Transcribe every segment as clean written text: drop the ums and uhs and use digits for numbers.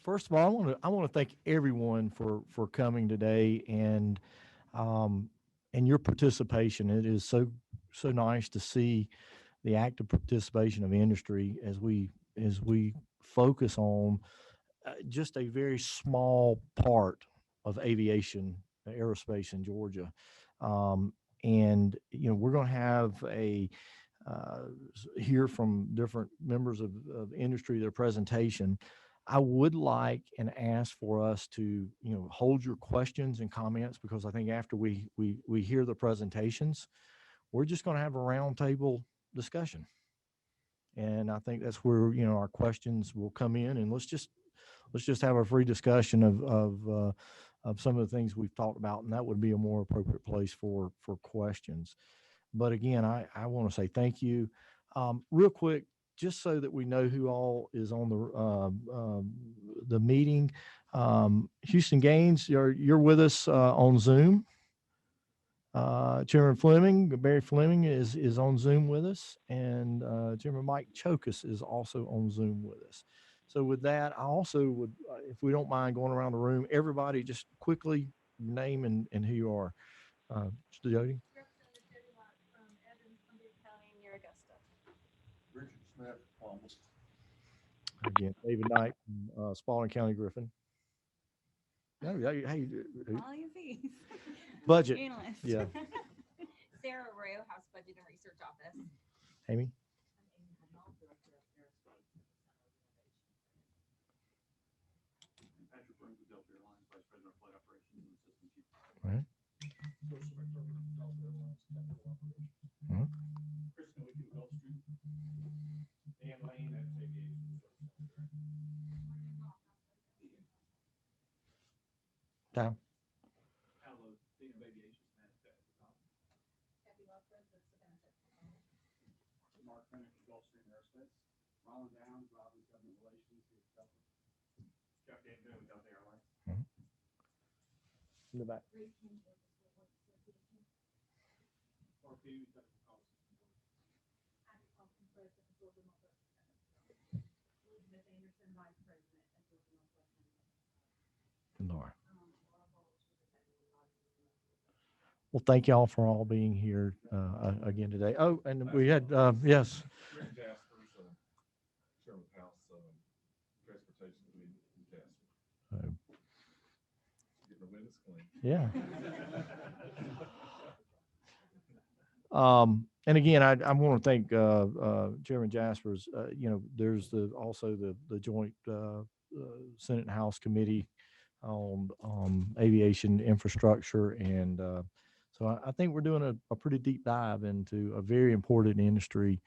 first of all, I want to thank everyone for coming today um, and your participation. It is so nice to see the active participation of industry as we focus on just a very small part of aviation, aerospace in Georgia. Um, and we're going to have uh, hear from different members of industry their presentation. I would like and ask for us to hold your questions and comments, because I think after we hear the presentations, we're just going to have a roundtable discussion. And I think that's where our questions will come in, and let's just have a free discussion of some of the things we've talked about, and that would be a more appropriate place for questions. But again, I want to say thank you. Real quick, just so that we know who all is on the meeting. Houston Gaines, you're with us on Zoom. Chairman Fleming, Barry Fleming is on Zoom with us, and Chairman Mike Chokus is also on Zoom with us. So with that, I also would, if we don't mind going around the room, everybody just quickly name and who you are. Mr. Jody? Representative Debbie Lott from Evans, Columbia County, near Augusta. Richard Smith, Columbus. Again, David Knight from Spalding County, Griffin. No, hey, All you see. budget. Analyst. Yeah, Sarah Arroyo, House Budget and Research Office. Amy. I'm Amy Hudnall, Director of Aerospace at the Center of Innovation. Patrick Burns with Delta Airlines, Vice President of Flight Operations and System Chief. All right. Joseph McCurry, Delta Airlines, Technical Operations. Mhm. Kristen Wickman, Gulfstream. Dan Lane, that's Aviation Service Center. Tom. Hello, Dean of Aviation, Matt Pettit. Kathy Love, President of Benefit. Mark Bennett, Gulfstream Aerospace. Ron Downs, Robbins Government Relations here at Delta. Jeff Danville with Delta Airlines. In the back. Ray King, Georgia School Board Association. RP, Technical Policy. Abby Thompson, President of Georgia Northwest Independent. Elizabeth Anderson, Vice President at Georgia Northwest Independent. Laura. Laura Bowles, with the Technical Audit. Well, thank y'all for all being here again today. Oh, and we had, yes. Rick Jaspers, Chairman of the House Transportation Committee in Jasper. Getting the windows clean. Yeah. And again, I want to thank Chairman Jaspers. There's also the joint Senate and House Committee on aviation infrastructure, and so I think we're doing a pretty deep dive into a very important industry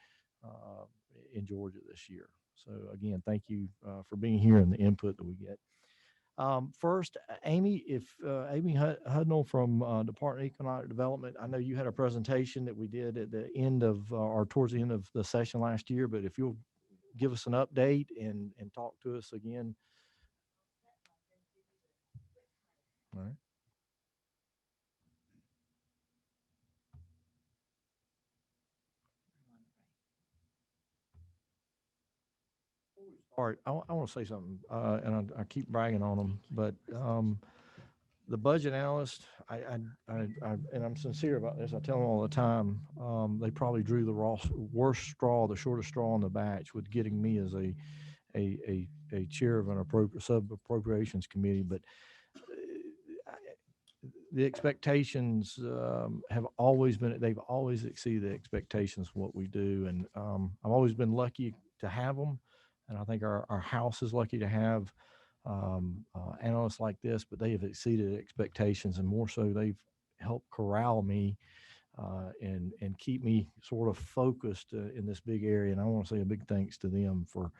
in Georgia this year. So again, thank you for being here and the input that we get. First, Amy, if Amy Hudnall from Department of Economic Development, I know you had a presentation that we did at the end of or towards the end of the session last year, but if you'll give us an update and talk to us again. All right. All right, I want to say something, and I keep bragging on them, but the budget analyst, and I'm sincere about this. I tell them all the time. They probably drew the worst straw, the shortest straw in the batch, with getting me as a chair of an sub appropriations committee. But the expectations have always been, they've always exceeded the expectations of what we do, and I've always been lucky to have them, and I think our house is lucky to have analysts like this, but they have exceeded expectations, and more so, they've helped corral me and keep me sort of focused in this big area. And I want to say a big thanks to them for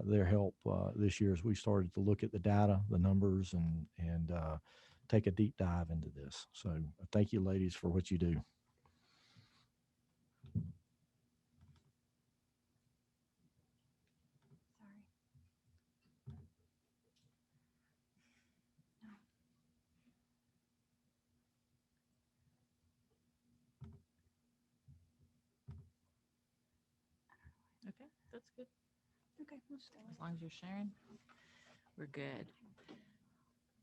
their help this year as we started to look at the data, the numbers, and take a deep dive into this. So thank you, ladies, for what you do. Okay, that's good. Okay, we'll stay. As long as you're sharing. We're good.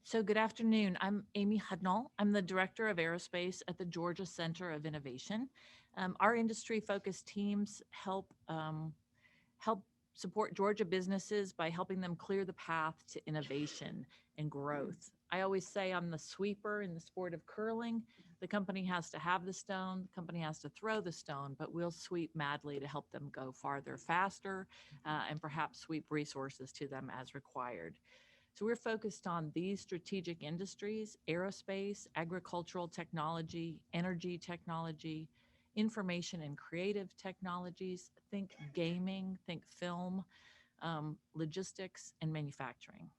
So good afternoon. I'm Amy Hudnall. I'm the Director of Aerospace at the Georgia Center of Innovation. Our industry-focused teams help support Georgia businesses by helping them clear the path to innovation and growth. I always say I'm the sweeper in the sport of curling. The company has to have the stone, the company has to throw the stone, but we'll sweep madly to help them go farther, faster, and perhaps sweep resources to them as required. So we're focused on these strategic industries: aerospace, agricultural technology, energy technology, information and creative technologies, think gaming, think film, logistics, and manufacturing.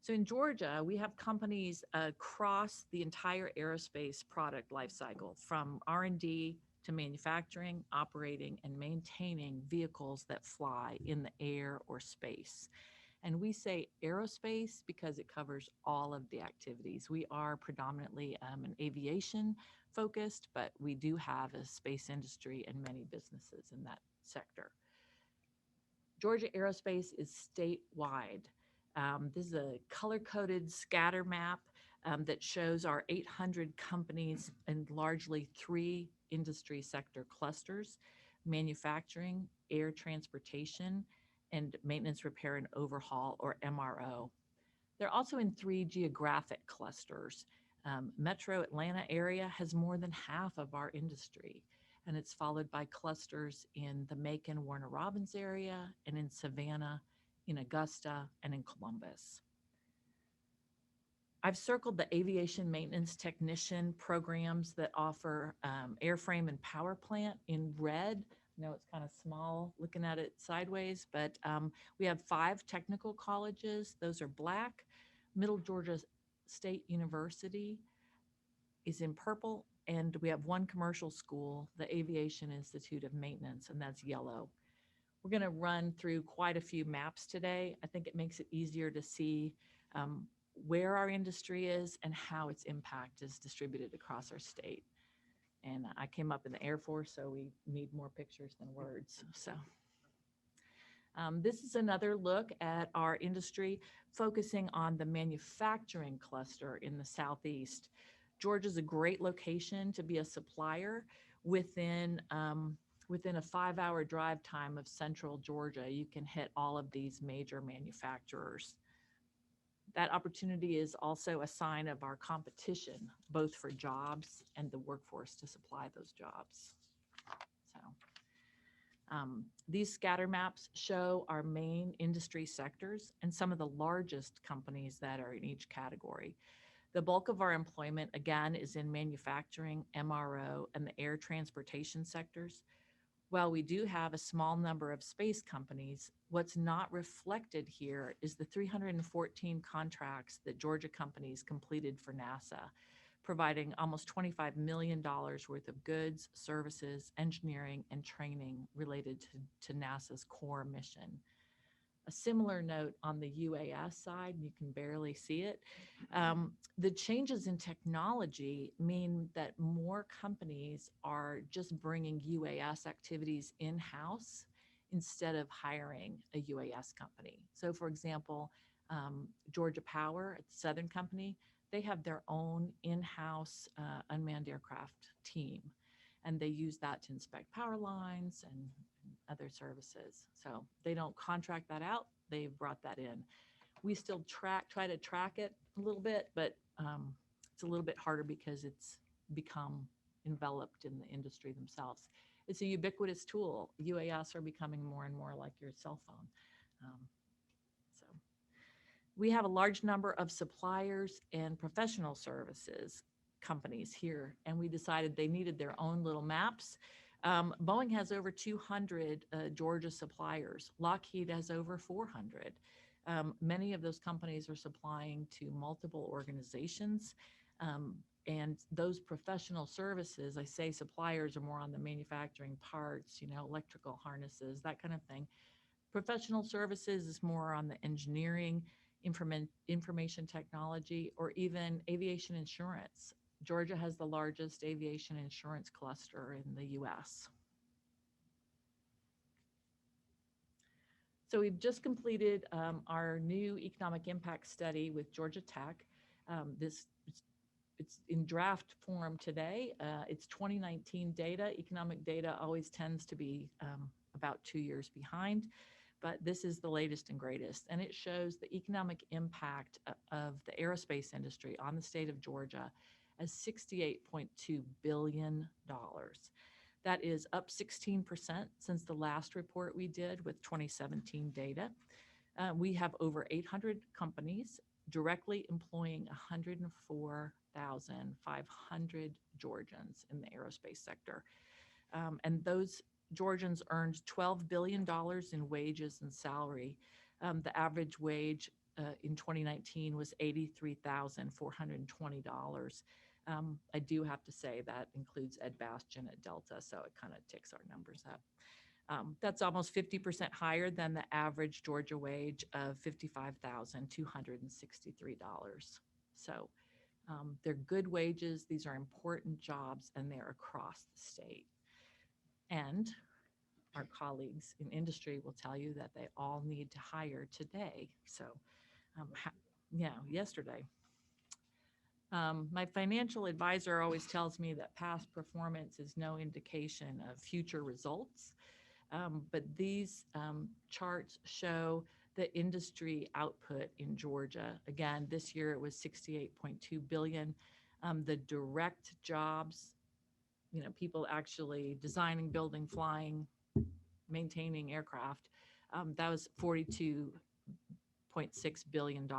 So in Georgia, we have companies across the entire aerospace product lifecycle, from R&D to manufacturing, operating, and maintaining vehicles that fly in the air or space. And we say aerospace because it covers all of the activities. We are predominantly an aviation focused, but we do have a space industry and many businesses in that sector. Georgia Aerospace is statewide. This is a color-coded scatter map that shows our 800 companies in largely 3 industry sector clusters: manufacturing, air transportation, and maintenance, repair, and overhaul, or MRO. They're also in 3 geographic clusters. Metro Atlanta area has more than half of our industry, and it's followed by clusters in the Macon, Warner Robins area, and in Savannah, in Augusta, and in Columbus. I've circled the aviation maintenance technician programs that offer airframe and power plant in red. I know it's kind of small looking at it sideways, but we have 5 technical colleges. Those are black. Middle Georgia State University is in purple, and we have 1 commercial school, the Aviation Institute of Maintenance, and that's yellow. We're going to run through quite a few maps today. I think it makes it easier to see where our industry is and how its impact is distributed across our state. And I came up in the Air Force, so we need more pictures than words. So this is another look at our industry, focusing on the manufacturing cluster in the Southeast. Georgia's a great location to be a supplier. Within a 5-hour drive time of central Georgia, you can hit all of these major manufacturers. That opportunity is also a sign of our competition, both for jobs and the workforce to supply those jobs. So these scatter maps show our main industry sectors and some of the largest companies that are in each category. The bulk of our employment, again, is in manufacturing, MRO, and the air transportation sectors. While we do have a small number of space companies, what's not reflected here is the 314 contracts that Georgia companies completed for NASA, providing almost $25 million worth of goods, services, engineering, and training related to NASA's core mission. A similar note on the UAS side, you can barely see it. The changes in technology mean that more companies are just bringing UAS activities in-house instead of hiring a UAS company. So for example, Georgia Power, the Southern Company, they have their own in-house unmanned aircraft team, and they use that to inspect power lines and other services. So they don't contract that out, they've brought that in. We still try to track it a little bit, but it's a little bit harder because it's become enveloped in the industry themselves. It's a ubiquitous tool. UAS are becoming more and more like your cell phone. So we have a large number of suppliers and professional services companies here, and we decided they needed their own little maps. Boeing has over 200 Georgia suppliers. Lockheed has over 400. Many of those companies are supplying to multiple organizations. And those professional services, I say suppliers are more on the manufacturing parts, electrical harnesses, that kind of thing. Professional services is more on the engineering, information technology, or even aviation insurance. Georgia has the largest aviation insurance cluster in the US. So we've just completed our new economic impact study with Georgia Tech. This it's in draft form today. It's 2019 data. Economic data always tends to be about 2 years behind, but this is the latest and greatest. And it shows the economic impact of the aerospace industry on the state of Georgia as $68.2 billion. That is up 16% since the last report we did with 2017 data. We have over 800 companies directly employing 104,500 Georgians in the aerospace sector. And those Georgians earned $12 billion in wages and salary. The average wage in 2019 was $83,420. I do have to say that includes Ed Bastian at Delta, so it kind of ticks our numbers up. That's almost 50% higher than the average Georgia wage of $55,263. So they're good wages. These are important jobs, and they're across the state. And our colleagues in industry will tell you that they all need to hire today. So, yesterday. My financial advisor always tells me that past performance is no indication of future results. But these charts show the industry output in Georgia. Again, this year it was 68.2 billion. The direct jobs, people actually designing, building, flying, maintaining aircraft, that was $42.6 billion.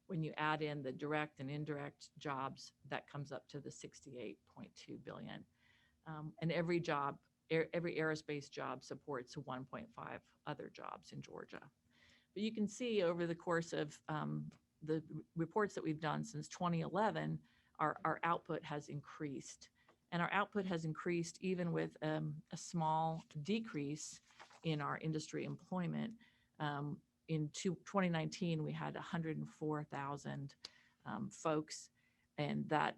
When you add in the direct and indirect jobs, that comes up to the 68.2 billion. And every aerospace job supports 1.5 other jobs in Georgia. But you can see over the course of the reports that we've done since 2011, our output has increased. And our output has increased even with a small decrease in our industry employment. In 2019, we had 104,000 folks, and that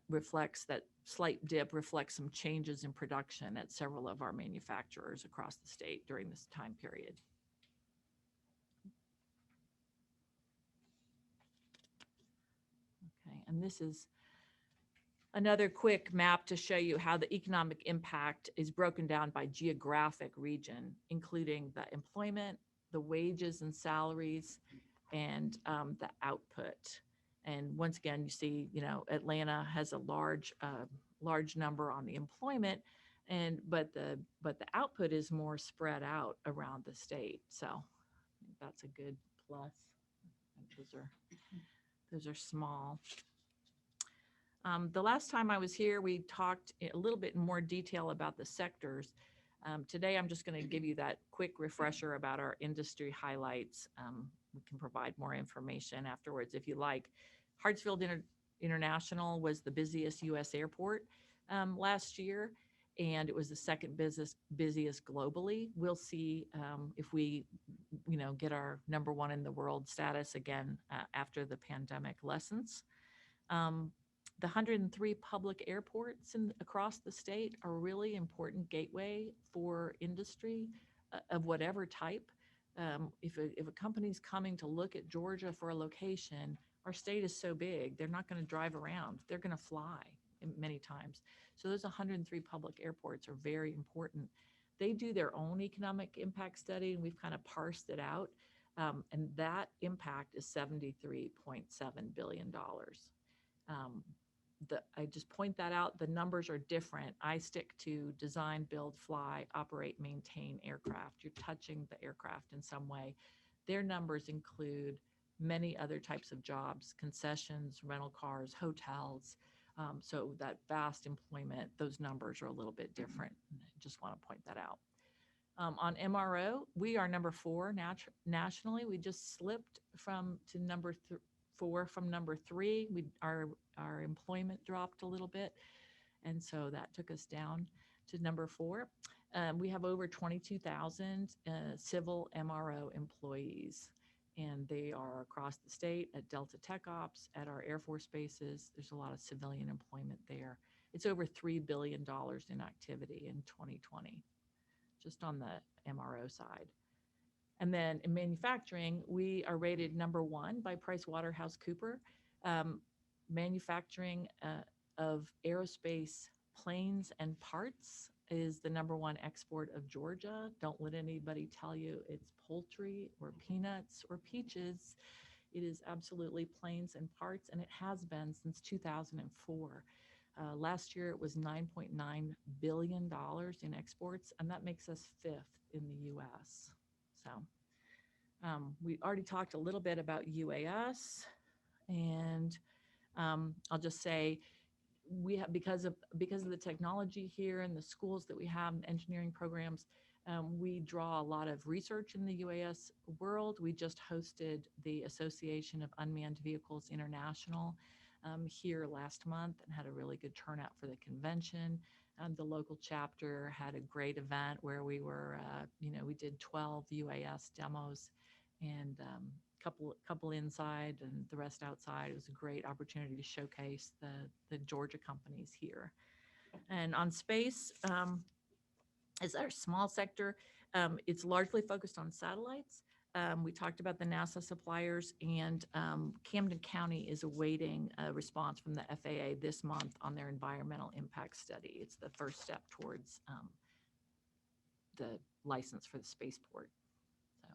slight dip reflects some changes in production at several of our manufacturers across the state during this time period. Okay, and this is another quick map to show you how the economic impact is broken down by geographic region, including the employment, the wages and salaries, and the output. And once again, you see, Atlanta has a large number on the employment, but the output is more spread out around the state. So I think that's a good plus. Those are small. The last time I was here, we talked a little bit in more detail about the sectors. Today, I'm just going to give you that quick refresher about our industry highlights. We can provide more information afterwards if you like. Hartsfield International was the busiest U.S. airport last year, and it was the second busiest globally. We'll see if we, get our number one in the world status again after the pandemic lessens. The 103 public airports across the state are a really important gateway for industry of whatever type. If a company's coming to look at Georgia for a location, our state is so big, they're not going to drive around. They're going to fly many times. So those 103 public airports are very important. They do their own economic impact study, and we've kind of parsed it out. And that impact is $73.7 billion. I just point that out. The numbers are different. I stick to design, build, fly, operate, maintain aircraft. You're touching the aircraft in some way. Their numbers include many other types of jobs, concessions, rental cars, hotels. So that vast employment, those numbers are a little bit different. I just want to point that out. On MRO, we are number 4 nationally. We just slipped to number 4 from number 3. Our employment dropped a little bit, and so that took us down to number 4. We have over 22,000 civil MRO employees, and they are across the state at Delta Tech Ops, at our Air Force bases. There's a lot of civilian employment there. It's over $3 billion in activity in 2020, just on the MRO side. And then in manufacturing, we are rated #1 by PricewaterhouseCoopers. Manufacturing of aerospace planes and parts is the #1 export of Georgia. Don't let anybody tell you it's poultry or peanuts or peaches. It is absolutely planes and parts, and it has been since 2004. Last year, it was $9.9 billion in exports, and that makes us 5th in the U.S. So we already talked a little bit about UAS, and I'll just say we have, because of the technology here and the schools that we have, engineering programs, we draw a lot of research in the UAS world. We just hosted the Association of Unmanned Vehicles International here last month and had a really good turnout for the convention. The local chapter had a great event where we were, we did 12 UAS demos and couple inside and the rest outside. It was a great opportunity to showcase the Georgia companies here. And on space, is our small sector. It's largely focused on satellites. We talked about the NASA suppliers, and Camden County is awaiting a response from the FAA this month on their environmental impact study. It's the first step towards the license for the spaceport. So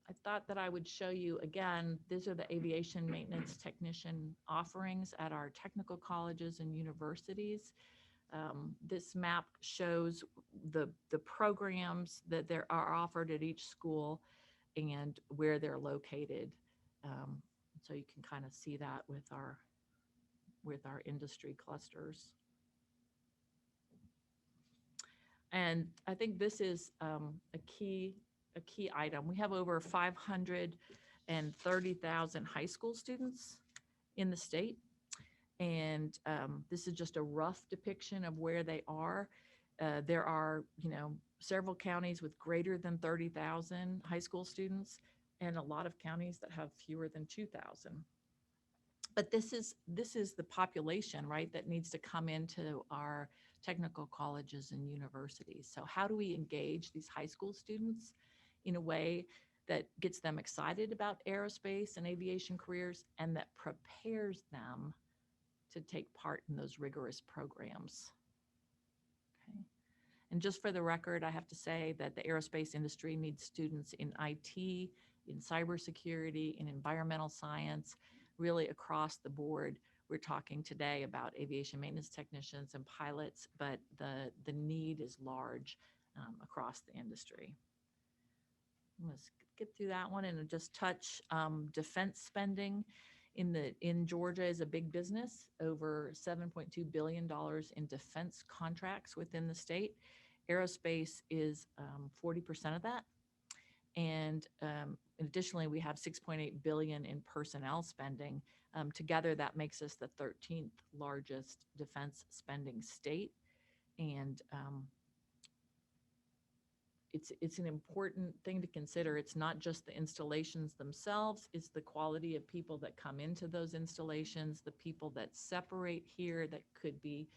I thought that I would show you again, these are the aviation maintenance technician offerings at our technical colleges and universities. This map shows the programs that there are offered at each school and where they're located. So you can kind of see that with our industry clusters. And I think this is a key item. We have over 530,000 high school students in the state. And this is just a rough depiction of where they are. There are, several counties with greater than 30,000 high school students and a lot of counties that have fewer than 2,000. But this is the population, right, that needs to come into our technical colleges and universities. So how do we engage these high school students in a way that gets them excited about aerospace and aviation careers and that prepares them to take part in those rigorous programs? Okay. And just for the record, I have to say that the aerospace industry needs students in IT, in cybersecurity, in environmental science, really across the board. We're talking today about aviation maintenance technicians and pilots, but the need is large across the industry. Let's get through that one and just touch defense spending. In Georgia is a big business, over $7.2 billion in defense contracts within the state. Aerospace is 40% of that. And additionally, we have $6.8 billion in personnel spending. Together, that makes us the 13th largest defense spending state. And it's an important thing to consider. It's not just the installations themselves, it's the quality of people that come into those installations, the people that separate here that could be,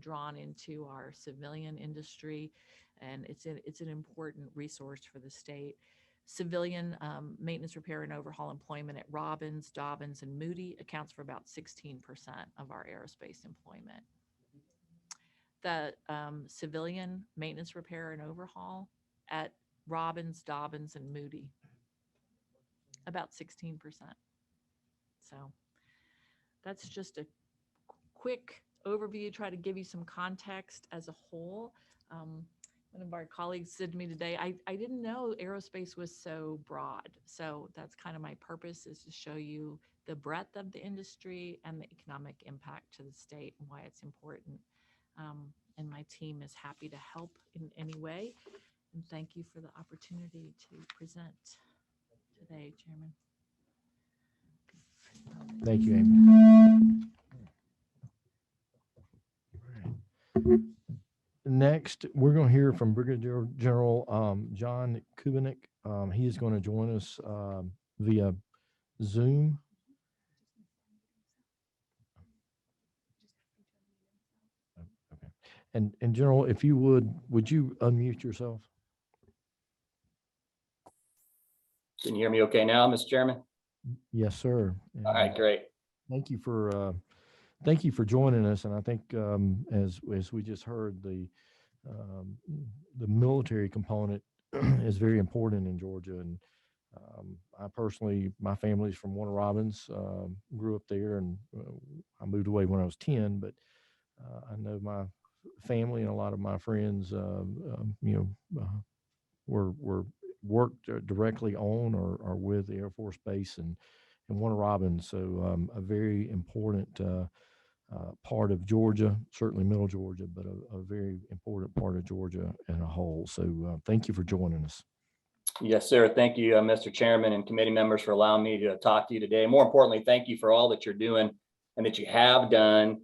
drawn into our civilian industry. And it's an important resource for the state. Civilian maintenance, repair, and overhaul employment at Robbins, Dobbins, and Moody accounts for about 16% of our aerospace employment. The civilian maintenance, repair, and overhaul at Robbins, Dobbins, and Moody, about 16%. So that's just a quick overview, try to give you some context as a whole. One of our colleagues said to me today, I didn't know aerospace was so broad. So that's kind of my purpose, is to show you the breadth of the industry and the economic impact to the state and why it's important. And my team is happy to help in any way. And thank you for the opportunity to present today, Chairman. Thank you, Amy. All right. Next, we're going to hear from Brigadier General John Kubinik. He is going to join us via Zoom. Okay. And General, if you would you unmute yourself? Can you hear me okay now, Mr. Chairman? Yes, sir. All right, And great. thank you for joining us. And I think as we just heard, the military component is very important in Georgia. And I personally, my family's from Warner Robins, grew up there, and I moved away when I was 10. But I know my family and a lot of my friends, were worked directly on or with the Air Force Base and Warner Robins. So a very important part of Georgia, certainly Middle Georgia, but a very important part of Georgia as a whole. So thank you for joining us. Yes, sir. Thank you, Mr. Chairman and committee members, for allowing me to talk to you today. More importantly, thank you for all that you're doing and that you have done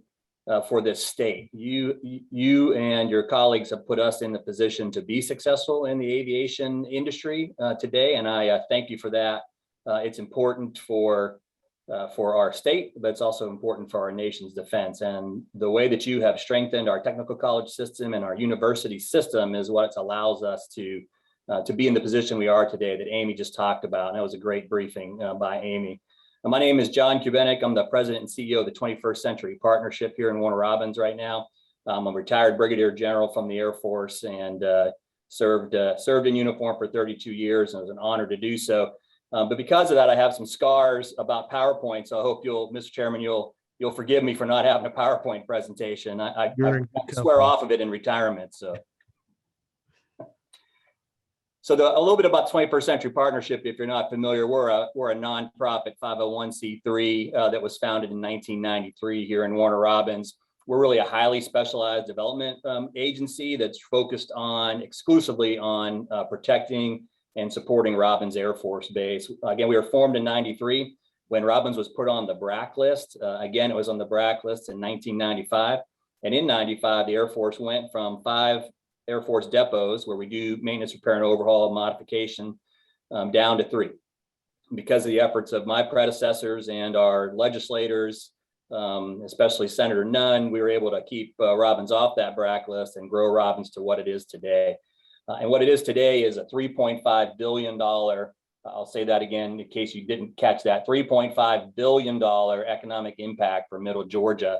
for this state. You and your colleagues have put us in the position to be successful in the aviation industry today, and I thank you for that. It's important for our state, but it's also important for our nation's defense. And the way that you have strengthened our technical college system and our university system is what allows us to be in the position we are today that Amy just talked about. And that was a great briefing by Amy. My name is John Kubenick. I'm the president and CEO of the 21st Century Partnership here in Warner Robins right now. I'm a retired brigadier general from the Air Force and served in uniform for 32 years, and it was an honor to do so. But because of that, I have some scars about PowerPoint. So I hope Mr. Chairman, you'll forgive me for not having a PowerPoint presentation. I swear off of it in retirement. So a little bit about 21st Century Partnership, if you're not familiar, we're a nonprofit 501c3 that was founded in 1993 here in Warner Robins. We're really a highly specialized development agency that's focused exclusively on protecting and supporting Robins Air Force Base. Again, we were formed in 93 when Robins was put on the BRAC list. Again, it was on the BRAC list in 1995. And in 95, the Air Force went from 5 Air Force depots where we do maintenance, repair, and overhaul modification down to 3. Because of the efforts of my predecessors and our legislators, especially Senator Nunn, we were able to keep Robins off that BRAC list and grow Robins to what it is today. And what it is today is a $3.5 billion, I'll say that again in case you didn't catch that, $3.5 billion economic impact for Middle Georgia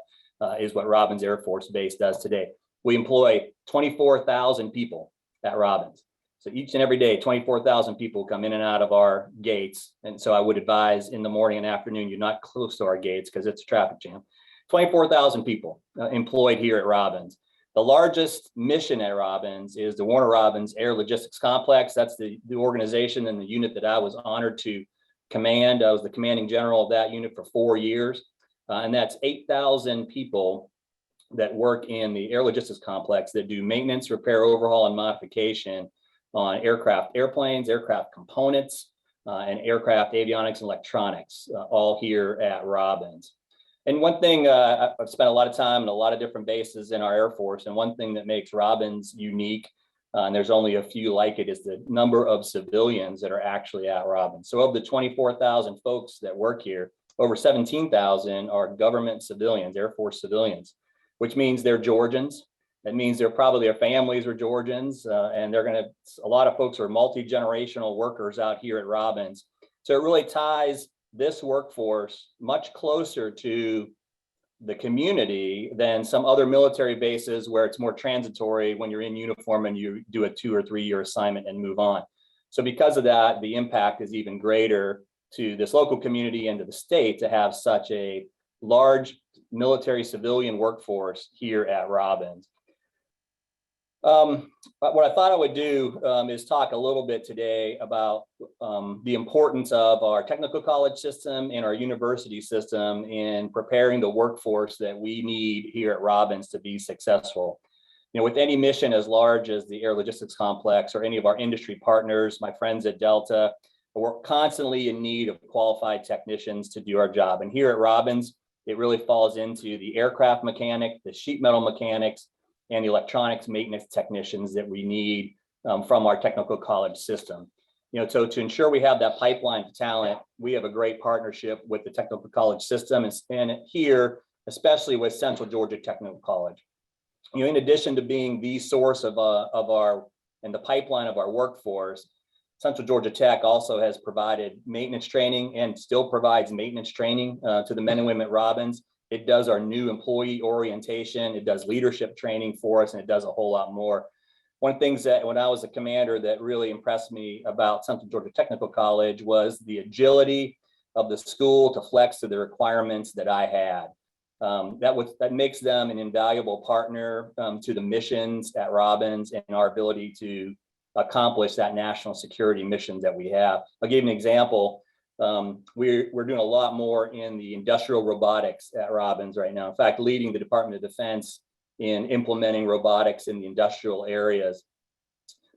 is what Robins Air Force Base does today. We employ 24,000 people at Robins. So each and every day, 24,000 people come in and out of our gates. And so I would advise in the morning and afternoon, you're not close to our gates because it's a traffic jam. 24,000 people employed here at Robins. The largest mission at Robins is the Warner Robins Air Logistics Complex. That's the organization and the unit that I was honored to command. I was the commanding general of that unit for 4 years. And that's 8,000 people that work in the Air Logistics Complex that do maintenance, repair, overhaul, and modification on airplanes, aircraft components, and aircraft avionics and electronics, all here at Robins. And one thing, I've spent a lot of time in a lot of different bases in our Air Force, and one thing that makes Robins unique, and there's only a few like it, is the number of civilians that are actually at Robins. So of the 24,000 folks that work here, over 17,000 are government civilians, Air Force civilians, which means they're Georgians. That means their families are Georgians, and a lot of folks are multi-generational workers out here at Robins. So it really ties this workforce much closer to the community than some other military bases where it's more transitory when you're in uniform and you do a 2 or 3 year assignment and move on. So because of that, the impact is even greater to this local community and to the state to have such a large military civilian workforce here at Robins. What I thought I would do is talk a little bit today about the importance of our technical college system and our university system in preparing the workforce that we need here at Robins to be successful. You know, with any mission as large as the Air Logistics Complex or any of our industry partners, my friends at Delta, we're constantly in need of qualified technicians to do our job. And here at Robins, it really falls into the aircraft mechanic, the sheet metal mechanics, and the electronics maintenance technicians that we need from our technical college system. You know, so to ensure we have that pipeline to talent, we have a great partnership with the technical college system, and here, especially with Central Georgia Technical College. You know, in addition to being the source of our and the pipeline of our workforce, Central Georgia Tech also has provided maintenance training and still provides maintenance training to the men and women at Robins. It does our new employee orientation. It does leadership training for us, and it does a whole lot more. One of the things that when I was a commander that really impressed me about Central Georgia Technical College was the agility of the school to flex to the requirements that I had. That makes them an invaluable partner to the missions at Robins and our ability to accomplish that national security mission that we have. I'll give you an example. We're doing a lot more in the industrial robotics at Robins right now. In fact, leading the Department of Defense in implementing robotics in the industrial areas.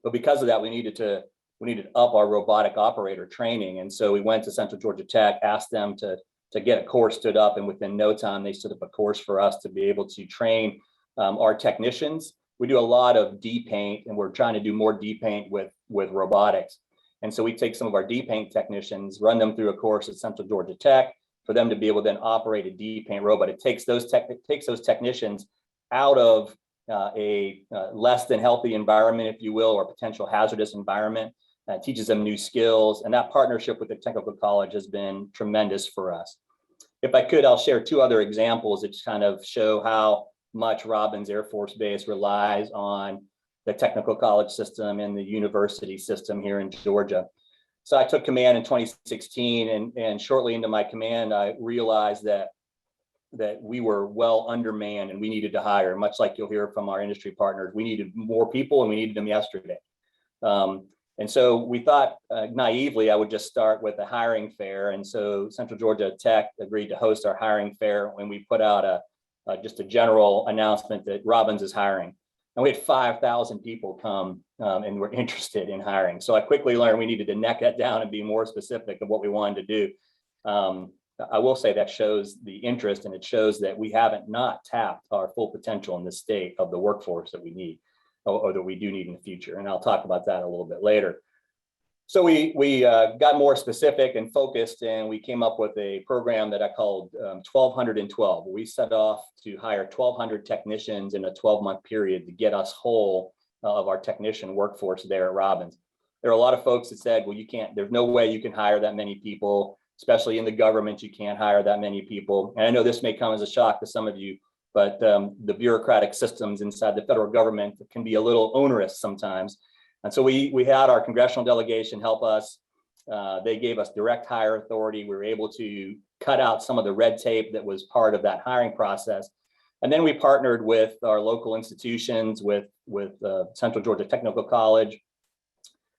But because of that, we needed to up our robotic operator training. And so we went to Central Georgia Tech, asked them to get a course stood up, and within no time, they stood up a course for us to be able to train our technicians. We do a lot of D-paint, and we're trying to do more D-paint with robotics. And so we take some of our D-paint technicians, run them through a course at Central Georgia Tech for them to be able to then operate a D-paint robot. It takes those technicians out of a less than healthy environment, if you will, or potential hazardous environment, teaches them new skills. And that partnership with the technical college has been tremendous for us. If I could, I'll share two other examples that kind of show how much Robins Air Force Base relies on the technical college system and the university system here in Georgia. So I took command in 2016, and shortly into my command, I realized that we were well undermanned and we needed to hire, much like you'll hear from our industry partners. We needed more people and we needed them yesterday. And so we thought naively I would just start with a hiring fair. And so Central Georgia Tech agreed to host our hiring fair when we put out just a general announcement that Robins is hiring. And we had 5,000 people come and were interested in hiring. So I quickly learned we needed to neck that down and be more specific of what we wanted to do. I will say that shows the interest, and it shows that we haven't not tapped our full potential in the state of the workforce that we need, or that we do need in the future. And I'll talk about that a little bit later. So we got more specific and focused, and we came up with a program that I called 1212. We set off to hire 1,200 technicians in a 12-month period to get us whole of our technician workforce there at Robins. There are a lot of folks that said, well, you can't, there's no way you can hire that many people, especially in the government, you can't hire that many people. And I know this may come as a shock to some of you, but the bureaucratic systems inside the federal government can be a little onerous sometimes. And so we had our congressional delegation help us. They gave us direct hire authority. We were able to cut out some of the red tape that was part of that hiring process. And then we partnered with our local institutions, with Central Georgia Technical College,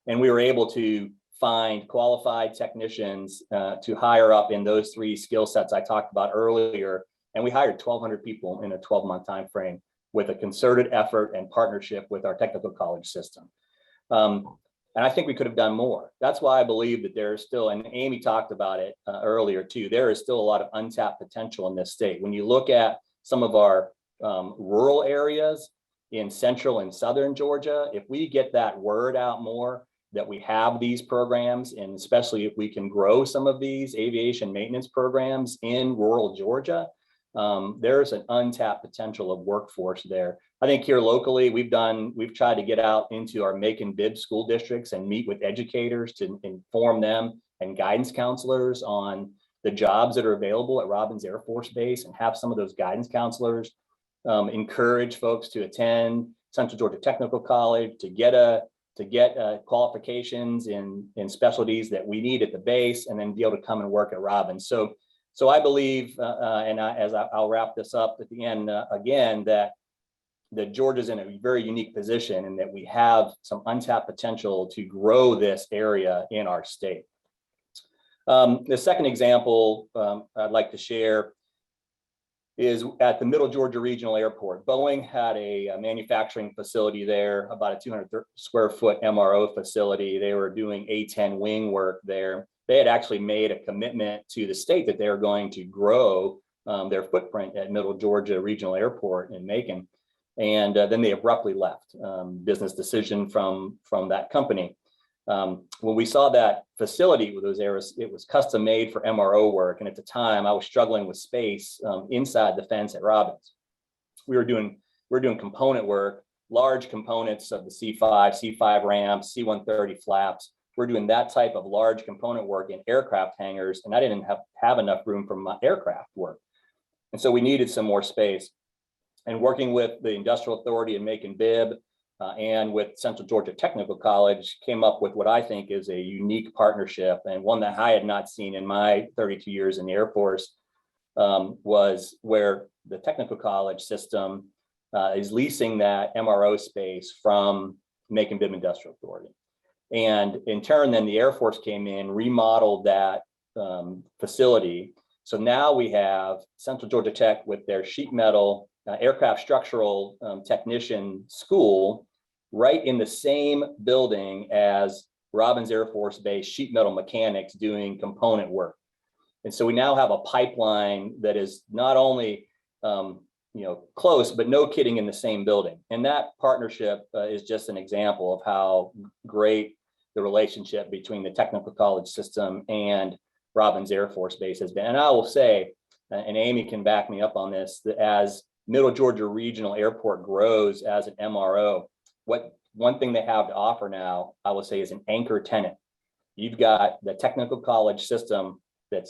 and we were able to find qualified technicians to hire up in those three skill sets I talked about earlier. And we hired 1,200 people in a 12-month time frame with a concerted effort and partnership with our technical college system. And I think we could have done more. That's why I believe that there's still, and Amy talked about it earlier too, there is still a lot of untapped potential in this state. When you look at some of our rural areas in central and southern Georgia, if we get that word out more, that we have these programs, and especially if we can grow some of these aviation maintenance programs in rural Georgia, there's an untapped potential of workforce there. I think here locally, we've tried to get out into our make and bid school districts and meet with educators to inform them and guidance counselors on the jobs that are available at Robins Air Force Base, and have some of those guidance counselors encourage folks to attend Central Georgia Technical College to get qualifications in specialties that we need at the base, and then be able to come and work at Robins. So I believe, I'll wrap this up at the end again, that Georgia's in a very unique position, and that we have some untapped potential to grow this area in our state. The second example I'd like to share is at the Middle Georgia Regional Airport. Boeing had a manufacturing facility there, about a 200 square foot MRO facility. They were doing A-10 wing work there. They had actually made a commitment to the state that they were going to grow their footprint at Middle Georgia Regional Airport in Macon. And then they abruptly left. Business decision from that company. When we saw that facility with those areas, it was custom made for MRO work. And at the time I was struggling with space inside the fence at Robins. We were doing component work, large components of the C5 ramps, C-130 flaps. we're doing that type of large component work in aircraft hangars, and I didn't have enough room for my aircraft work. And so we needed some more space. And working with the Industrial Authority in Macon Bibb and with Central Georgia Technical College, came up with what I think is a unique partnership, and one that I had not seen in my 32 years in the Air Force, was where the technical college system is leasing that MRO space from Macon Bibb Industrial Authority. And in turn, then the Air Force came in, remodeled that facility. So now we have Central Georgia Tech with their sheet metal aircraft structural technician school right in the same building as Robins Air Force Base sheet metal mechanics doing component work. And so we now have a pipeline that is not only close, but no kidding, in the same building. And that partnership is just an example of how great the relationship between the technical college system and Robins Air Force Base has been. And I will say, and Amy can back me up on this, that as Middle Georgia Regional Airport grows as an MRO, one thing they have to offer now, I will say, is an anchor tenant. You've got the technical college system that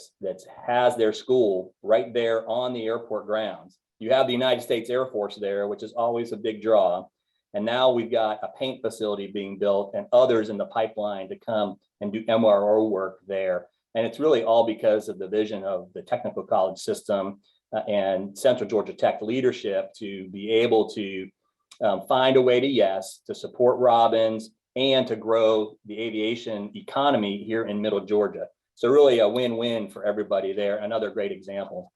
has their school right there on the airport grounds. You have the United States Air Force there, which is always a big draw. And now we've got a paint facility being built and others in the pipeline to come and do MRO work there. And it's really all because of the vision of the technical college system and Central Georgia Tech leadership to be able to find a way to support Robins and to grow the aviation economy here in Middle Georgia. So really a win-win for everybody there. Another great example.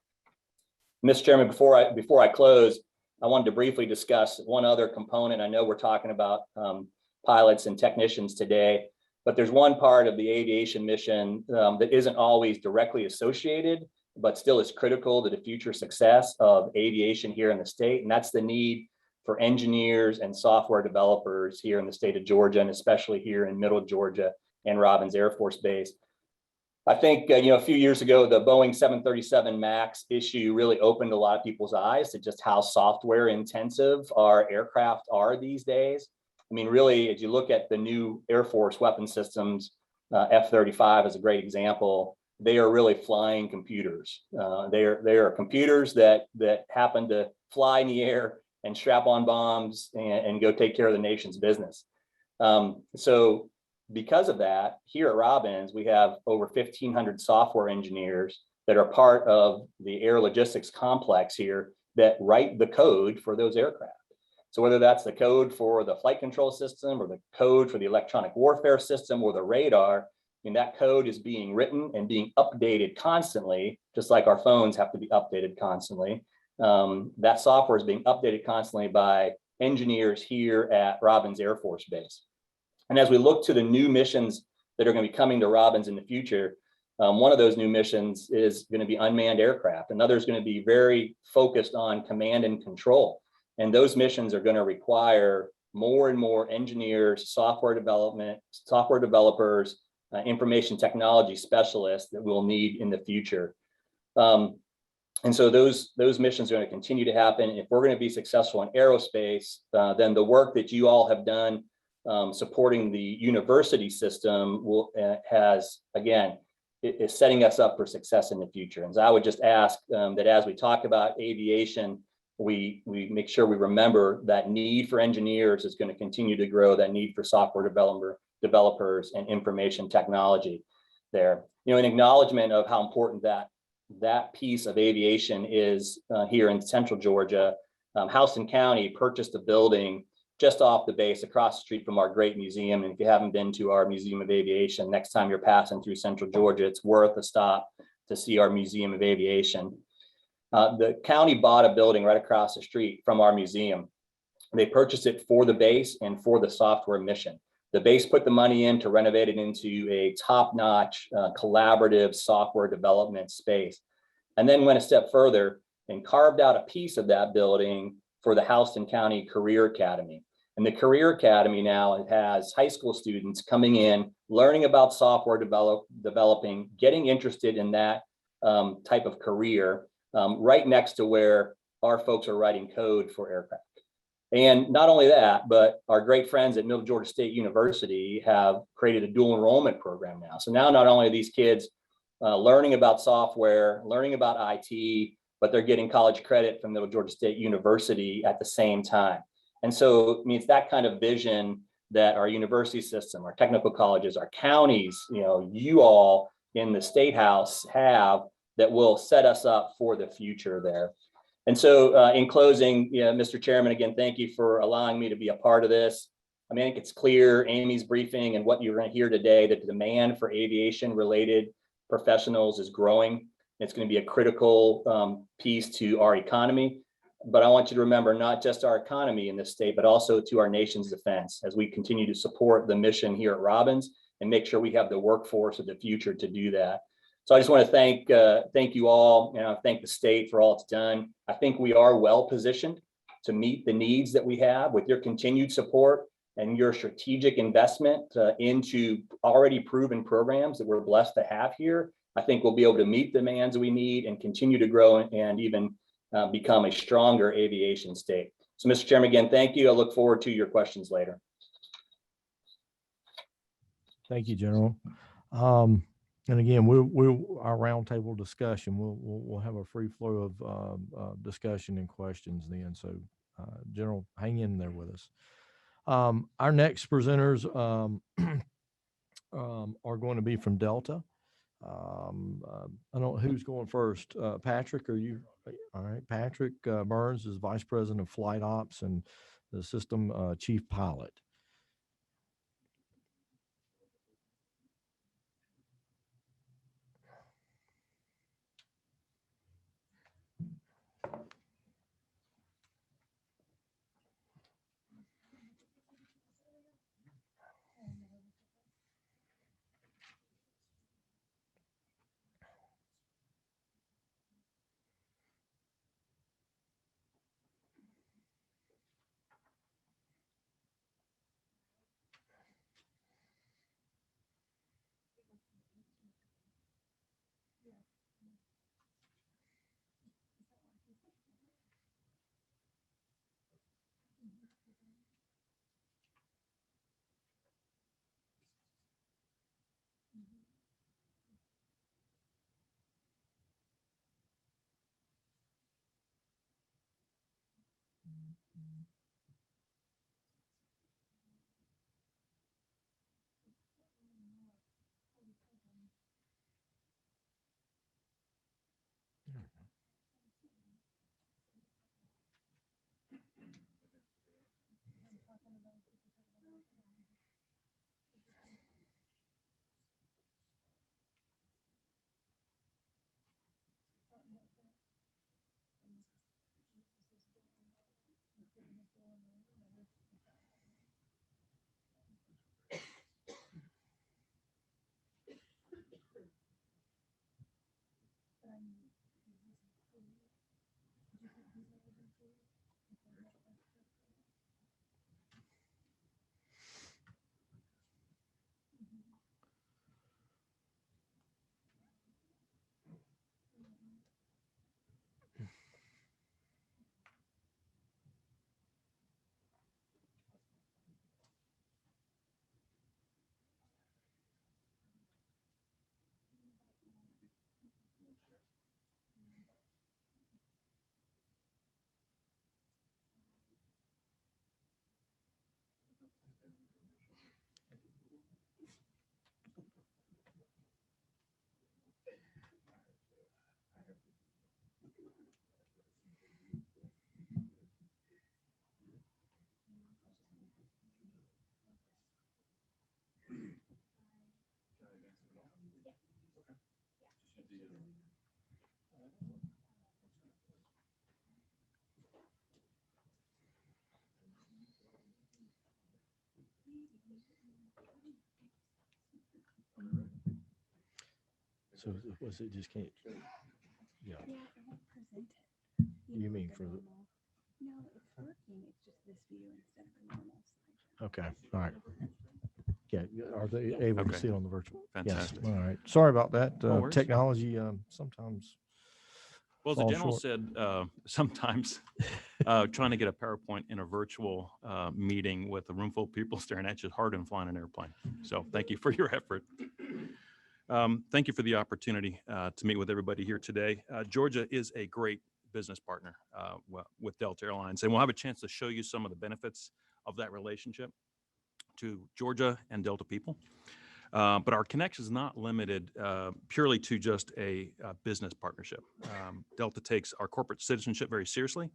Mr. Chairman, before I close, I wanted to briefly discuss one other component. I know we're talking about pilots and technicians today, but there's one part of the aviation mission that isn't always directly associated, but still is critical to the future success of aviation here in the state. And that's the need for engineers and software developers here in the state of Georgia, and especially here in Middle Georgia and Robins Air Force Base. I think, a few years ago, the Boeing 737 MAX issue really opened a lot of people's eyes to just how software intensive our aircraft are these days. I mean, really, as you look at the new Air Force weapon systems, F-35 is a great example. They are really flying computers. They are computers that happen to fly in the air and strap on bombs and go take care of the nation's business. So because of that, here at Robins, we have over 1,500 software engineers that are part of the air logistics complex here that write the code for those aircraft. So whether that's the code for the flight control system or the code for the electronic warfare system or the radar, I mean, that code is being written and being updated constantly, just like our phones have to be updated constantly. That software is being updated constantly by engineers here at Robins Air Force Base. And as we look to the new missions that are going to be coming to Robins in the future, one of those new missions is going to be unmanned aircraft. Another is going to be very focused on command and control. And those missions are going to require more and more engineers, software developers, information technology specialists that we'll need in the future. And so those missions are going to continue to happen. If we're going to be successful in aerospace, then the work that you all have done supporting the university system is setting us up for success in the future. And so I would just ask that as we talk about aviation, we make sure we remember that need for engineers is going to continue to grow, that need for software developers and information technology there. In acknowledgement of how important that piece of aviation is here in Central Georgia, Houston County purchased a building just off the base across the street from our great museum. And if you haven't been to our Museum of Aviation, next time you're passing through Central Georgia, it's worth a stop to see our Museum of Aviation. The county bought a building right across the street from our museum. They purchased it for the base and for the software mission. The base put the money in to renovate it into a top-notch collaborative software development space, and then went a step further and carved out a piece of that building for the Houston County Career Academy. And the Career Academy now has high school students coming in, learning about software developing, getting interested in that type of career, right next to where our folks are writing code for aircraft. And not only that, but our great friends at Middle Georgia State University have created a dual enrollment program now. So now not only are these kids learning about software, learning about IT, but they're getting college credit from Middle Georgia State University at the same time. And so, I mean, it's that kind of vision that our university system, our technical colleges, our counties, you all in the State House have, that will set us up for the future there. And so in closing, Mr. Chairman, again, thank you for allowing me to be a part of this. I mean, I think it's clear, Amy's briefing and what you're going to hear today, that the demand for aviation related professionals is growing. It's going to be a critical piece to our economy. But I want you to remember not just our economy in this state, but also to our nation's defense as we continue to support the mission here at Robbins and make sure we have the workforce of the future to do that. So I just want to thank you all, thank the state for all it's done. I think we are well positioned to meet the needs that we have with your continued support and your strategic investment into already proven programs that we're blessed to have here. I think we'll be able to meet the demands we need and continue to grow and even become a stronger aviation state. So, Mr. Chairman, again, thank you. I look forward to your questions later. Thank you, General. And again, our roundtable discussion, we'll have a free flow of discussion and questions then. So, General, hang in there with us. Our next presenters are going to be from Delta. I don't know who's going first. Patrick, are you? All right. Patrick Burns is Vice President of Flight Ops and the System Chief Pilot. So was it just can't? Yeah. Yeah, it won't present it. You mean for the? No, it's working. It's just this view instead of a normal slideshow. Okay. All right. Yeah. Are they able to Okay. see it on the virtual? Fantastic. Yes. All right. Sorry about that. No worries. Technology sometimes. Well, the fall general short. said sometimes trying to get a PowerPoint in a virtual meeting with a room full of people staring at you is harder than flying an airplane. So thank you for your effort. Thank you for the opportunity to meet with everybody here today. Georgia is a great business partner with Delta Airlines, and we'll have a chance to show you some of the benefits of that relationship to Georgia and Delta people. But our connection is not limited purely to just a business partnership. Delta takes our corporate citizenship very seriously,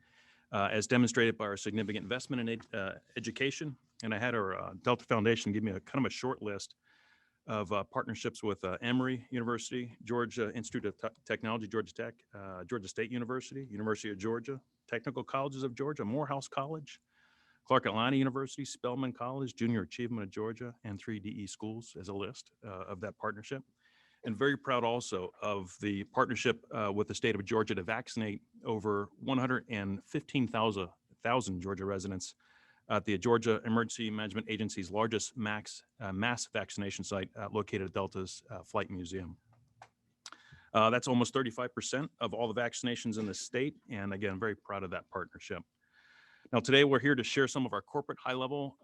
as demonstrated by our significant investment in education. And I had our Delta Foundation give me a kind of a short list of partnerships with Emory University, Georgia Institute of Technology, Georgia Tech, Georgia State University, University of Georgia, Technical Colleges of Georgia, Morehouse College, Clark Atlanta University, Spelman College, Junior Achievement of Georgia, and 3 DE schools as a list of that partnership. And very proud also of the partnership with the state of Georgia to vaccinate over 115,000 Georgia residents at the Georgia Emergency Management Agency's largest mass vaccination site located at Delta's Flight Museum. That's almost 35% of all the vaccinations in the state. And again, very proud of that partnership. Now, today we're here to share some of our corporate high-level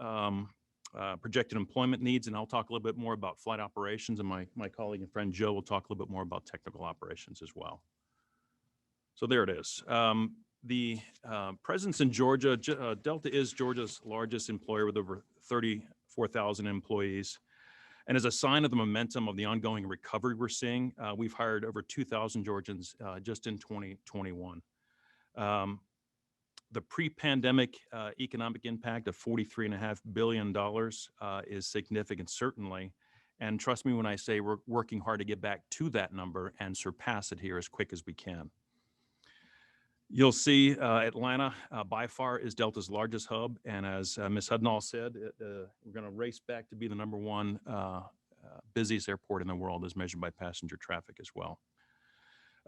projected employment needs, and I'll talk a little bit more about flight operations, and my colleague and friend Joe will talk a little bit more about technical operations as well. So there it is. The presence in Georgia, Delta is Georgia's largest employer with over 34,000 employees. And as a sign of the momentum of the ongoing recovery we're seeing, we've hired over 2,000 Georgians just in 2021. The pre-pandemic economic impact of $43.5 billion is significant, certainly. And trust me when I say we're working hard to get back to that number and surpass it here as quick as we can. You'll see Atlanta by far is Delta's largest hub. And as Ms. Hudnall said, we're going to race back to be the #1 busiest airport in the world as measured by passenger traffic as well.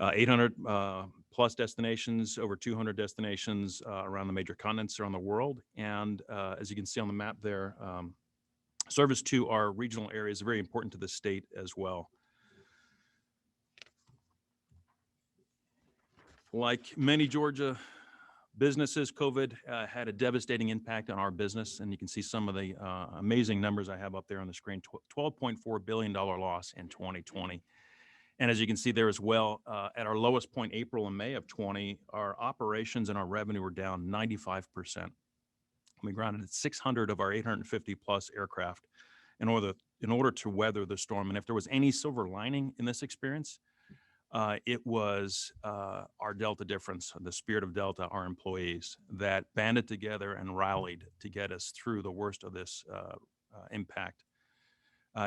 800 plus destinations, over 200 destinations around the major continents around the world. And as you can see on the map there, service to our regional areas is very important to the state as well. Like many Georgia businesses, COVID had a devastating impact on our business. And you can see some of the amazing numbers I have up there on the screen, $12.4 billion loss in 2020. And as you can see there as well, at our lowest point, April and May of 20, our operations and our revenue were down 95%. We grounded 600 of our 850 plus aircraft in order to weather the storm. And if there was any silver lining in this experience, it was our Delta difference, the spirit of Delta, our employees that banded together and rallied to get us through the worst of this impact.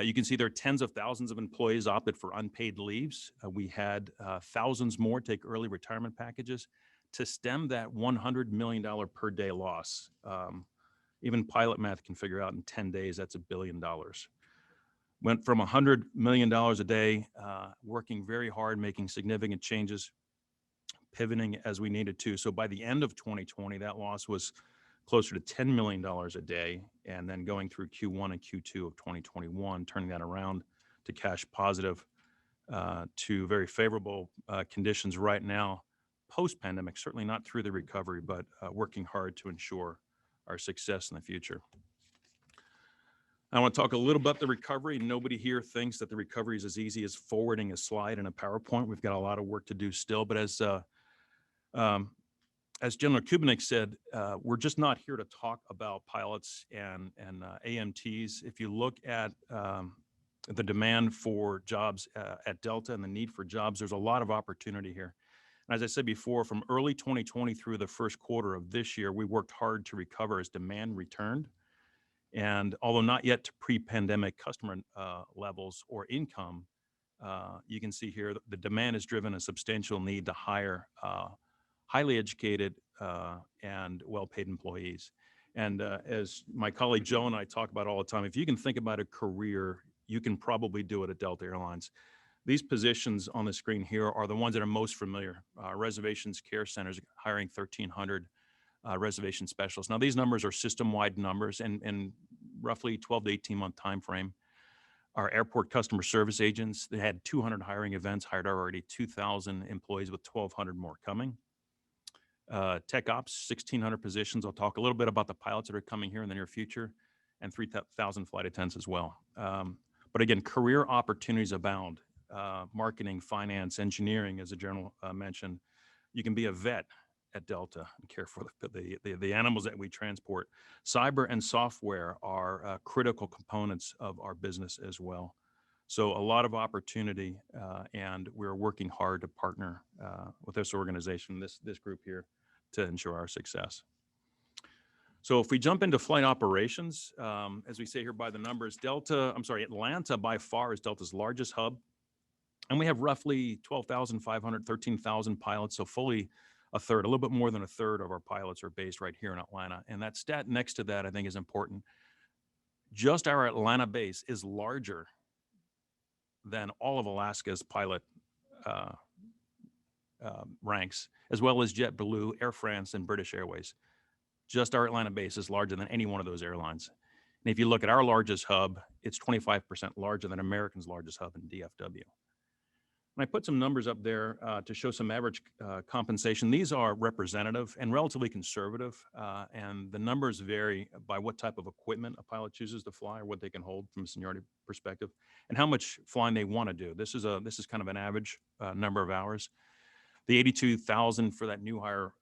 You can see there are tens of thousands of employees opted for unpaid leaves. We had thousands more take early retirement packages to stem that $100 million per day loss. Even pilot math can figure out in 10 days, that's $1 billion. Went from $100 million a day, working very hard, making significant changes, pivoting as we needed to. So by the end of 2020, that loss was closer to $10 million a day, and then going through Q1 and Q2 of 2021, turning that around to cash positive, to very favorable conditions right now, post-pandemic, certainly not through the recovery, but working hard to ensure our success in the future. I want to talk a little about the recovery. Nobody here thinks that the recovery is as easy as forwarding a slide in a PowerPoint. We've got a lot of work to do still, but as General Kubinick said, we're just not here to talk about pilots and AMTs. If you look at the demand for jobs at Delta and the need for jobs, there's a lot of opportunity here. And as I said before, from early 2020 through the first quarter of this year, we worked hard to recover as demand returned. And although not yet to pre-pandemic customer levels or income, you can see here the demand has driven a substantial need to hire highly educated and well-paid employees. And as my colleague Joe and I talk about all the time, if you can think about a career, you can probably do it at Delta Airlines. These positions on the screen here are the ones that are most familiar. Reservations care centers hiring 1,300 reservation specialists. Now, these numbers are system-wide numbers and roughly 12 to 18-month time frame. Our airport customer service agents, they had 200 hiring events, hired already 2,000 employees with 1,200 more coming. Tech ops, 1,600 positions. I'll talk a little bit about the pilots that are coming here in the near future, and 3,000 flight attendants as well. But again, career opportunities abound. Marketing, finance, engineering, as the general mentioned. You can be a vet at Delta and care for the animals that we transport. Cyber and software are critical components of our business as well. So a lot of opportunity, and we're working hard to partner with this organization, this group here, to ensure our success. So if we jump into flight operations, as we say here by the numbers, Atlanta by far is Delta's largest hub. And we have roughly 12,500, 13,000 pilots, so fully a third, a little bit more than a third of our pilots are based right here in Atlanta. And that stat next to that, I think, is important. Just our Atlanta base is larger than all of Alaska's pilot ranks, as well as JetBlue, Air France, and British Airways. Just our Atlanta base is larger than any one of those airlines. And if you look at our largest hub, it's 25% larger than American's largest hub in DFW. And I put some numbers up there to show some average compensation. These are representative and relatively conservative, and the numbers vary by what type of equipment a pilot chooses to fly or what they can hold from a seniority perspective, and how much flying they want to do. This is kind of an average number of hours. The 82,000 for that new hire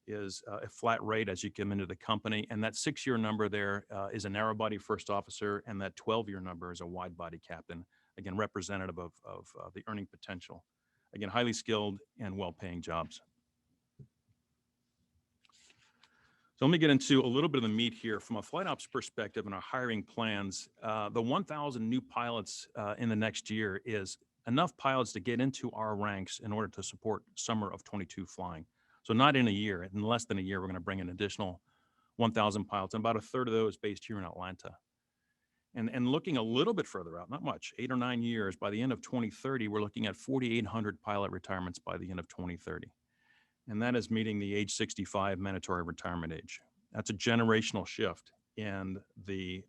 is a flat rate as you come into the company, and that 6-year number there is a narrow body first officer, and that 12-year number is a wide body captain. Again, representative of the earning potential. Again, highly skilled and well-paying jobs. So let me get into a little bit of the meat here. From a flight ops perspective and our hiring plans, the 1,000 new pilots in the next year is enough pilots to get into our ranks in order to support summer of 22 flying. So not in a year, in less than a year, we're going to bring an additional 1,000 pilots, and about a third of those based here in Atlanta. And looking a little bit further out, not much, 8 or 9 years, by the end of 2030, we're looking at 4,800 pilot retirements by the end of 2030. And that is meeting the age 65 mandatory retirement age. That's a generational shift in the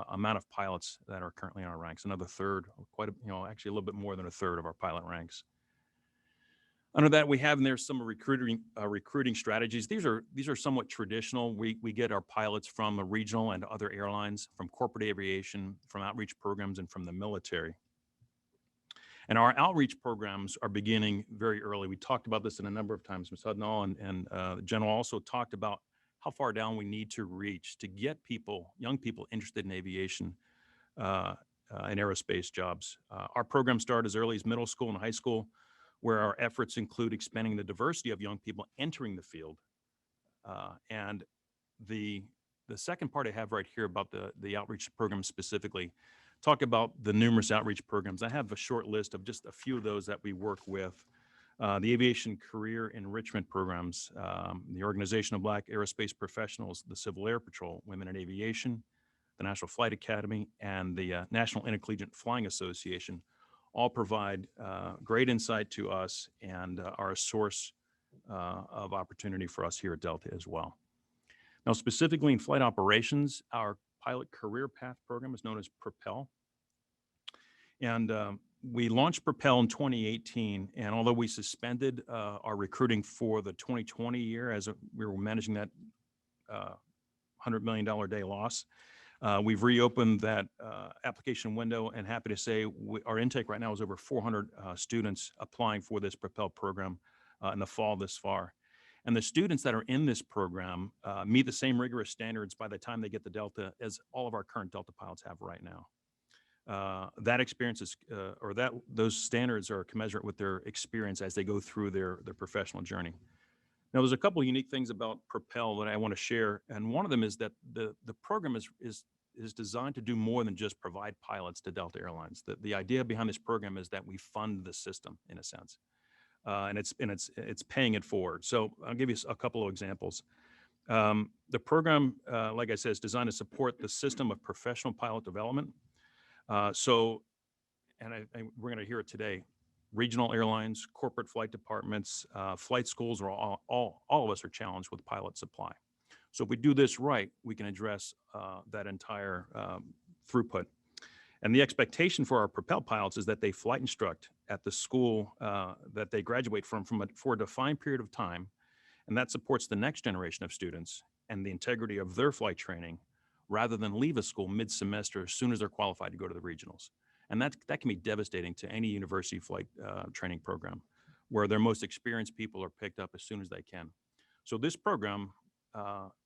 amount of pilots that are currently in our ranks. Another third, actually a little bit more than a third of our pilot ranks. Under that, we have in there some recruiting strategies. These are somewhat traditional. We get our pilots from the regional and other airlines, from corporate aviation, from outreach programs, and from the military. And our outreach programs are beginning very early. We talked about this in a number of times. Ms. Hudnall and the general also talked about how far down we need to reach to get people, young people, interested in aviation and aerospace jobs. Our programs start as early as middle school and high school, where our efforts include expanding the diversity of young people entering the field. And the second part I have right here about the outreach program specifically, talk about the numerous outreach programs. I have a short list of just a few of those that we work with. The Aviation Career Enrichment Programs, the Organization of Black Aerospace Professionals, the Civil Air Patrol, Women in Aviation, the National Flight Academy, and the National Intercollegiate Flying Association all provide great insight to us and are a source of opportunity for us here at Delta as well. Now, specifically in flight operations, our pilot career path program is known as Propel. And we launched Propel in 2018, and although we suspended our recruiting for the 2020 year as we were managing that $100 million day loss, we've reopened that application window, and happy to say our intake right now is over 400 students applying for this Propel program in the fall this far. And the students that are in this program meet the same rigorous standards by the time they get the Delta as all of our current Delta pilots have right now. That experience is, those standards are commensurate with their experience as they go through their professional journey. Now, there's a couple of unique things about Propel that I want to share, and one of them is that the program is designed to do more than just provide pilots to Delta Airlines. The idea behind this program is that we fund the system in a sense, and it's paying it forward. So I'll give you a couple of examples. The program, like I said, is designed to support the system of professional pilot development. We're going to hear it today. Regional airlines, corporate flight departments, flight schools, are all of us are challenged with pilot supply. So if we do this right, we can address that entire throughput. And the expectation for our Propel pilots is that they flight instruct at the school that they graduate from for a defined period of time, And that supports the next generation of students and the integrity of their flight training rather than leave a school mid-semester as soon as they're qualified to go to the regionals. And that can be devastating to any university flight training program where their most experienced people are picked up as soon as they can. So this program,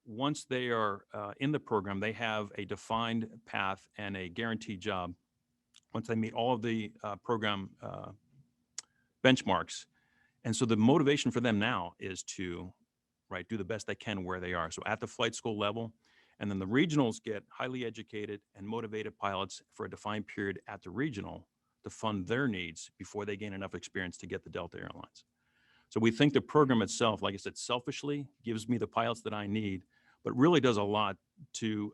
once they are in the program, they have a defined path and a guaranteed job. Once they meet all of the program benchmarks. And so the motivation for them now is to, right, do the best they can where they are. So at the flight school level, and then the regionals get highly educated and motivated pilots for a defined period at the regional to fund their needs before they gain enough experience to get the Delta Airlines. So we think the program itself, like I said, selfishly gives me the pilots that I need, but really does a lot to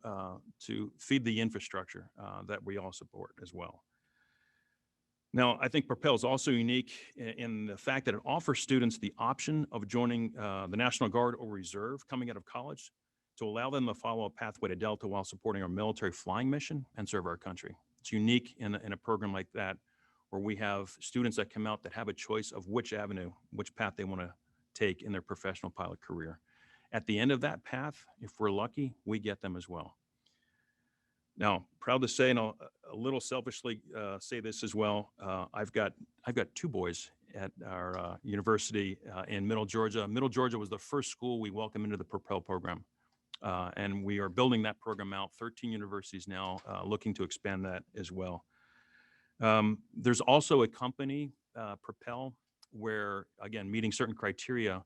feed the infrastructure that we all support as well. Now, I think Propel is also unique in the fact that it offers students the option of joining the National Guard or Reserve coming out of college to allow them to follow a pathway to Delta while supporting our military flying mission and serve our country. It's unique in a program like that, where we have students that come out that have a choice of which avenue, which path they want to take in their professional pilot career. At the end of that path, if we're lucky, we get them as well. Now, proud to say, and I'll a little selfishly say this as well, I've got 2 boys at our university in Middle Georgia. Middle Georgia was the first school we welcomed into the Propel program. And we are building that program out, 13 universities now, looking to expand that as well. There's also a company, Propel, where, again, meeting certain criteria,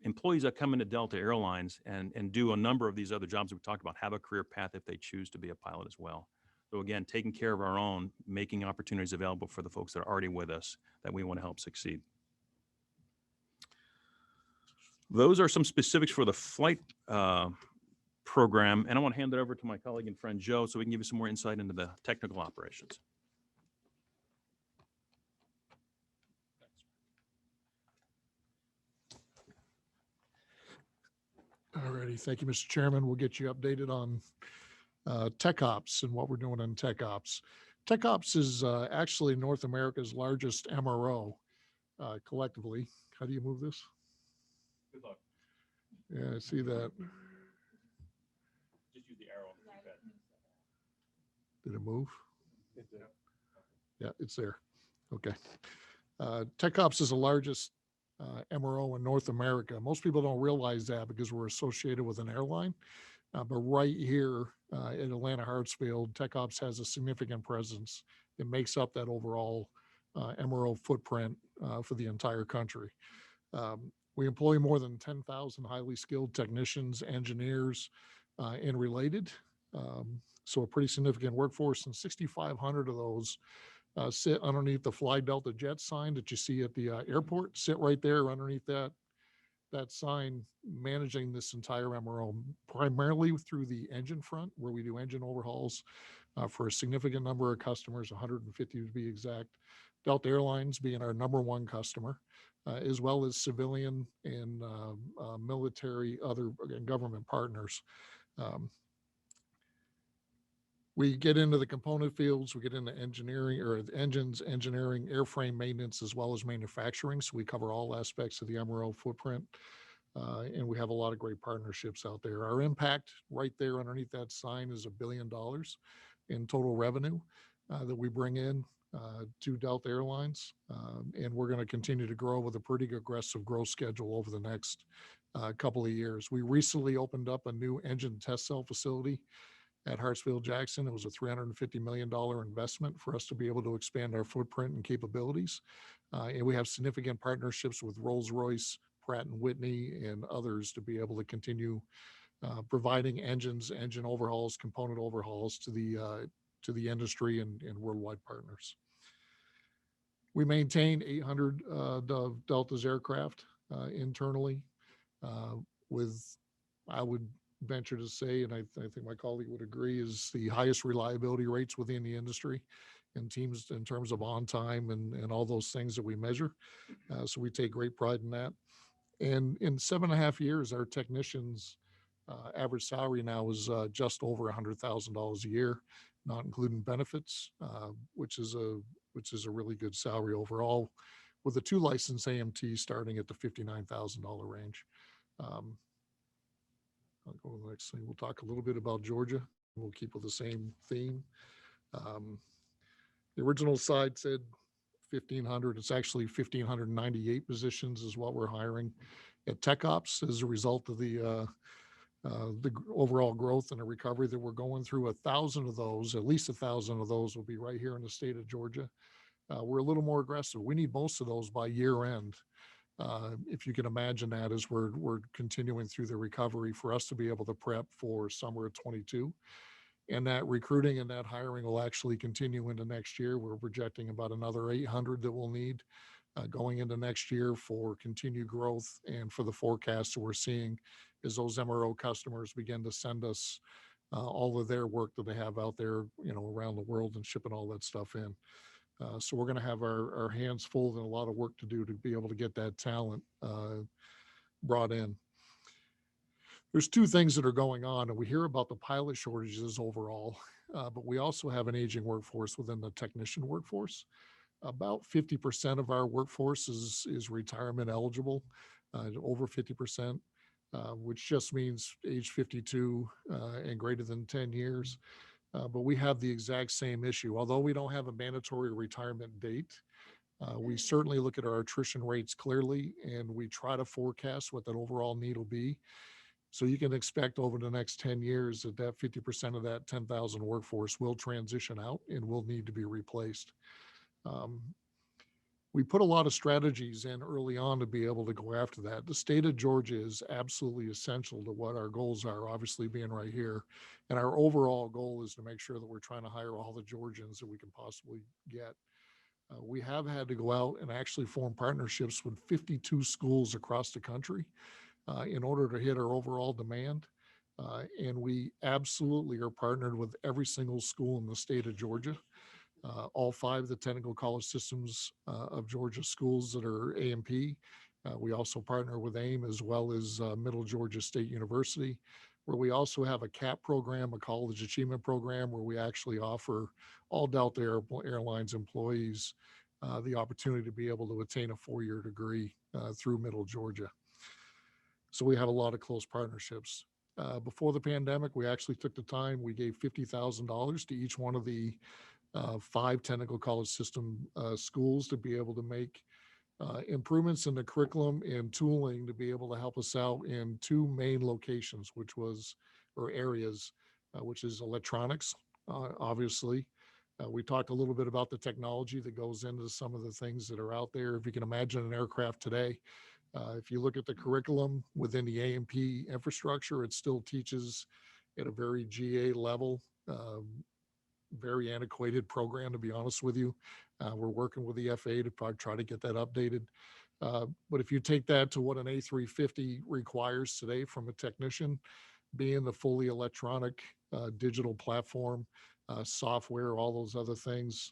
employees that come into Delta Airlines and do a number of these other jobs that we talked about have a career path if they choose to be a pilot as well. So again, taking care of our own, making opportunities available for the folks that are already with us that we want to help succeed. Those are some specifics for the flight program, and I want to hand it over to my colleague and friend Joe so we can give you some more insight into the technical operations. All righty. Thank you, Mr. Chairman. We'll get you updated on Tech Ops and what we're doing on Tech Ops. Tech Ops is actually North America's largest MRO collectively. How do you move this? Good luck. Yeah, I see that. Just use the arrow on the keypad. Did it move? Yeah, it's there. Okay. Tech Ops is the largest MRO in North America. Most people don't realize that because we're associated with an airline. But right here in Atlanta Hartsfield, Tech Ops has a significant presence. It makes up that overall MRO footprint for the entire country. We employ more than 10,000 highly skilled technicians, engineers, and related. So a pretty significant workforce, and 6,500 of those sit underneath the Fly Delta Jet sign that you see at the airport, sit right there underneath that sign, managing this entire MRO, primarily through the engine front, where we do engine overhauls for a significant number of customers, 150 to be exact. Delta Airlines being our #1 customer, as well as civilian and military, other government partners. We get into the component fields, we get into engineering or engines, engineering, airframe maintenance, as well as manufacturing. So we cover all aspects of the MRO footprint. And we have a lot of great partnerships out there. Our impact right there underneath that sign is $1 billion in total revenue that we bring in to Delta Airlines. And we're going to continue to grow with a pretty aggressive growth schedule over the next couple of years. We recently opened up a new engine test cell facility at Hartsfield-Jackson. It was a $350 million investment for us to be able to expand our footprint and capabilities. And we have significant partnerships with Rolls-Royce, Pratt & Whitney, and others to be able to continue providing engines, engine overhauls, component overhauls to the industry and worldwide partners. We maintain 800 of Delta's aircraft internally with, I would venture to say, and I think my colleague would agree, is the highest reliability rates within the industry and teams in terms of on time and all those things that we measure. So we take great pride in that. And in 7.5 years, our technicians' average salary now is just over $100,000 a year, not including benefits, which is a really good salary overall. with the 2 licensed AMT starting at the $59,000 range. I'll go to the next thing. We'll talk a little bit about Georgia. We'll keep with the same theme. The original side said 1,500. It's actually 1,598 positions is what we're hiring at Tech Ops as a result of the overall growth and the recovery that we're going through. 1,000 of those, at least 1,000 of those, will be right here in the state of Georgia. We're a little more aggressive. We need most of those by year end. If you can imagine that, as we're continuing through the recovery, for us to be able to prep for summer of 22. And that recruiting and that hiring will actually continue into next year. We're projecting about another 800 that we'll need going into next year for continued growth and for the forecast that we're seeing as those MRO customers begin to send us all of their work that they have out there, around the world and shipping all that stuff in. So we're going to have our hands full and a lot of work to do to be able to get that talent brought in. There's 2 things that are going on, and we hear about the pilot shortages overall, but we also have an aging workforce within the technician workforce. About 50% of our workforce is retirement eligible, over 50%, which just means age 52 and greater than 10 years. But we have the exact same issue. Although we don't have a mandatory retirement date, we certainly look at our attrition rates clearly, and we try to forecast what that overall need will be. So you can expect over the next 10 years that 50% of that 10,000 workforce will transition out and will need to be replaced. We put a lot of strategies in early on to be able to go after that. The state of Georgia is absolutely essential to what our goals are, obviously being right here. And our overall goal is to make sure that we're trying to hire all the Georgians that we can possibly get. We have had to go out and actually form partnerships with 52 schools across the country in order to hit our overall demand. And we absolutely are partnered with every single school in the state of Georgia. All 5 of the technical college systems of Georgia schools that are AMP. We also partner with AIM as well as Middle Georgia State University, where we also have a CAP program, a college achievement program, where we actually offer all Delta Airlines employees the opportunity to be able to attain a 4-year degree through Middle Georgia. So we have a lot of close partnerships. Before the pandemic, we actually took the time, we gave $50,000 to each one of the 5 technical college system schools to be able to make improvements in the curriculum and tooling to be able to help us out in 2 main locations, areas, which is electronics, obviously. We talked a little bit about the technology that goes into some of the things that are out there. If you can imagine an aircraft today, if you look at the curriculum within the AMP infrastructure, it still teaches at a very GA level, very antiquated program, to be honest with you. We're working with the FAA to probably try to get that updated. But if you take that to what an A350 requires today from a technician, being the fully electronic digital platform, software, all those other things,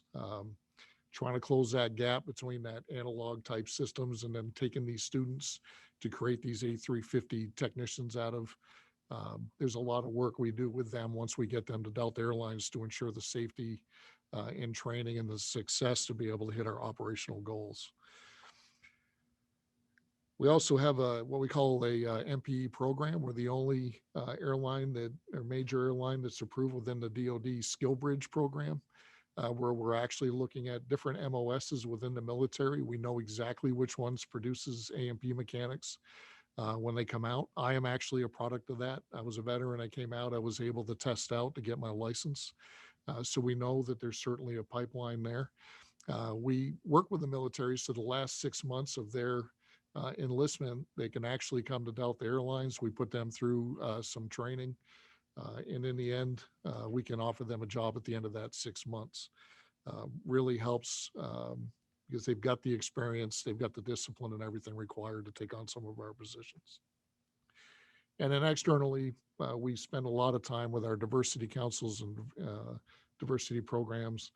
trying to close that gap between that analog type systems and then taking these students to create these A350 technicians out of. There's a lot of work we do with them once we get them to Delta Airlines to ensure the safety and training and the success to be able to hit our operational goals. We also have what we call a MPE program. We're the only major airline that's approved within the DoD Skill Bridge program, where we're actually looking at different MOSs within the military. We know exactly which ones produces AMP mechanics when they come out. I am actually a product of that. I was a veteran. I came out. I was able to test out to get my license. So we know that there's certainly a pipeline there. We work with the military, so the last 6 months of their enlistment, they can actually come to Delta Airlines. We put them through some training. And in the end, we can offer them a job at the end of that 6 months. Really helps because they've got the experience, they've got the discipline and everything required to take on some of our positions. And then externally, we spend a lot of time with our diversity councils and diversity programs.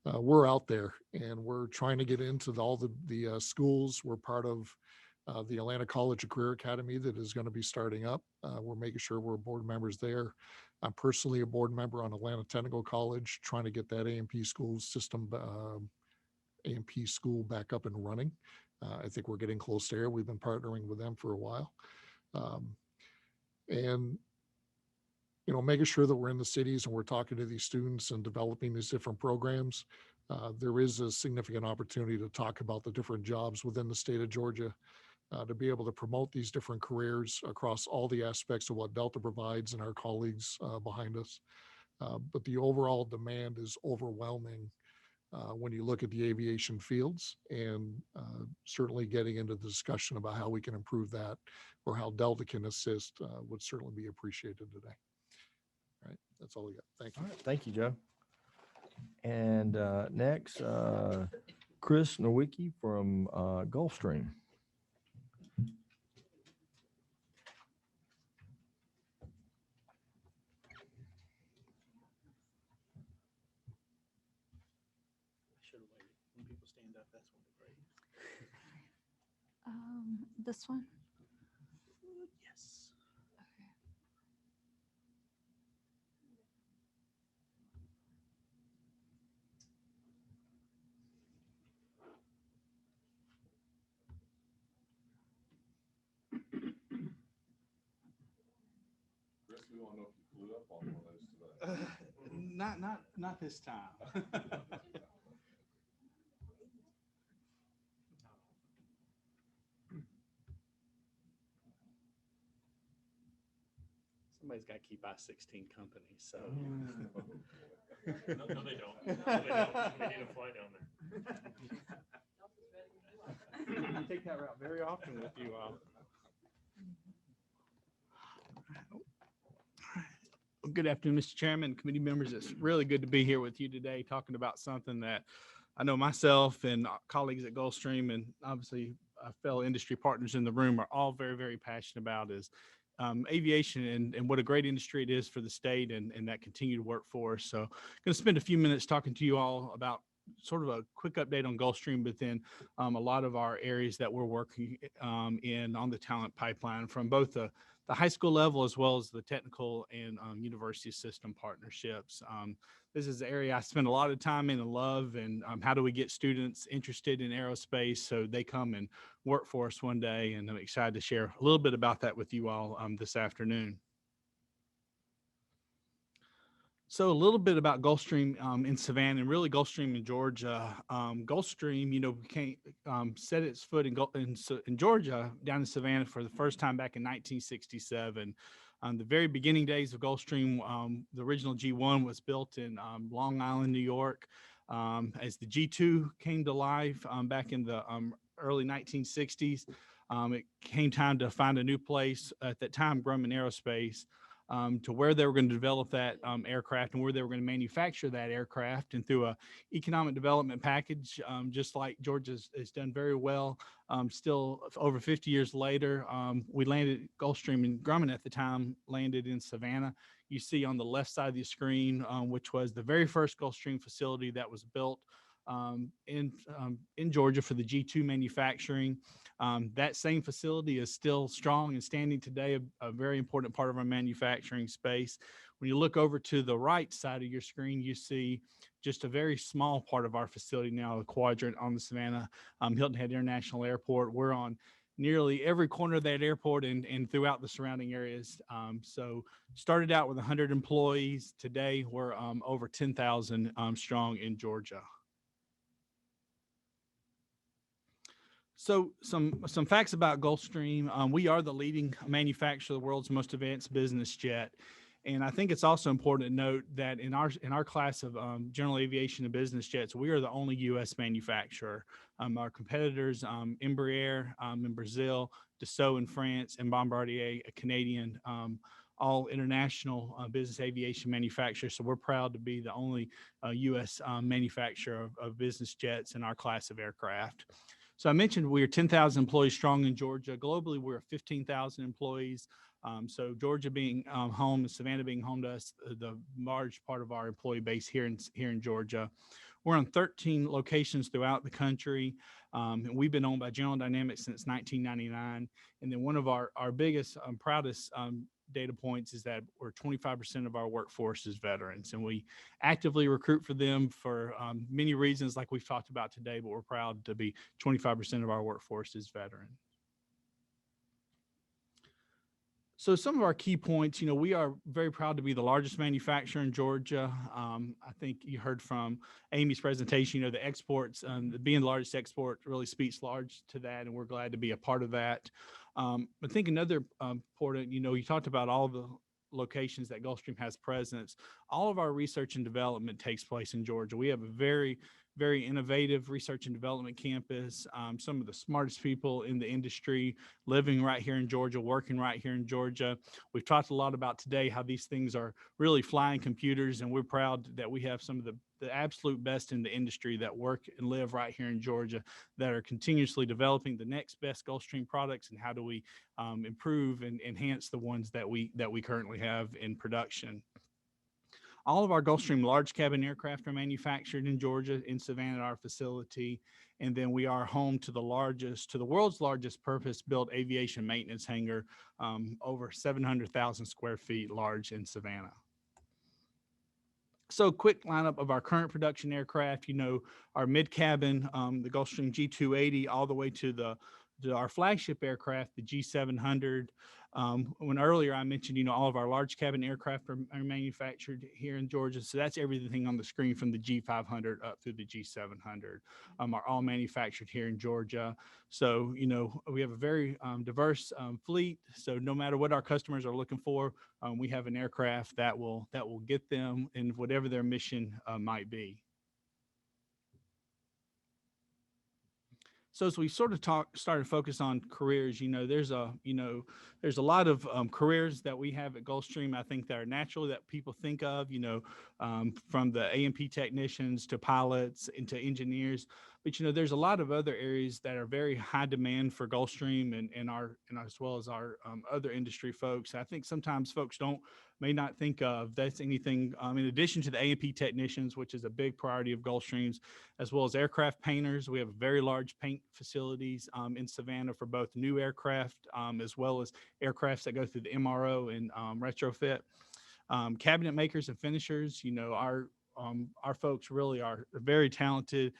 We're out there and we're trying to get into all the schools. We're part of the Atlanta College of Career Academy that is going to be starting up. We're making sure we're board members there. I'm personally a board member on Atlanta Technical College, trying to get that AMP school system A&P school back up and running. I think we're getting close there. We've been partnering with them for a while. And making sure that we're in the cities and we're talking to these students and developing these different programs. There is a significant opportunity to talk about the different jobs within the state of Georgia, to be able to promote these different careers across all the aspects of what Delta provides and our colleagues behind us. But the overall demand is overwhelming when you look at the aviation fields, and certainly getting into the discussion about how we can improve that or how Delta can assist would certainly be appreciated today. All right, that's all I got. Thank you. All right, thank you, Joe. And next, Chris Nowicki from Gulfstream. Should have waited. When people stand up, that's when they break. This one? Yes. Okay. Chris, we want to know if you flew up on one of those today. Not this time. Somebody's got to keep I-16 company, so. No, they don't. No, they don't. They need a flight down there. I take that route very often with you all. Well, good afternoon, Mr. Chairman, committee members. It's really good to be here with you today, talking about something that I know myself and colleagues at Gulfstream and obviously fellow industry partners in the room are all very, very passionate about is aviation and what a great industry it is for the state and that continued workforce. So I'm going to spend a few minutes talking to you all about sort of a quick update on Gulfstream, but then a lot of our areas that we're working in on the talent pipeline from both the high school level as well as the technical and university system partnerships. This is the area I spend a lot of time in and love, and how do we get students interested in aerospace so they come and work for us one day, and I'm excited to share a little bit about that with you all this afternoon. So a little bit about Gulfstream in Savannah, and really Gulfstream in Georgia. Gulfstream, set its foot in Georgia, down in Savannah for the first time back in 1967. The very beginning days of Gulfstream, the original G1 was built in Long Island, New York. As the G2 came to life back in the early 1960s, it came time to find a new place. At that time, Grumman Aerospace, to where they were going to develop that aircraft and where they were going to manufacture that aircraft. And through a economic development package, just like Georgia has done very well, still over 50 years later, we landed Gulfstream, and Grumman at the time landed in Savannah. You see on the left side of the screen, which was the very first Gulfstream facility that was built in Georgia for the G2 manufacturing. That same facility is still strong and standing today, a very important part of our manufacturing space. When you look over to the right side of your screen, you see just a very small part of our facility now, a quadrant on the Savannah Hilton Head International Airport. We're on nearly every corner of that airport and throughout the surrounding areas. So started out with 100 employees. Today, we're over 10,000 strong in Georgia. So some facts about Gulfstream. We are the leading manufacturer of the world's most advanced business jet. And I think it's also important to note that in our class of general aviation and business jets, we are the only U.S. manufacturer. Our competitors, Embraer in Brazil, Dassault in France, and Bombardier, a Canadian, all international business aviation manufacturers. So we're proud to be the only U.S. manufacturer of business jets in our class of aircraft. So I mentioned we are 10,000 employees strong in Georgia. Globally, we're 15,000 employees. So Georgia being home and Savannah being home to us, the large part of our employee base here in Georgia. We're on 13 locations throughout the country. And we've been owned by General Dynamics since 1999. And then one of our biggest, proudest data points is that we're 25% of our workforce is veterans, and we actively recruit for them for many reasons like we've talked about today, but we're proud to be 25% of our workforce is veteran. So some of our key points, we are very proud to be the largest manufacturer in Georgia. I think you heard from Amy's presentation, the exports, being the largest export really speaks large to that, and we're glad to be a part of that. I think another important, you talked about all the locations that Gulfstream has presence. All of our research and development takes place in Georgia. We have a very innovative research and development campus. Some of the smartest people in the industry living right here in Georgia, working right here in Georgia. We've talked a lot about today how these things are really flying computers, and we're proud that we have some of the absolute best in the industry that work and live right here in Georgia that are continuously developing the next best Gulfstream products, and how do we improve and enhance the ones that we currently have in production. All of our Gulfstream large cabin aircraft are manufactured in Georgia, in Savannah, at our facility. And then we are home to the world's largest purpose-built aviation maintenance hangar, over 700,000 square feet large in Savannah. So quick lineup of our current production aircraft, our mid-cabin, the Gulfstream G280, all the way to our flagship aircraft, the G700. When earlier I mentioned, all of our large cabin aircraft are manufactured here in Georgia. So that's everything on the screen from the G500 up through the G700 are all manufactured here in Georgia. So, we have a very diverse fleet. So no matter what our customers are looking for, we have an aircraft that will get them in whatever their mission might be. So as we sort of started to focus on careers, there's a lot of careers that we have at Gulfstream, I think, that are natural that people think of, from the A&P technicians to pilots and to engineers. But, there's a lot of other areas that are very high demand for Gulfstream and as well as our other industry folks. I think sometimes folks may not think of that's anything in addition to the A&P technicians, which is a big priority of Gulfstream's, as well as aircraft painters. We have very large paint facilities in Savannah for both new aircraft as well as aircrafts that go through the MRO and retrofit. Cabinet makers and finishers, our folks really are very talented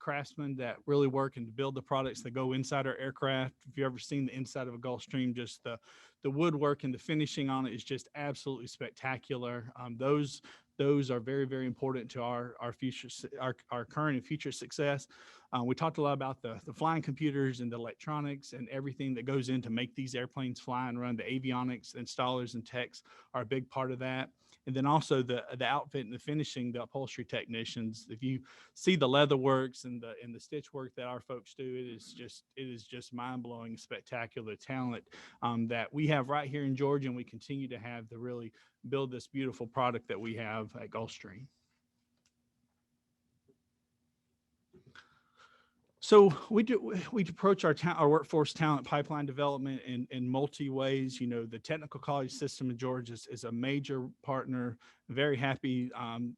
craftsmen that really work and build the products that go inside our aircraft. If you've ever seen the inside of a Gulfstream, just the woodwork and the finishing on it is just absolutely spectacular. Those are very, very important to our future, our current and future success. We talked a lot about the flying computers and the electronics and everything that goes in to make these airplanes fly and run. The avionics installers and techs are a big part of that. And then also the outfit and the finishing, the upholstery technicians. If you see the leather works and the stitch work that our folks do, it is just mind-blowing, spectacular talent that we have right here in Georgia, and we continue to have to really build this beautiful product that we have at Gulfstream. So we approach our workforce talent pipeline development in multi ways. The technical college system in Georgia is a major partner. Very happy.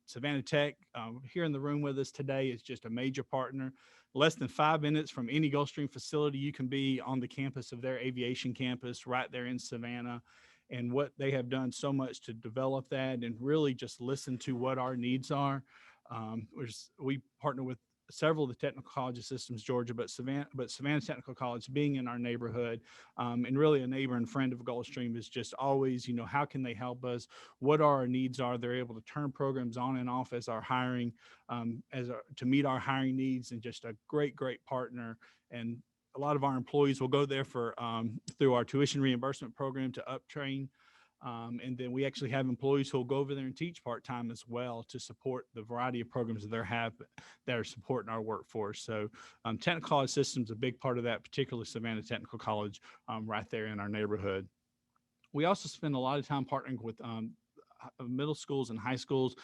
Savannah Tech here in the room with us today is just a major partner. Less than 5 minutes from any Gulfstream facility, you can be on the campus of their aviation campus right there in Savannah. And what they have done so much to develop that and really just listen to what our needs are. We partner with several of the technical college systems, Georgia, but Savannah Technical College being in our neighborhood and really a neighbor and friend of Gulfstream is just always, how can they help us? What our needs are? They're able to turn programs on and off as our hiring, to meet our hiring needs, and just a great partner. And a lot of our employees will go there for through our tuition reimbursement program to uptrain. And then we actually have employees who will go over there and teach part-time as well to support the variety of programs that are supporting our workforce. So technical college systems, a big part of that, particularly Savannah Technical College right there in our neighborhood. We also spend a lot of time partnering with middle schools and high schools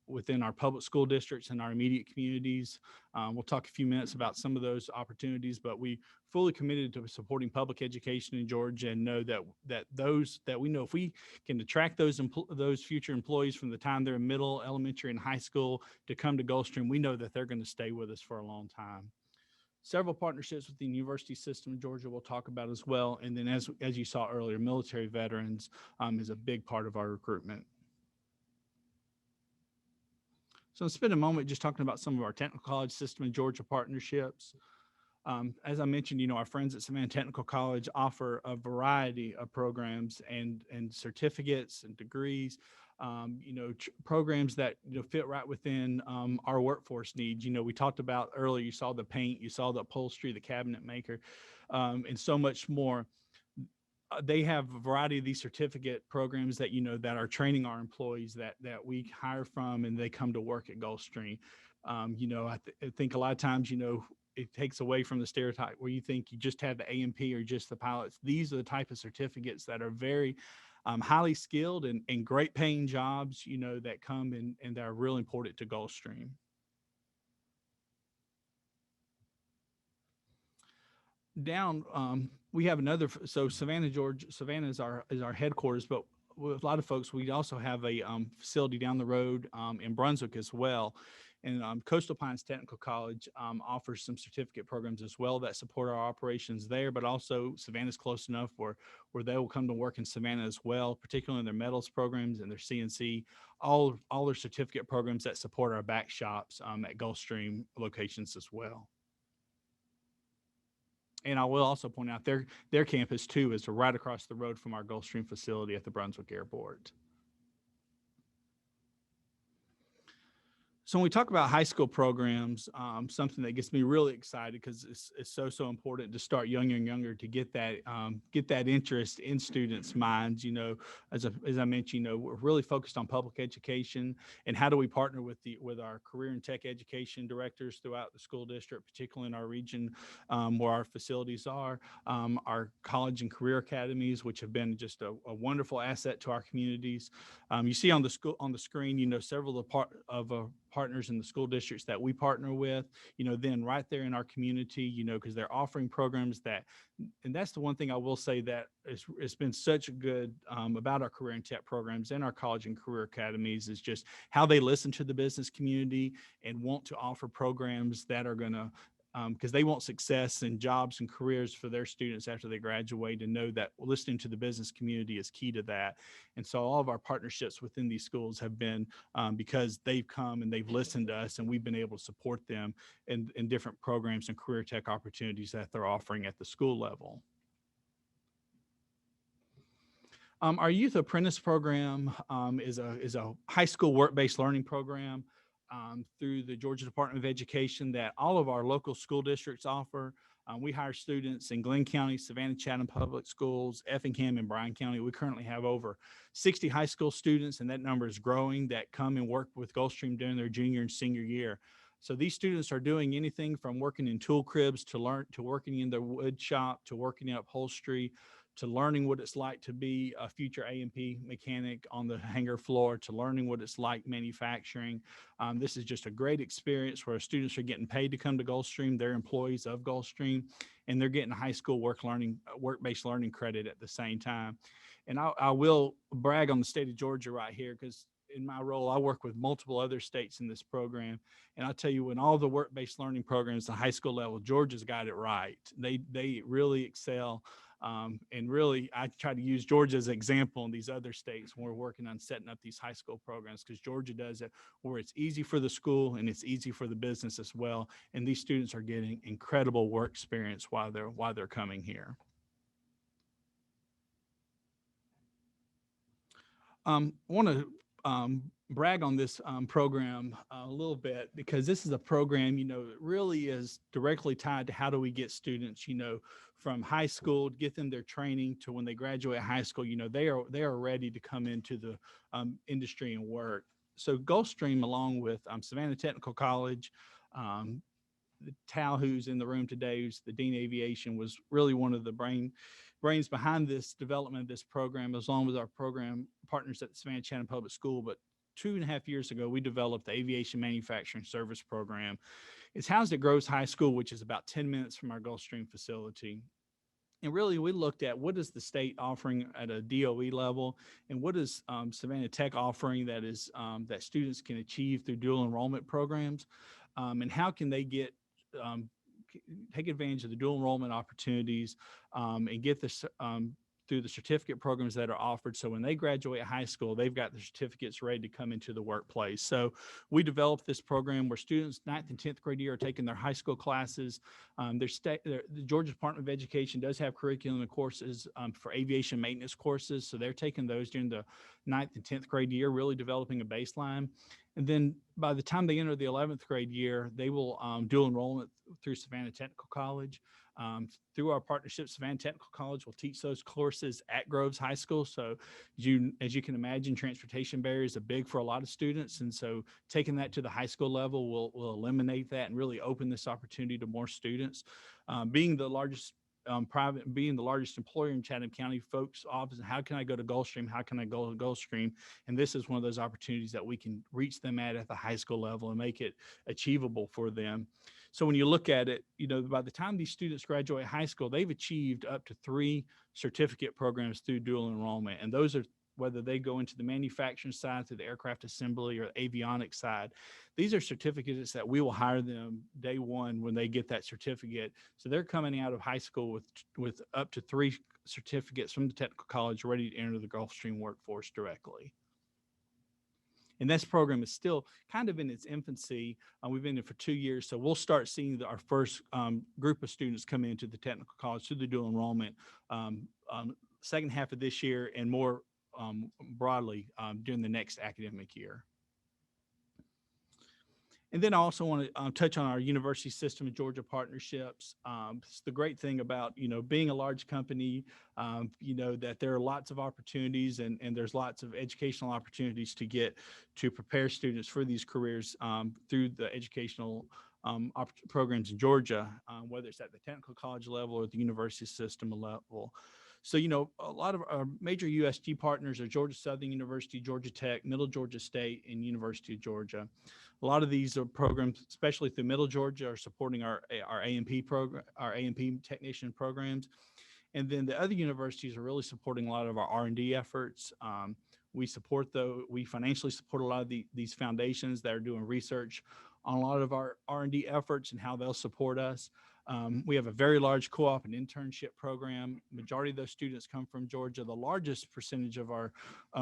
within our public school districts and our immediate communities. We'll talk a few minutes about some of those opportunities, but we fully committed to supporting public education in Georgia and know that we know if we can attract those future employees from the time they're in middle, elementary, and high school to come to Gulfstream, we know that they're going to stay with us for a long time. Several partnerships with the university system in Georgia we'll talk about as well. And then as you saw earlier, military veterans is a big part of our recruitment. So let's spend a moment just talking about some of our technical college system in Georgia partnerships. As I mentioned, our friends at Savannah Technical College offer a variety of programs and certificates and degrees, programs that fit right within our workforce needs. We talked about earlier, you saw the paint, you saw the upholstery, the cabinet maker, and so much more. They have a variety of these certificate programs that that are training our employees that we hire from, and they come to work at Gulfstream. I think a lot of times it takes away from the stereotype where you think you just have the A&P or just the pilots. These are the type of certificates that are very highly skilled and great paying jobs, that come and that are really important to Gulfstream. Down, we have another, so Savannah, Georgia. Savannah is our headquarters, but with a lot of folks, we also have a facility down the road in Brunswick as well. And Coastal Pines Technical College offers some certificate programs as well that support our operations there, but also Savannah's close enough where they will come to work in Savannah as well, particularly in their metals programs and their CNC, all their certificate programs that support our back shops at Gulfstream locations as well. And I will also point out their campus too is right across the road from our Gulfstream facility at the Brunswick Airport. So when we talk about high school programs, something that gets me really excited because it's so important to start younger and younger to get that interest in students' minds. As I mentioned, we're really focused on public education and how do we partner with our career and tech education directors throughout the school district, particularly in our region where our facilities are, our college and career academies, which have been just a wonderful asset to our communities. You see on the screen, several of partners in the school districts that we partner with, then right there in our community, because they're offering programs and that's the one thing I will say that it's been such good about our career and tech programs and our college and career academies is just how they listen to the business community and want to offer programs that are going to because they want success and jobs and careers for their students after they graduate, and know that listening to the business community is key to that. And so all of our partnerships within these schools have been because they've come and they've listened to us, and we've been able to support them in different programs and career tech opportunities that they're offering at the school level. Our youth apprentice program is a high school work-based learning program through the Georgia Department of Education that all of our local school districts offer. We hire students in Glenn County, Savannah, Chatham Public Schools, Effingham, and Bryan County. We currently have over 60 high school students, and that number is growing, that come and work with Gulfstream during their junior and senior year. So these students are doing anything from working in tool cribs to working in their wood shop, to working in upholstery, to learning what it's like to be a future A&P mechanic on the hangar floor, to learning what it's like manufacturing. This is just a great experience where students are getting paid to come to Gulfstream. They're employees of Gulfstream, and they're getting high school work-based learning credit at the same time. And I will brag on the state of Georgia right here, because in my role, I work with multiple other states in this program. And I'll tell you, in all the work-based learning programs, the high school level, Georgia's got it right. They really excel. And really, I try to use Georgia as an example in these other states when we're working on setting up these high school programs, because Georgia does it where it's easy for the school and it's easy for the business as well. And these students are getting incredible work experience while they're coming here. I want to brag on this program a little bit, because this is a program, that really is directly tied to how do we get students, from high school, to get them their training to when they graduate high school, they are ready to come into the industry and work. So Gulfstream, along with Savannah Technical College, Tal, who's in the room today, who's the Dean of Aviation, was really one of the brains behind this development of this program, as long as our program partners at the Savannah Chatham Public School. But 2.5 years ago, we developed the Aviation Manufacturing Service Program. It's housed at Groves High School, which is about 10 minutes from our Gulfstream facility. And really, we looked at what is the state offering at a DOE level, and what is Savannah Tech offering that is that students can achieve through dual enrollment programs, and how can they get take advantage of the dual enrollment opportunities and get this through the certificate programs that are offered. So when they graduate high school, they've got the certificates ready to come into the workplace. So we developed this program where students 9th and 10th grade year are taking their high school classes. The Georgia Department of Education does have curriculum and courses for aviation maintenance courses. So they're taking those during the 9th and 10th grade year, really developing a baseline. And then by the time they enter the 11th grade year, they will dual enrollment through Savannah Technical College. Through our partnership, Savannah Technical College will teach those courses at Groves High School. So as you can imagine, transportation barriers are big for a lot of students. And so taking that to the high school level will eliminate that and really open this opportunity to more students. Being the largest being the largest employer in Chatham County, folks often, how can I go to Gulfstream? How can I go to Gulfstream? And this is one of those opportunities that we can reach them at the high school level and make it achievable for them. So when you look at it, by the time these students graduate high school, they've achieved up to 3 certificate programs through dual enrollment. And those are whether they go into the manufacturing side through the aircraft assembly or the avionics side. These are certificates that we will hire them day one when they get that certificate. So they're coming out of high school with up to 3 certificates from the technical college ready to enter the Gulfstream workforce directly. And this program is still kind of in its infancy. We've been there for 2 years, so we'll start seeing our first group of students come into the technical college through the dual enrollment second half of this year and more broadly during the next academic year. And then I also want to touch on our university system of Georgia partnerships. It's the great thing about, being a large company, that there are lots of opportunities and there's lots of educational opportunities to prepare students for these careers through the educational programs in Georgia, whether it's at the technical college level or the university system level. So, a lot of our major USG partners are Georgia Southern University, Georgia Tech, Middle Georgia State, and University of Georgia. A lot of these are programs, especially through Middle Georgia, are supporting our A&P program, our A&P technician programs. And then the other universities are really supporting a lot of our R&D efforts. We financially support a lot of these foundations that are doing research on a lot of our R&D efforts and how they'll support us. We have a very large co-op and internship program. Majority of those students come from Georgia. The largest percentage of our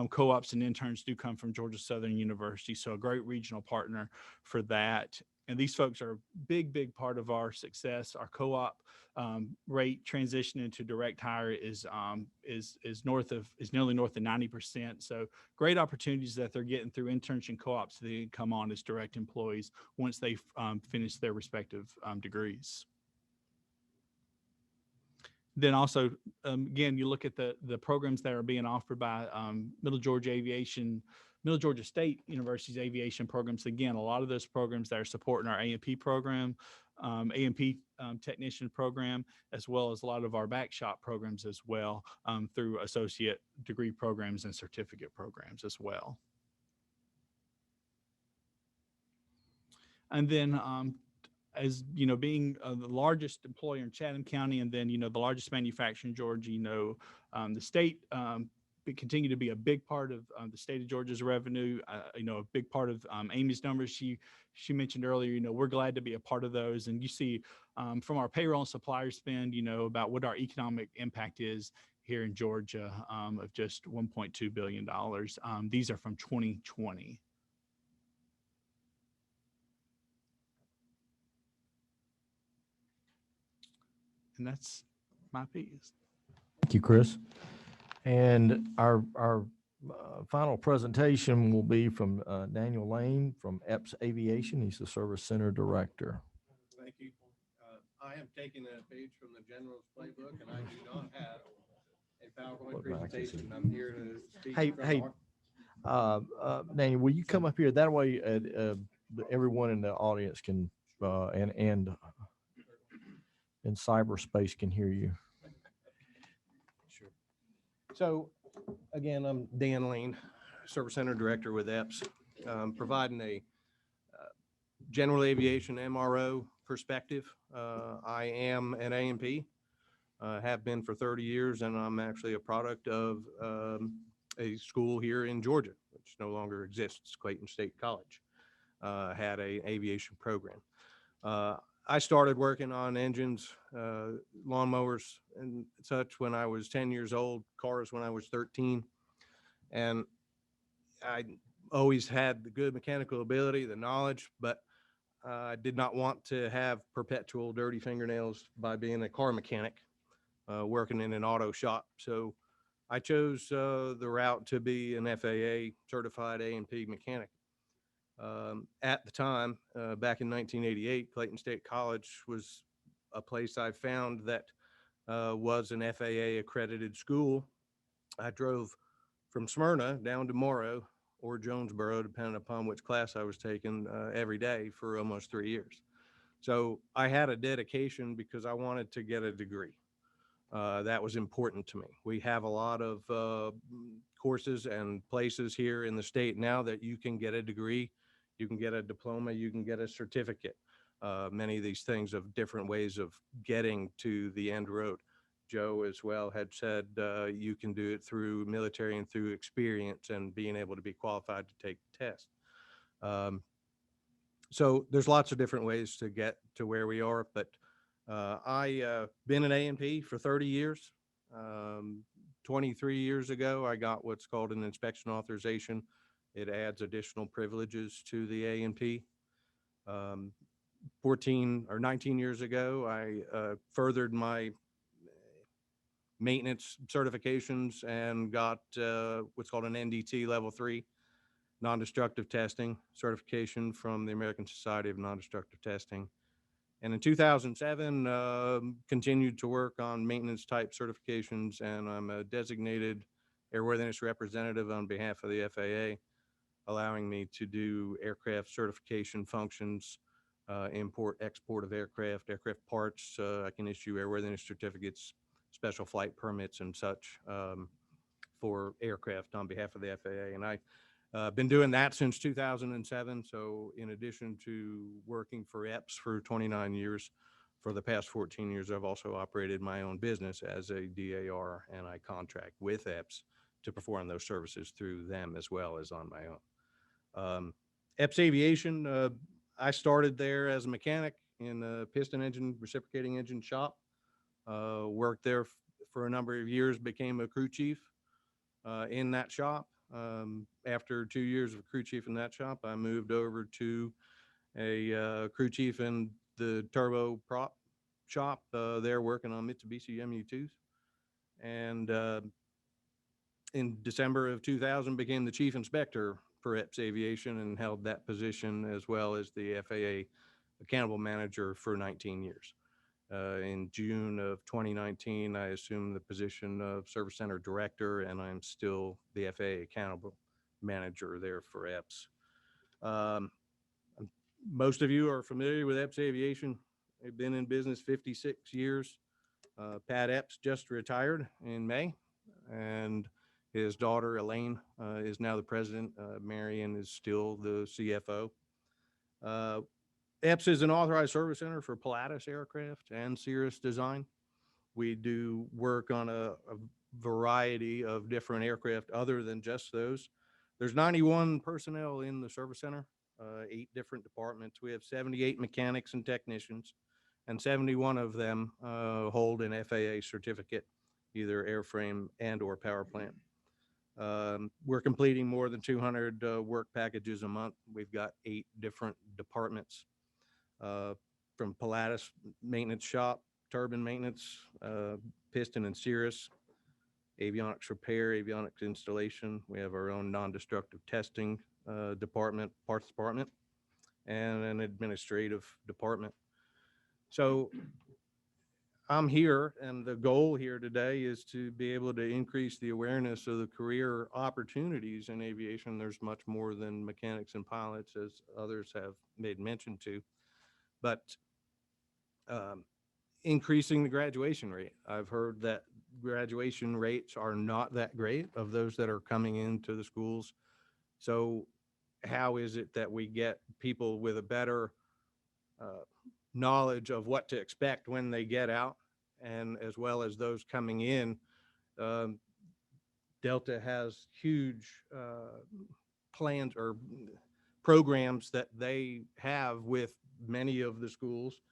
co-ops and interns do come from Georgia Southern University. So a great regional partner for that. And these folks are a big part of our success. Our co-op rate transition into direct hire is nearly north of 90%. So great opportunities that they're getting through interns and co-ops. They can come on as direct employees once they finish their respective degrees. Then also, again, you look at the programs that are being offered by Middle Georgia State University's aviation programs. Again, a lot of those programs that are supporting our A&P program, A&P technician program, as well as a lot of our back shop programs as well through associate degree programs and certificate programs as well. And then as being the largest employer in Chatham County, and then the largest manufacturer in Georgia, the state continue to be a big part of the state of Georgia's revenue. A big part of Amy's numbers. She mentioned earlier. We're glad to be a part of those, and you see from our payroll and supplier spend, about what our economic impact is here in Georgia of just $1.2 billion. These are from 2020. And that's my piece. Thank you, Chris. And our final presentation will be from Daniel Lane from Epps Aviation. He's the Service Center Director. Thank you. I am taking a page from the General's playbook, and I do not have a PowerPoint presentation. I'm here to speak. Hey, Daniel, will you come up here? That way everyone in the audience can and in cyberspace can hear you. Sure. So again, I'm Dan Lane, Service Center Director with Epps, providing a general aviation MRO perspective. I am an A&P, have been for 30 years, and I'm actually a product of a school here in Georgia, which no longer exists, Clayton State College. Had an aviation program. I started working on engines, lawnmowers and such when I was 10 years old, cars when I was 13. And I always had the good mechanical ability, the knowledge, but I did not want to have perpetual dirty fingernails by being a car mechanic, working in an auto shop. So I chose the route to be an FAA certified A&P mechanic. At the time, back in 1988, Clayton State College was a place I found that was an FAA accredited school. I drove from Smyrna down to Morrow or Jonesboro, depending upon which class I was taking, every day for almost 3 years. So I had a dedication because I wanted to get a degree. That was important to me. We have a lot of courses and places here in the state now that you can get a degree, you can get a diploma, you can get a certificate. Many of these things of different ways of getting to the end road. Joe as well had said you can do it through military and through experience and being able to be qualified to take the test. So there's lots of different ways to get to where we are, but I been an A&P for 30 years. 23 years ago, I got what's called an inspection authorization. It adds additional privileges to the A&P. 14 or 19 years ago, I furthered my maintenance certifications and got what's called an NDT level 3 non-destructive testing certification from the American Society of Non-Destructive Testing. And in 2007, continued to work on maintenance type certifications, and I'm a designated airworthiness representative on behalf of the FAA, allowing me to do aircraft certification functions, import, export of aircraft parts. I can issue airworthiness certificates, special flight permits and such for aircraft on behalf of the FAA. And I've been doing that since 2007. So in addition to working for EPS for 29 years, for the past 14 years, I've also operated my own business as a DAR, and I contract with EPS to perform those services through them as well as on my own. EPS Aviation, I started there as a mechanic in a piston engine, reciprocating engine shop. Worked there for a number of years, became a crew chief in that shop. After 2 years of crew chief in that shop, I moved over to a crew chief in the turboprop shop there working on Mitsubishi MU2s. And in December of 2000, became the chief inspector for EPS Aviation and held that position as well as the FAA accountable manager for 19 years. In June of 2019, I assumed the position of Service Center Director, and I'm still the FAA accountable manager there for EPS. Most of you are familiar with EPS Aviation. They've been in business 56 years. Pat Epps just retired in May, and his daughter Elaine is now the president. Marion is still the CFO. EPS is an authorized service center for Pilatus aircraft and Cirrus design. We do work on a variety of different aircraft other than just those. There's 91 personnel in the service center, 8 different departments. We have 78 mechanics and technicians, and 71 of them hold an FAA certificate, either airframe and or power plant. We're completing more than 200 work packages a month. We've got 8 different departments. From Pilatus maintenance shop, turbine maintenance, piston and Cirrus, avionics repair, avionics installation. We have our own non-destructive testing department, parts department, and an administrative department. So I'm here, and the goal here today is to be able to increase the awareness of the career opportunities in aviation. There's much more than mechanics and pilots, as others have made mention to, but increasing the graduation rate. I've heard that graduation rates are not that great of those that are coming into the schools. So how is it that we get people with a better knowledge of what to expect when they get out, and as well as those coming in? Delta has huge plans or programs that they have with many of the schools,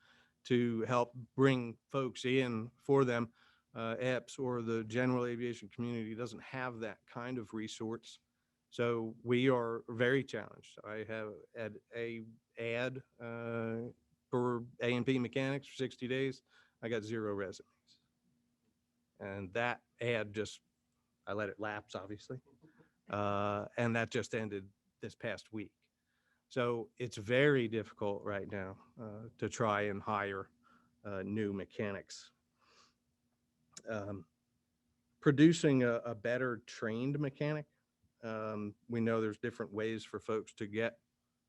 to help bring folks in for them. EPS or the general aviation community doesn't have that kind of resource. So we are very challenged. I have had a ad for A&P mechanics for 60 days. I got 0 resumes. And that ad just, I let it lapse, obviously. And that just ended this past week. So it's very difficult right now to try and hire new mechanics. Producing a better trained mechanic. We know there's different ways for folks to get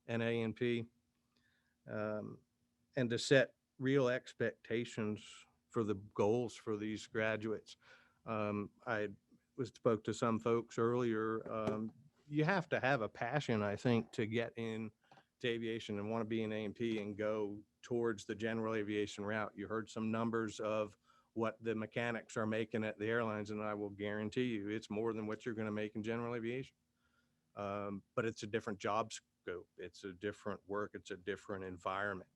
an A&P, and to set real expectations for the goals for these graduates. I spoke to some folks earlier. You have to have a passion, I think, to get in to aviation and want to be an A&P and go towards the general aviation route. You heard some numbers of what the mechanics are making at the airlines, and I will guarantee you it's more than what you're going to make in general aviation. But it's a different job scope. It's a different work. It's a different environment.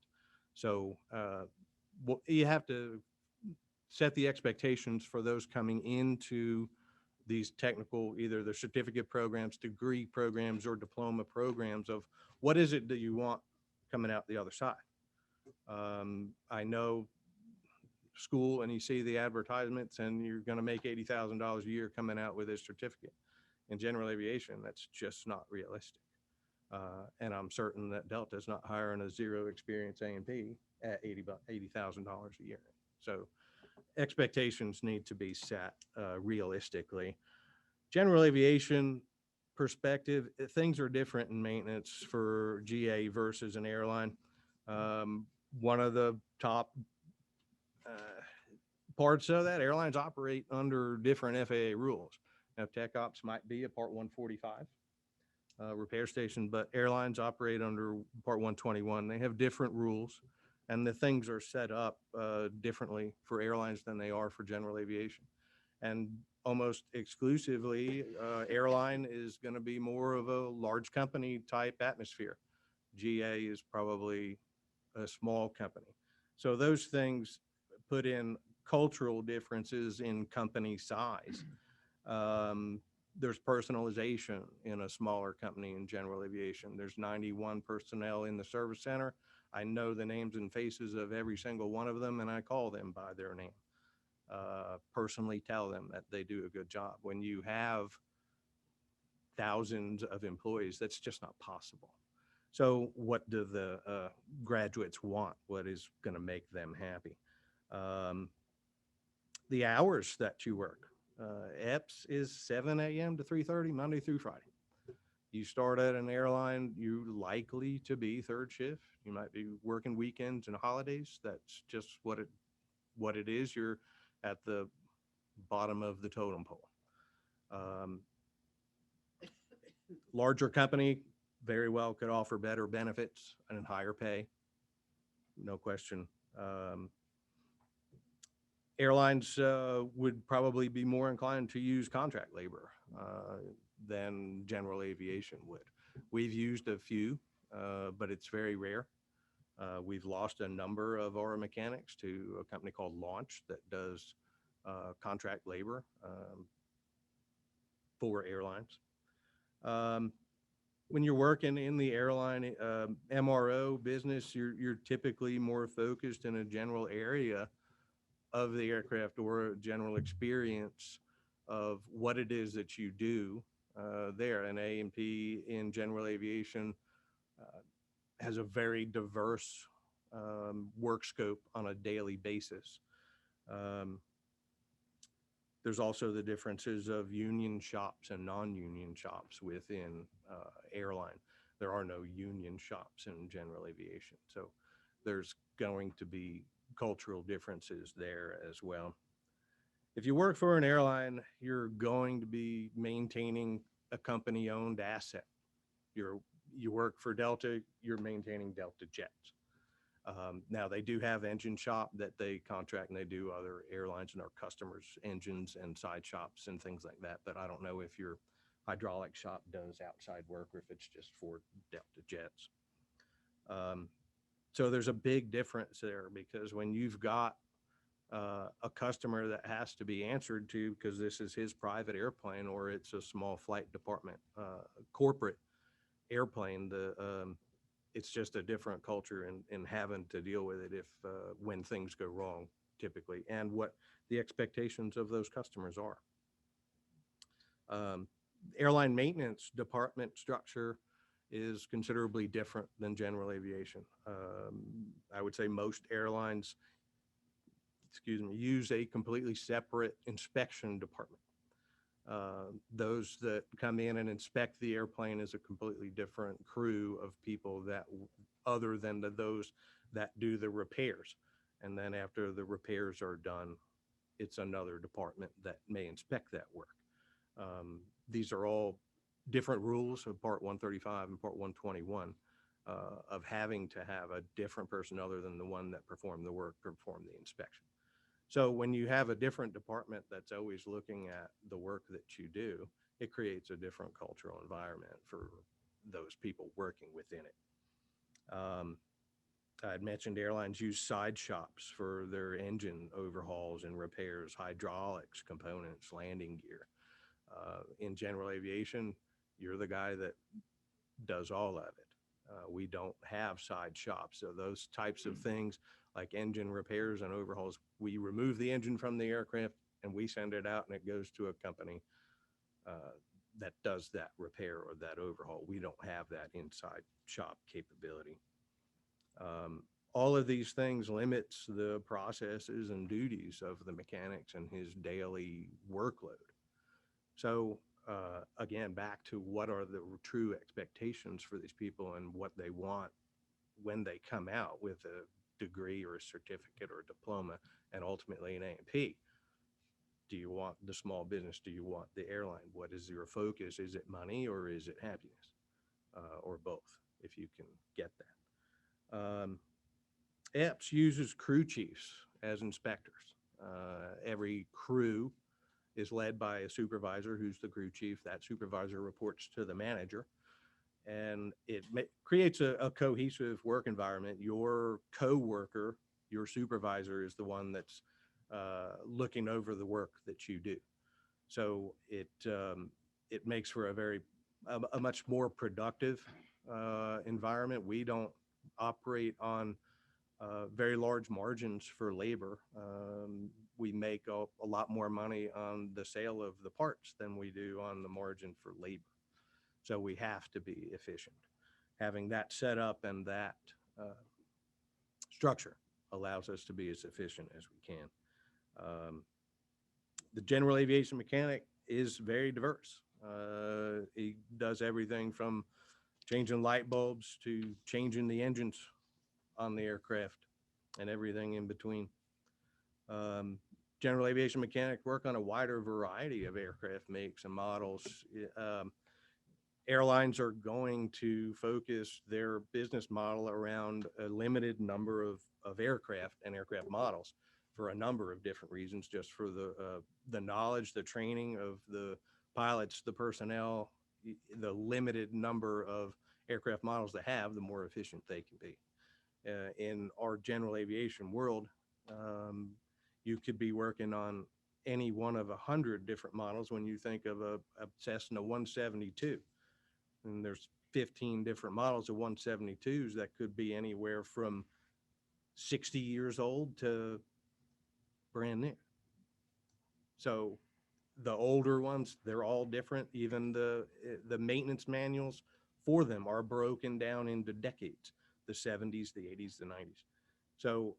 So you have to set the expectations for those coming into these technical, either the certificate programs, degree programs, or diploma programs of what is it that you want coming out the other side. I know school and you see the advertisements and you're going to make $80,000 a year coming out with a certificate. In general aviation, that's just not realistic. And I'm certain that Delta is not hiring a 0 experience A&P at $80,000 a year. So expectations need to be set realistically. General aviation perspective, things are different in maintenance for GA versus an airline. One of the top parts of that, airlines operate under different FAA rules. Now, Tech Ops might be a Part 145 repair station, but airlines operate under Part 121. They have different rules, and the things are set up differently for airlines than they are for general aviation. And almost exclusively, airline is going to be more of a large company type atmosphere. GA is probably a small company. So those things put in cultural differences in company size. There's personalization in a smaller company in general aviation. There's 91 personnel in the service center. I know the names and faces of every single one of them, and I call them by their name. Personally tell them that they do a good job. When you have thousands of employees, that's just not possible. So what do the graduates want? What is going to make them happy? The hours that you work. EPS is 7 a.m. to 3:30, Monday through Friday. You start at an airline, you're likely to be third shift. You might be working weekends and holidays. That's just what it is. You're at the bottom of the totem pole. Larger company very well could offer better benefits and higher pay. No question. Airlines would probably be more inclined to use contract labor than general aviation would. We've used a few, but it's very rare. We've lost a number of our mechanics to a company called Launch that does contract labor for airlines. When you're working in the airline MRO business, you're typically more focused in a general area of the aircraft or a general experience of what it is that you do there. An A&P in general aviation has a very diverse work scope on a daily basis. There's also the differences of union shops and non-union shops within airline. There are no union shops in general aviation. So there's going to be cultural differences there as well. If you work for an airline, you're going to be maintaining a company-owned asset. You work for Delta, you're maintaining Delta jets. Now they do have engine shop that they contract, and they do other airlines and our customers' engines and side shops and things like that. But I don't know if your hydraulic shop does outside work or if it's just for Delta jets. So there's a big difference there, because when you've got a customer that has to be answered to because this is his private airplane, or it's a small flight department, corporate airplane, it's just a different culture in having to deal with it if when things go wrong typically, and what the expectations of those customers are. Airline maintenance department structure is considerably different than general aviation. I would say most airlines, use a completely separate inspection department. Those that come in and inspect the airplane is a completely different crew of people that, other than those that do the repairs. And then after the repairs are done, it's another department that may inspect that work. These are all different rules of Part 135 and Part 121 of having to have a different person other than the one that performed the work, perform the inspection. So when you have a different department that's always looking at the work that you do, it creates a different cultural environment for those people working within it. I'd mentioned airlines use side shops for their engine overhauls and repairs, hydraulics, components, landing gear. In general aviation, you're the guy that does all of it. We don't have side shops. So those types of things like engine repairs and overhauls, we remove the engine from the aircraft and we send it out and it goes to a company that does that repair or that overhaul. We don't have that inside shop capability. All of these things limits the processes and duties of the mechanics and his daily workload. So again, back to what are the true expectations for these people and what they want when they come out with a degree or a certificate or a diploma and ultimately an A&P. Do you want the small business? Do you want the airline? What is your focus? Is it money or is it happiness? Or both, if you can get that. EPS uses crew chiefs as inspectors. Every crew is led by a supervisor who's the crew chief. That supervisor reports to the manager, and it creates a cohesive work environment. Your co-worker, your supervisor, is the one that's looking over the work that you do. So it makes for a much more productive environment. We don't operate on very large margins for labor. We make a lot more money on the sale of the parts than we do on the margin for labor. So we have to be efficient. Having that set up and that structure allows us to be as efficient as we can. The general aviation mechanic is very diverse. He does everything from changing light bulbs to changing the engines on the aircraft and everything in between. General aviation mechanic work on a wider variety of aircraft makes and models. Airlines are going to focus their business model around a limited number of aircraft and aircraft models for a number of different reasons, just for the knowledge, the training of the pilots, the personnel, the limited number of aircraft models they have, the more efficient they can be. In our general aviation world, you could be working on any one of 100 different models when you think of a Cessna 172. And there's 15 different models of 172s that could be anywhere from 60 years old to brand new. So the older ones, they're all different. Even the maintenance manuals for them are broken down into decades, the 70s, the 80s, the 90s. So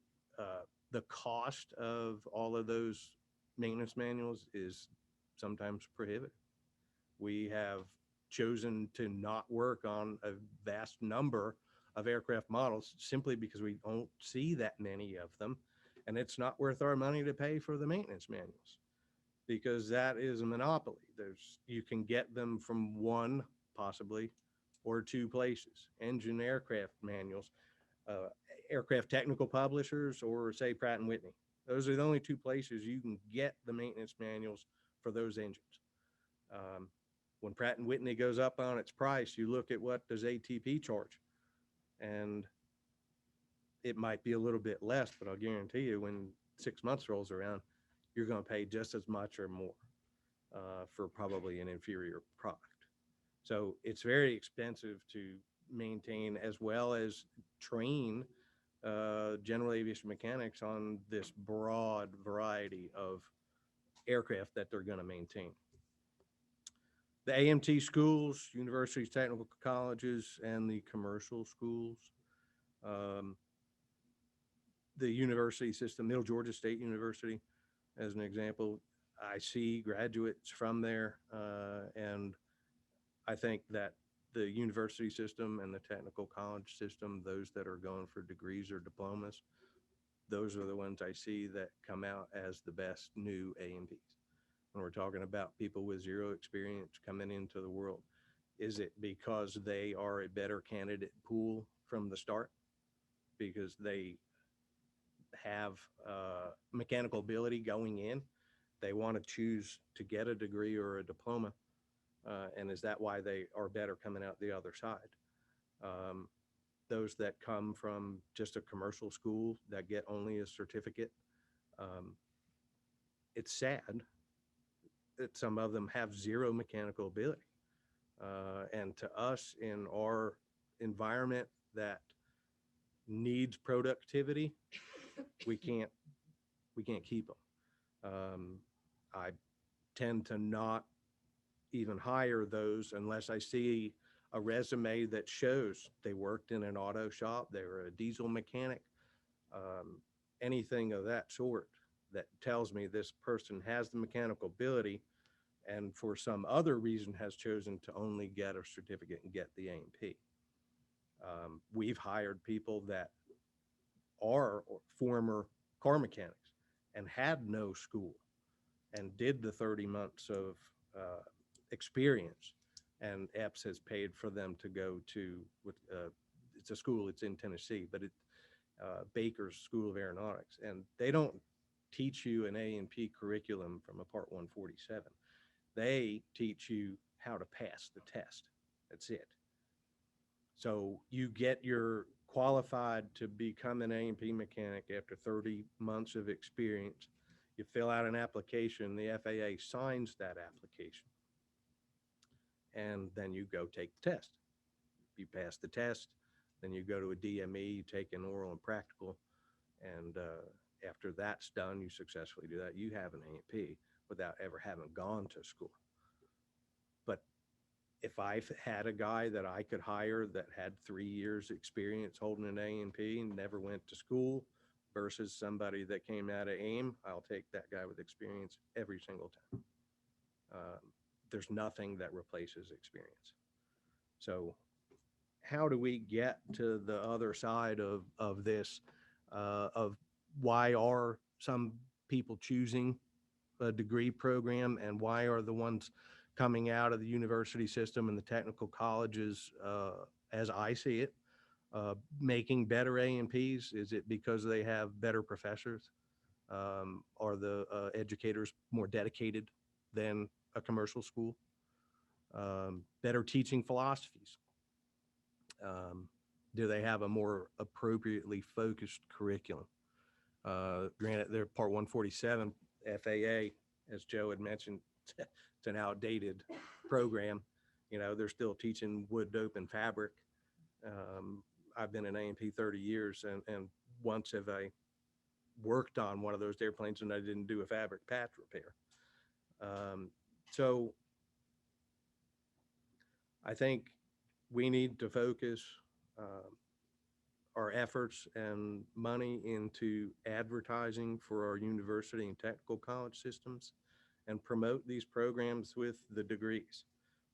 the cost of all of those maintenance manuals is sometimes prohibitive. We have chosen to not work on a vast number of aircraft models simply because we don't see that many of them. And it's not worth our money to pay for the maintenance manuals, because that is a monopoly. You can get them from one, possibly, or two places. Engine aircraft manuals, aircraft technical publishers, or say Pratt & Whitney. Those are the only two places you can get the maintenance manuals for those engines. When Pratt & Whitney goes up on its price, you look at what does ATP charge, and it might be a little bit less, but I'll guarantee you when 6 months rolls around, you're going to pay just as much or more for probably an inferior product. So it's very expensive to maintain as well as train general aviation mechanics on this broad variety of aircraft that they're going to maintain. The AMT schools, universities, technical colleges, and the commercial schools. The university system, Middle Georgia State University, as an example, I see graduates from there, and I think that the university system and the technical college system, those that are going for degrees or diplomas, those are the ones I see that come out as the best new A&Ps. When we're talking about people with zero experience coming into the world, is it because they are a better candidate pool from the start because they have mechanical ability going in? They want to choose to get a degree or a diploma. And is that why they are better coming out the other side? Those that come from just a commercial school that get only a certificate, it's sad that some of them have zero mechanical ability. And to us in our environment that needs productivity, we can't keep them. I tend to not even hire those unless I see a resume that shows they worked in an auto shop, they were a diesel mechanic, anything of that sort that tells me this person has the mechanical ability and for some other reason has chosen to only get a certificate and get the A&P. We've hired people that are former car mechanics and had no school and did the 30 months of experience, and EPS has paid for them to go to, it's a school, it's in Tennessee, but Baker's School of Aeronautics, and they don't teach you an A&P curriculum from a Part 147. They teach you how to pass the test. That's it. So you get your qualified to become an A&P mechanic after 30 months of experience. You fill out an application, the FAA signs that application, and then you go take the test. You pass the test, then you go to a DME, you take an oral and practical, and after that's done, you successfully do that, you have an A&P without ever having gone to school. But if I've had a guy that I could hire that had 3 years experience holding an A&P and never went to school versus somebody that came out of AIM, I'll take that guy with experience every single time. There's nothing that replaces experience. So how do we get to the other side of this, of why are some people choosing a degree program and why are the ones coming out of the university system and the technical colleges, as I see it, making better A&Ps? Is it because they have better professors? Are the educators more dedicated than a commercial school? Better teaching philosophies? Do they have a more appropriately focused curriculum? Granted, they're Part 147 FAA, as Joe had mentioned, it's an outdated program. You know, they're still teaching wood, dope, and fabric. I've been in A&P 30 years, and once have I worked on one of those airplanes and I didn't do a fabric patch repair. So I think we need to focus our efforts and money into advertising for our university and technical college systems and promote these programs with the degrees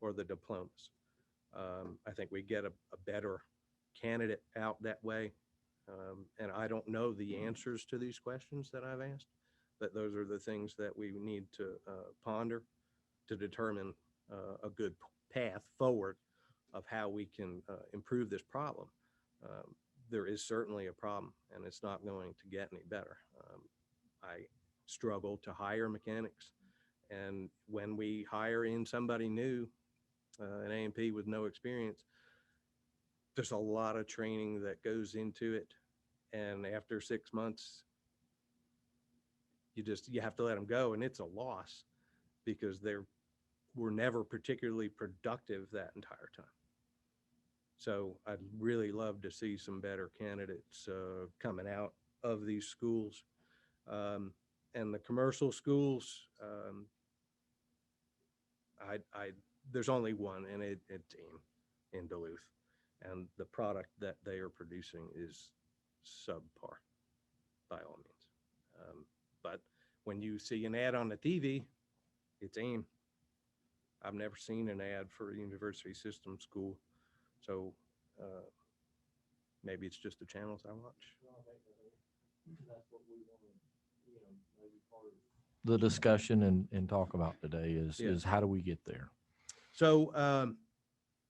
or the diplomas. I think we get a better candidate out that way. And I don't know the answers to these questions that I've asked, but those are the things that we need to ponder to determine a good path forward of how we can improve this problem. There is certainly a problem, and it's not going to get any better. I struggle to hire mechanics, and when we hire in somebody new, an A&P with no experience, there's a lot of training that goes into it. And after 6 months, you have to let them go, and it's a loss because they were never particularly productive that entire time. So I'd really love to see some better candidates coming out of these schools. And the commercial schools, there's only one, and it's in Duluth, and the product that they are producing is subpar by all means. But when you see an ad on the TV, it's AIM. I've never seen an ad for a university system school, so maybe it's just the channels I watch. The discussion and talk about today Yeah. is how do we get there? So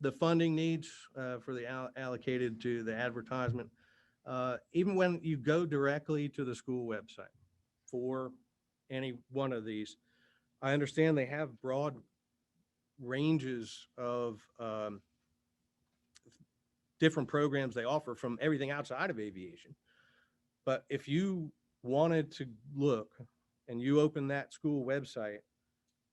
the funding needs for the allocated to the advertisement, even when you go directly to the school website for any one of these, I understand they have broad ranges of different programs they offer from everything outside of aviation. But if you wanted to look and you open that school website,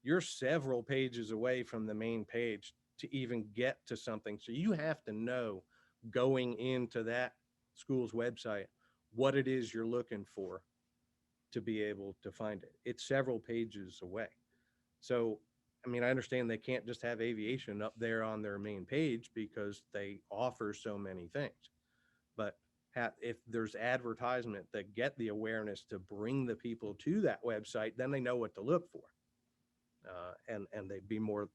you're several pages away from the main page to even get to something. So you have to know going into that school's website what it is you're looking for to be able to find it. It's several pages away. So, I mean, I understand they can't just have aviation up there on their main page because they offer so many things. But if there's advertisement that get the awareness to bring the people to that website, then they know what to look for. And they'd be more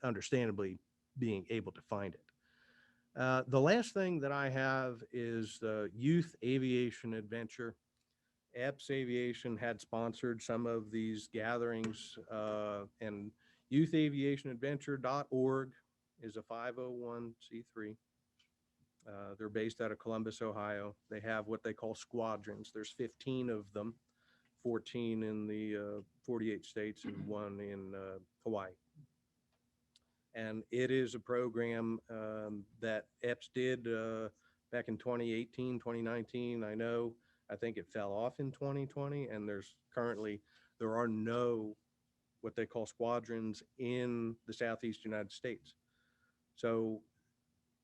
understandably being able to find it. The last thing that I have is the Youth Aviation Adventure. EPS Aviation had sponsored some of these gatherings, and youthaviationadventure.org is a 501c3. They're based out of Columbus, Ohio. They have what they call squadrons. There's 15 of them, 14 in the 48 states and one in Hawaii. And it is a program that EPS did back in 2018, 2019. I think it fell off in 2020, and there are no what they call squadrons in the Southeast United States. So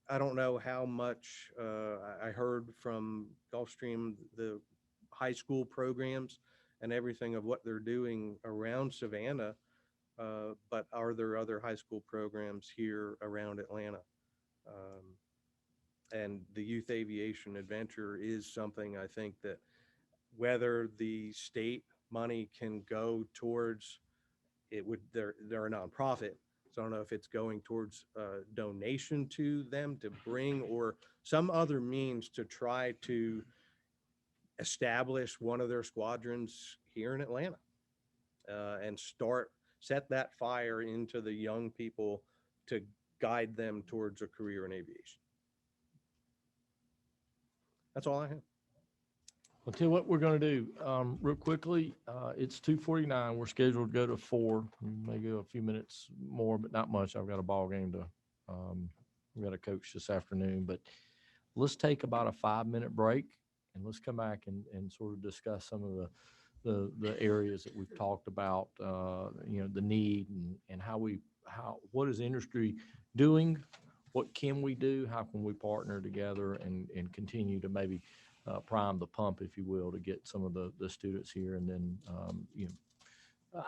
I don't know how much I heard from Gulfstream, the high school programs and everything of what they're doing around Savannah, but are there other high school programs here around Atlanta? And the Youth Aviation Adventure is something I think that whether the state money can go towards it, they're a nonprofit. So I don't know if it's going towards donation to them to bring or some other means to try to establish one of their squadrons here in Atlanta and set that fire into the young people to guide them towards a career in aviation. That's all I have. I'll tell you what we're going to do real quickly. It's 2:49. We're scheduled to go to 4. We may go a few minutes more, but not much. I've got a ball game to. We've got a coach this afternoon, but let's take about a 5-minute break and let's come back and sort of discuss some of the areas that we've talked about. The need and what is the industry doing? What can we do? How can we partner together and continue to maybe prime the pump, if you will, to get some of the students here, and then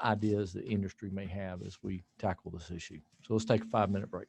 ideas the industry may have as we tackle this issue. So let's take a 5-minute break.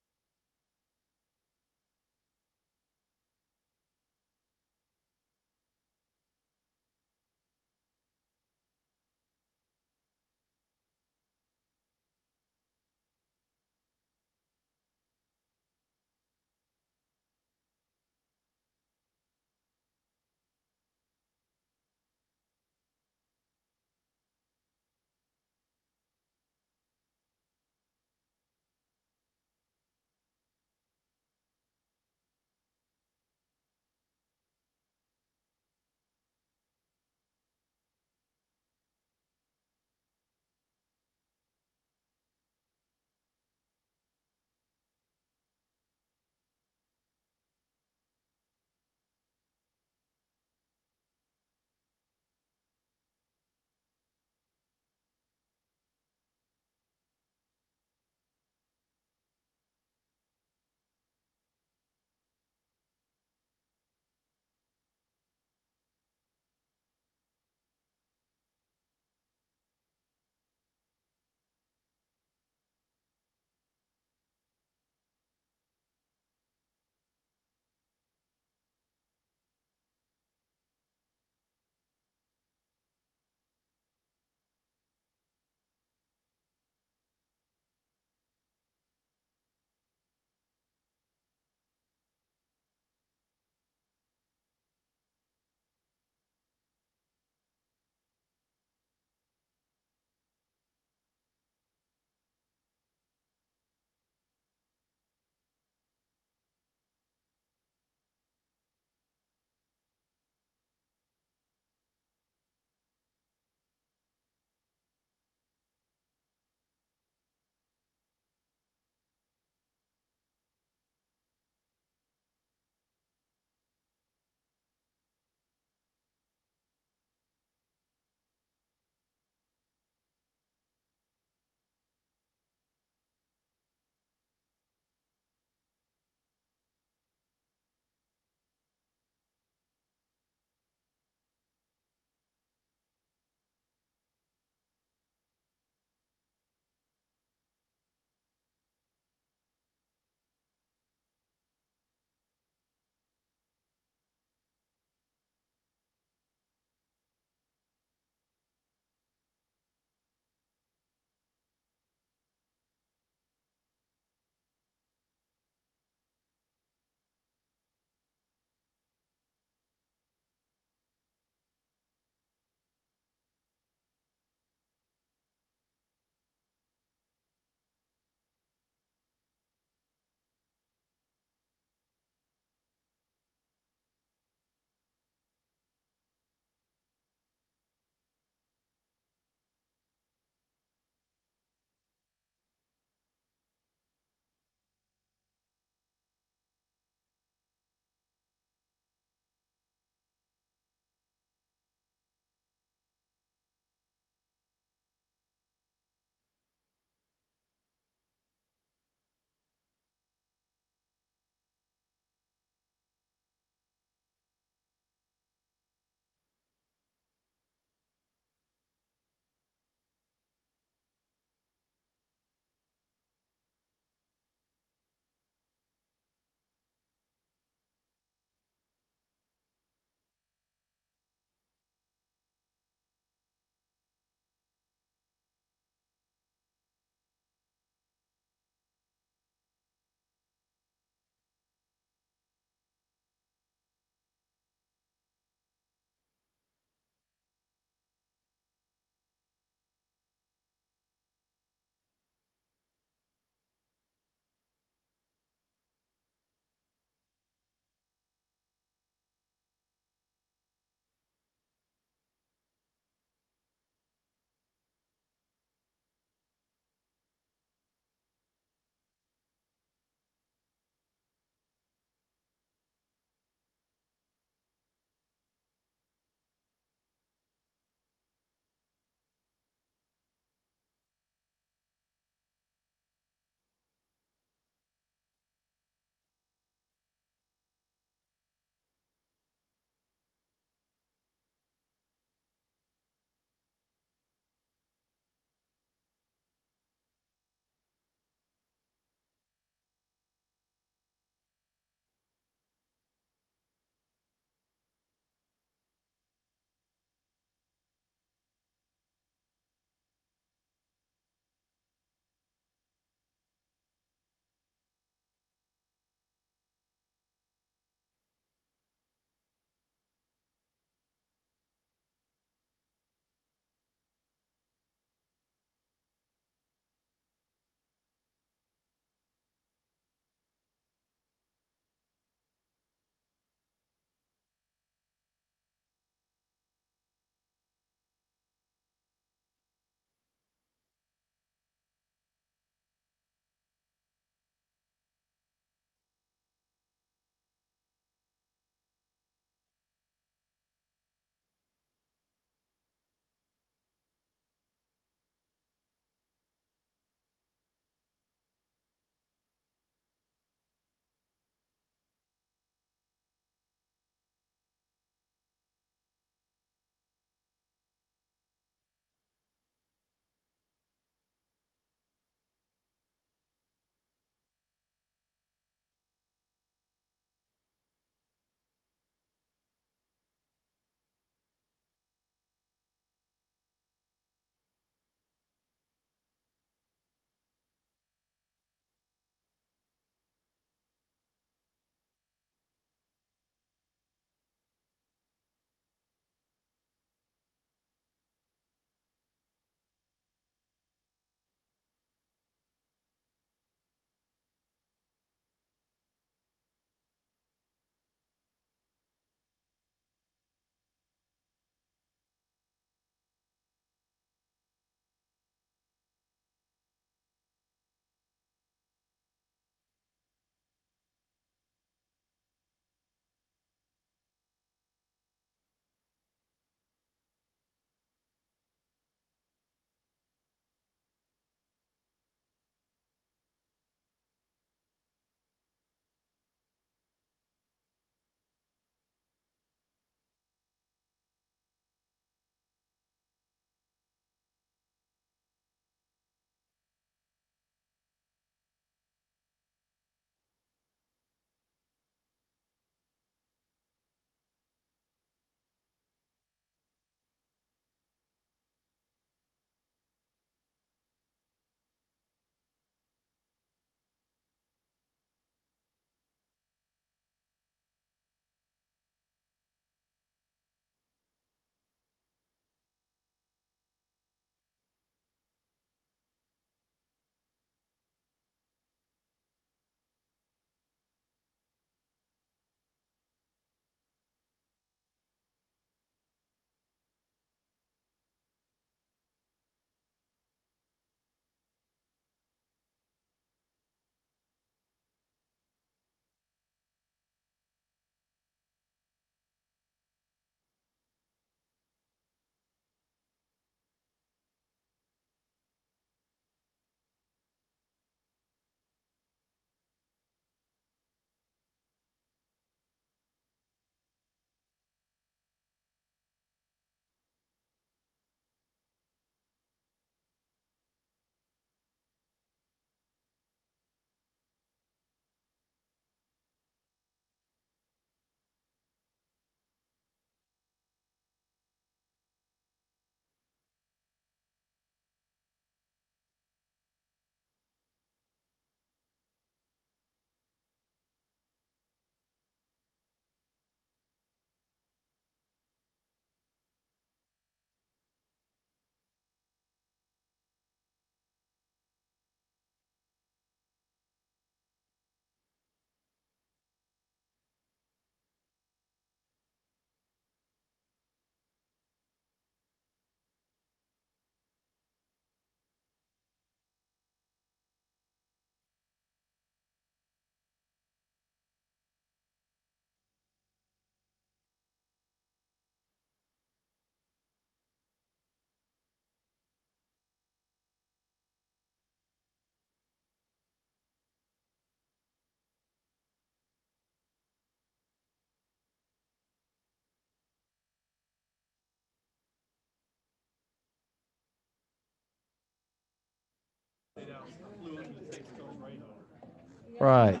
Right.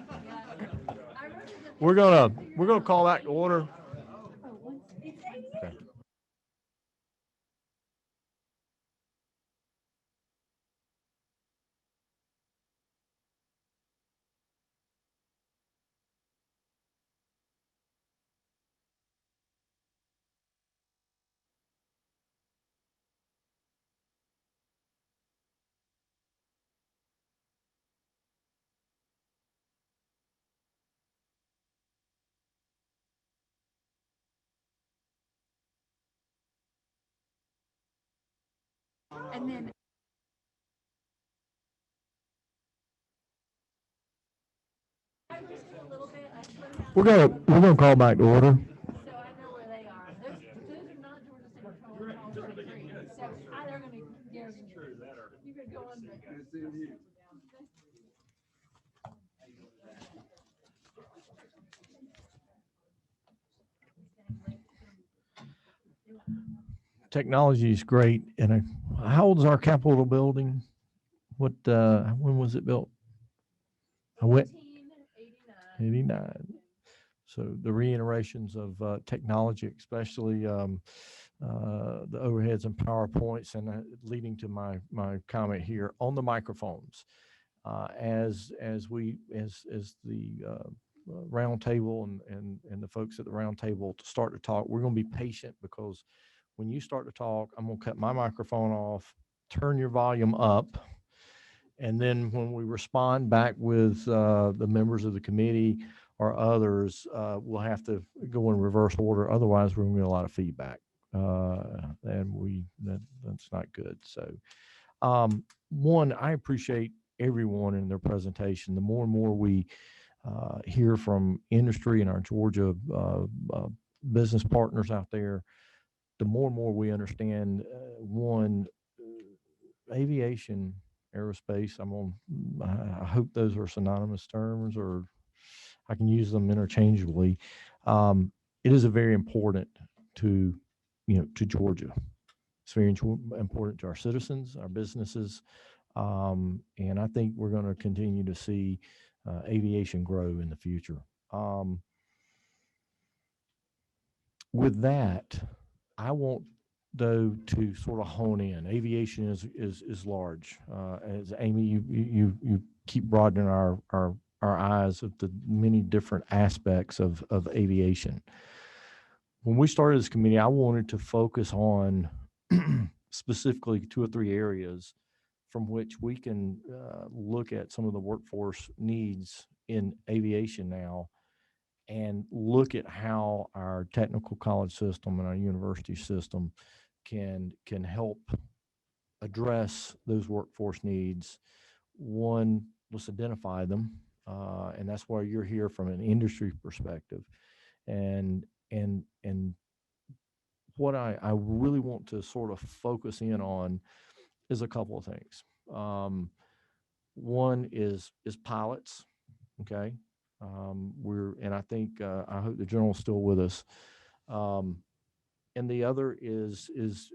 We're gonna call back to order. Okay. And then We're gonna call back to order. So I know where they are. Those are not Georgia State Patrol, it's all 23. So they're gonna, you could go on the. Technology is great. And how old is our Capitol building? What, when was it built? I went 89. So the reiterations of technology, especially the overheads and PowerPoints, and leading to my comment here on the microphones. As the round table and the folks at the round table to start to talk, we're going to be patient, because when you start to talk, I'm going to cut my microphone off, turn your volume up, and then when we respond back with the members of the committee or others, we'll have to go in reverse order. Otherwise, we're going to get a lot of feedback, and that's not good. So, one, I appreciate everyone in their presentation. The more and more we hear from industry and our Georgia business partners out there, the more and more we understand, one, aviation, aerospace, I hope those are synonymous terms, or I can use them interchangeably. It is a very important to Georgia. It's very important to our citizens, our businesses, and I think we're going to continue to see aviation grow in the future. With that, I want, though, to sort of hone in. Aviation is large. As Amy, you keep broadening our eyes of the many different aspects of aviation. When we started this committee, I wanted to focus on specifically 2 or 3 areas from which we can look at some of the workforce needs in aviation now, and look at how our technical college system and our university system can help address those workforce needs. One, let's identify them, and that's why you're here from an industry perspective. And what I really want to sort of focus in on is a couple of things. One is pilots. Okay. And I think, I hope the general's still with us. And the other is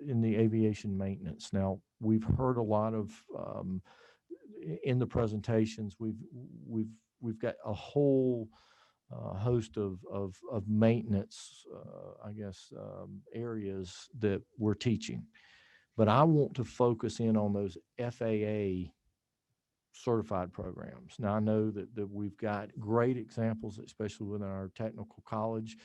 in the aviation maintenance. Now, we've heard a lot of, in the presentations, we've got a whole host of maintenance, I guess, areas that we're teaching. But I want to focus in on those FAA certified programs. Now, I know that we've got great examples, especially within our technical college.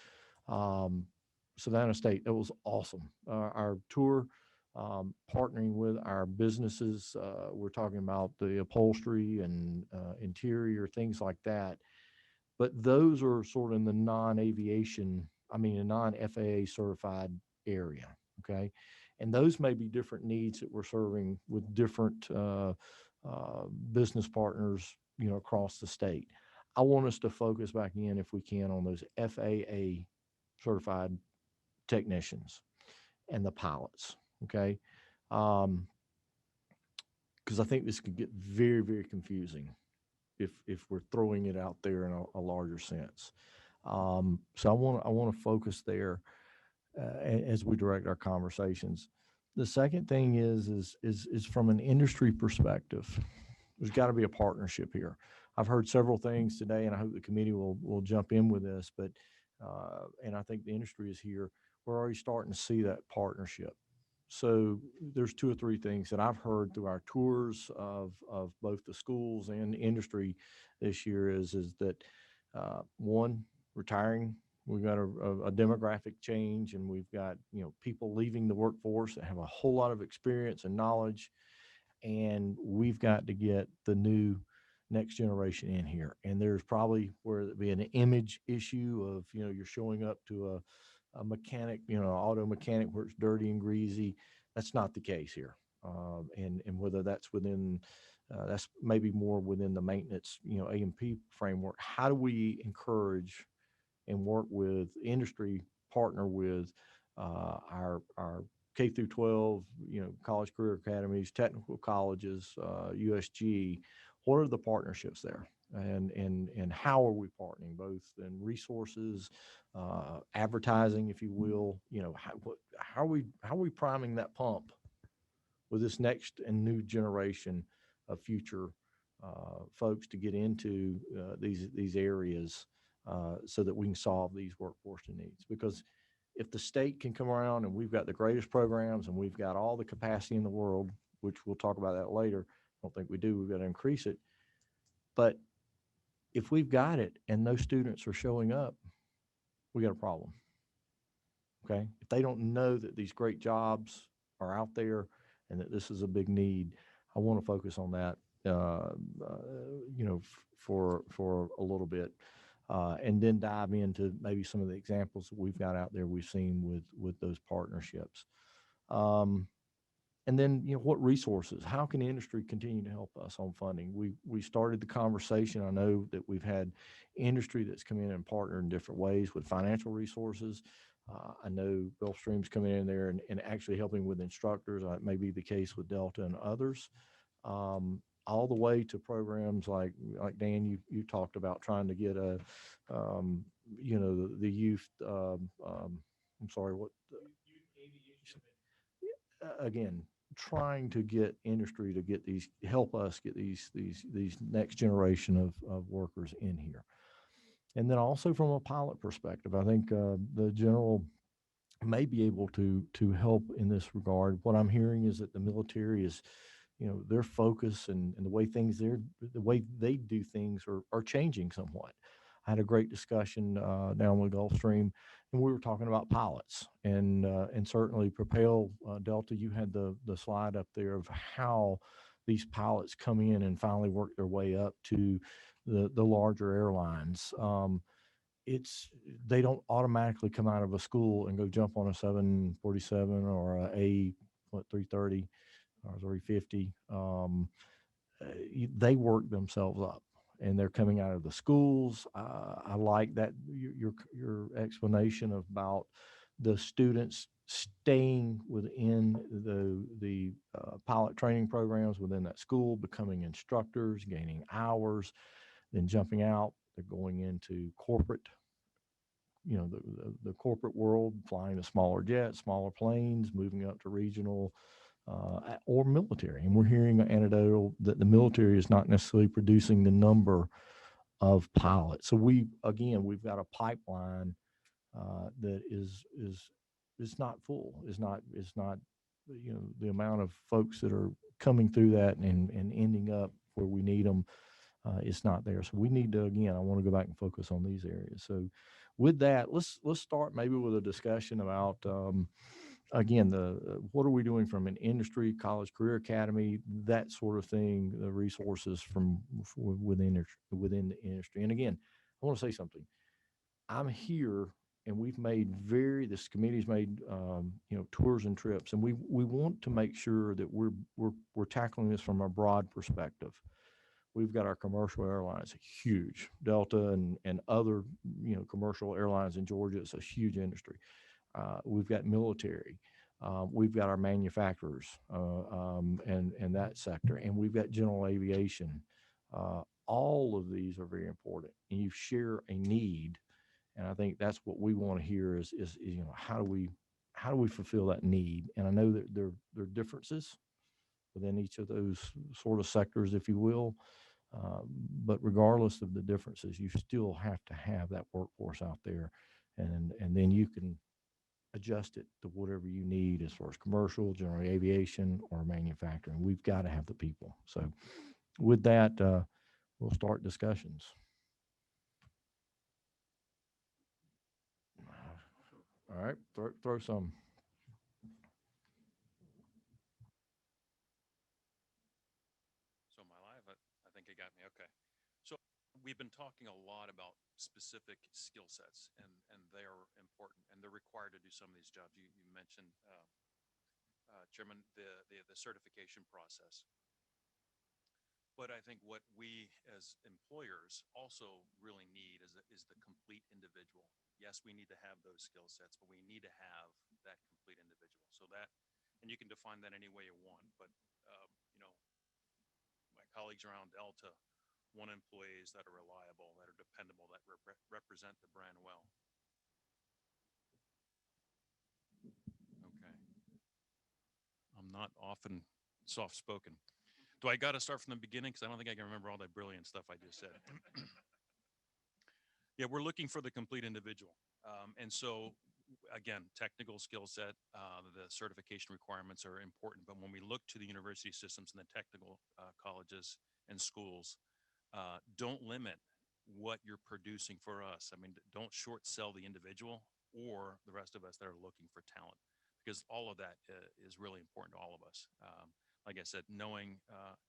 Savannah State, that was awesome. Our tour, partnering with our businesses, we're talking about the upholstery and interior, things like that. But those are sort of in the non-aviation, a non-FAA certified area, okay? And those may be different needs that we're serving with different business partners, across the state. I want us to focus back in, if we can, on those FAA certified technicians and the pilots, okay? Because I think this could get very, very confusing if we're throwing it out there in a larger sense. So I want to focus there as we direct our conversations. The second thing is from an industry perspective, there's got to be a partnership here. I've heard several things today, and I hope the committee will jump in with this, but, and I think the industry is here. We're already starting to see that partnership. So there's 2 or 3 things that I've heard through our tours of both the schools and industry this year is that, one, retiring. We've got a demographic change, and we've got, people leaving the workforce that have a whole lot of experience and knowledge, and we've got to get the new next generation in here. And there's probably where it be an image issue of, you're showing up to a mechanic, auto mechanic where it's dirty and greasy. That's not the case here. And whether that's within, that's maybe more within the maintenance, A&P framework. How do we encourage and work with industry, partner with our K through 12, college career academies, technical colleges, USG? What are the partnerships there? And how are we partnering, both in resources, advertising, if you will? How are we priming that pump with this next and new generation of future folks to get into these areas, so that we can solve these workforce needs? Because if the state can come around and we've got the greatest programs and we've got all the capacity in the world, which we'll talk about that later, I don't think we do, we've got to increase it. But if we've got it and those students are showing up, we got a problem. Okay. If they don't know that these great jobs are out there and that this is a big need, I want to focus on that, for a little bit, and then dive into maybe some of the examples that we've got out there we've seen with those partnerships. And then, what resources, how can industry continue to help us on funding? We started the conversation. I know that we've had industry that's come in and partnered in different ways with financial resources. I know Gulfstream's coming in there and actually helping with instructors. It may be the case with Delta and others. All the way to programs like Dan, you talked about trying to get the youth, I'm sorry, what? Again, trying to get industry to help us get these next generation of workers in here. And then also from a pilot perspective, I think the general may be able to help in this regard. What I'm hearing is that the military is, their focus and the way the way they do things are changing somewhat. I had a great discussion down with Gulfstream, and we were talking about pilots, and certainly Propel Delta. You had the slide up there of how these pilots come in and finally work their way up to the larger airlines. They don't automatically come out of a school and go jump on a 747 or a 330 or 350. They work themselves up, and they're coming out of the schools. I like that your explanation about the students staying within the pilot training programs within that school, becoming instructors, gaining hours, then jumping out. They're going into corporate, the corporate world, flying the smaller jets, smaller planes, moving up to regional or military. And we're hearing anecdotal that the military is not necessarily producing the number of pilots. So we've got a pipeline that is not full, is not the amount of folks that are coming through that and ending up where we need them. It's not there. So we need to, I want to go back and focus on these areas. So with that, let's start maybe with a discussion about, what are we doing from an industry, college career academy, that sort of thing, the resources from within the industry. And again, I want to say something. I'm here, and this committee's made, tours and trips, and we want to make sure that we're tackling this from a broad perspective. We've got our commercial airlines, huge, Delta and other, commercial airlines in Georgia. It's a huge industry. We've got military. We've got our manufacturers and that sector, and we've got general aviation. All of these are very important, and you share a need. And I think that's what we want to hear is how do we fulfill that need? And I know that there are differences within each of those sort of sectors, if you will. But regardless of the differences, you still have to have that workforce out there, and then you can adjust it to whatever you need as far as commercial, general aviation, or manufacturing. We've got to have the people. So with that, we'll start discussions. All right, throw some. So am I live? I think it got me. Okay. So we've been talking a lot about specific skill sets, and they are important, and they're required to do some of these jobs. You mentioned, Chairman, the certification process. But I think what we as employers also really need is the complete individual. Yes, we need to have those skill sets, but we need to have that complete individual. So that, and you can define that any way you want, but you know, my colleagues around Delta want employees that are reliable, that are dependable, that represent the brand well. Okay. I'm not often soft-spoken. Do I got to start from the beginning? Because I don't think I can remember all that brilliant stuff I just said. Yeah, we're looking for the complete individual. And so, again, technical skill set, the certification requirements are important. But when we look to the university systems and the technical colleges and schools, don't limit what you're producing for us. I mean, don't short sell the individual or the rest of us that are looking for talent, because all of that is really important to all of us. Like I said, knowing,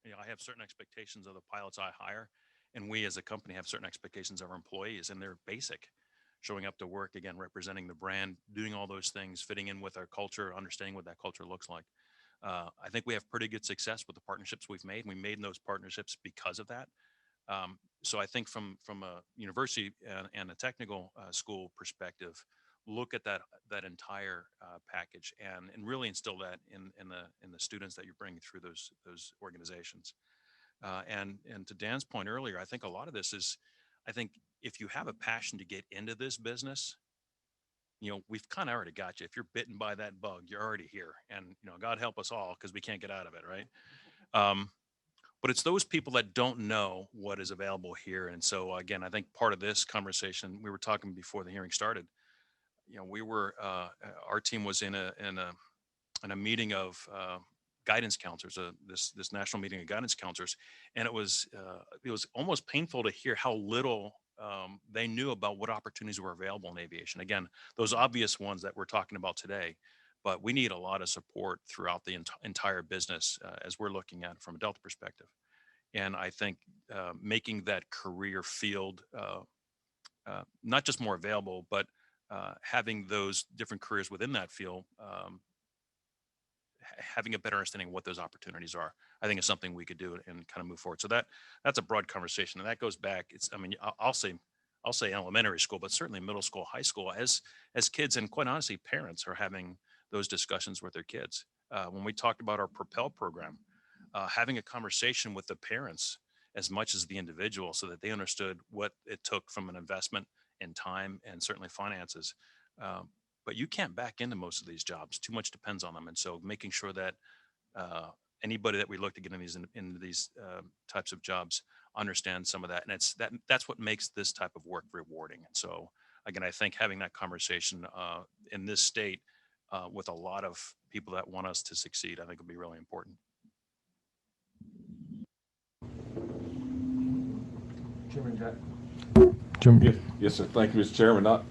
I have certain expectations of the pilots I hire, and we as a company have certain expectations of our employees, and they're basic. Showing up to work, again, representing the brand, doing all those things, fitting in with our culture, understanding what that culture looks like. I think we have pretty good success with the partnerships we've made. We made those partnerships because of that. So I think from a university and a technical school perspective, look at that entire package and really instill that in the students that you're bringing through those organizations. And to Dan's point earlier, I think a lot of this is, I think if you have a passion to get into this business, we've kind of already got you. If you're bitten by that bug, you're already here, and God help us all, because we can't get out of it, right? But it's those people that don't know what is available here. And so again, I think part of this conversation, we were talking before the hearing started, we were, our team was in a meeting of guidance counselors, this national meeting of guidance counselors. And it was almost painful to hear how little they knew about what opportunities were available in aviation. Again, those obvious ones that we're talking about today, but we need a lot of support throughout the entire business as we're looking at it from a Delta perspective. And I think making that career field not just more available, but having those different careers within that field, having a better understanding of what those opportunities are, I think is something we could do and kind of move forward. So that's a broad conversation, and that goes back. I'll say elementary school, but certainly middle school, high school, as kids, and quite honestly, parents are having those discussions with their kids. When we talked about our Propel program, having a conversation with the parents as much as the individual, so that they understood what it took from an investment in time and certainly finances. But you can't back into most of these jobs. Too much depends on them. And so making sure that anybody that we look to get into these types of jobs understands some of that. And that's what makes this type of work rewarding. And so again, I think having that conversation in this state with a lot of people that want us to succeed, I think will be really important. Chairman Jack. Yes, sir. Thank you, Mr. Chairman.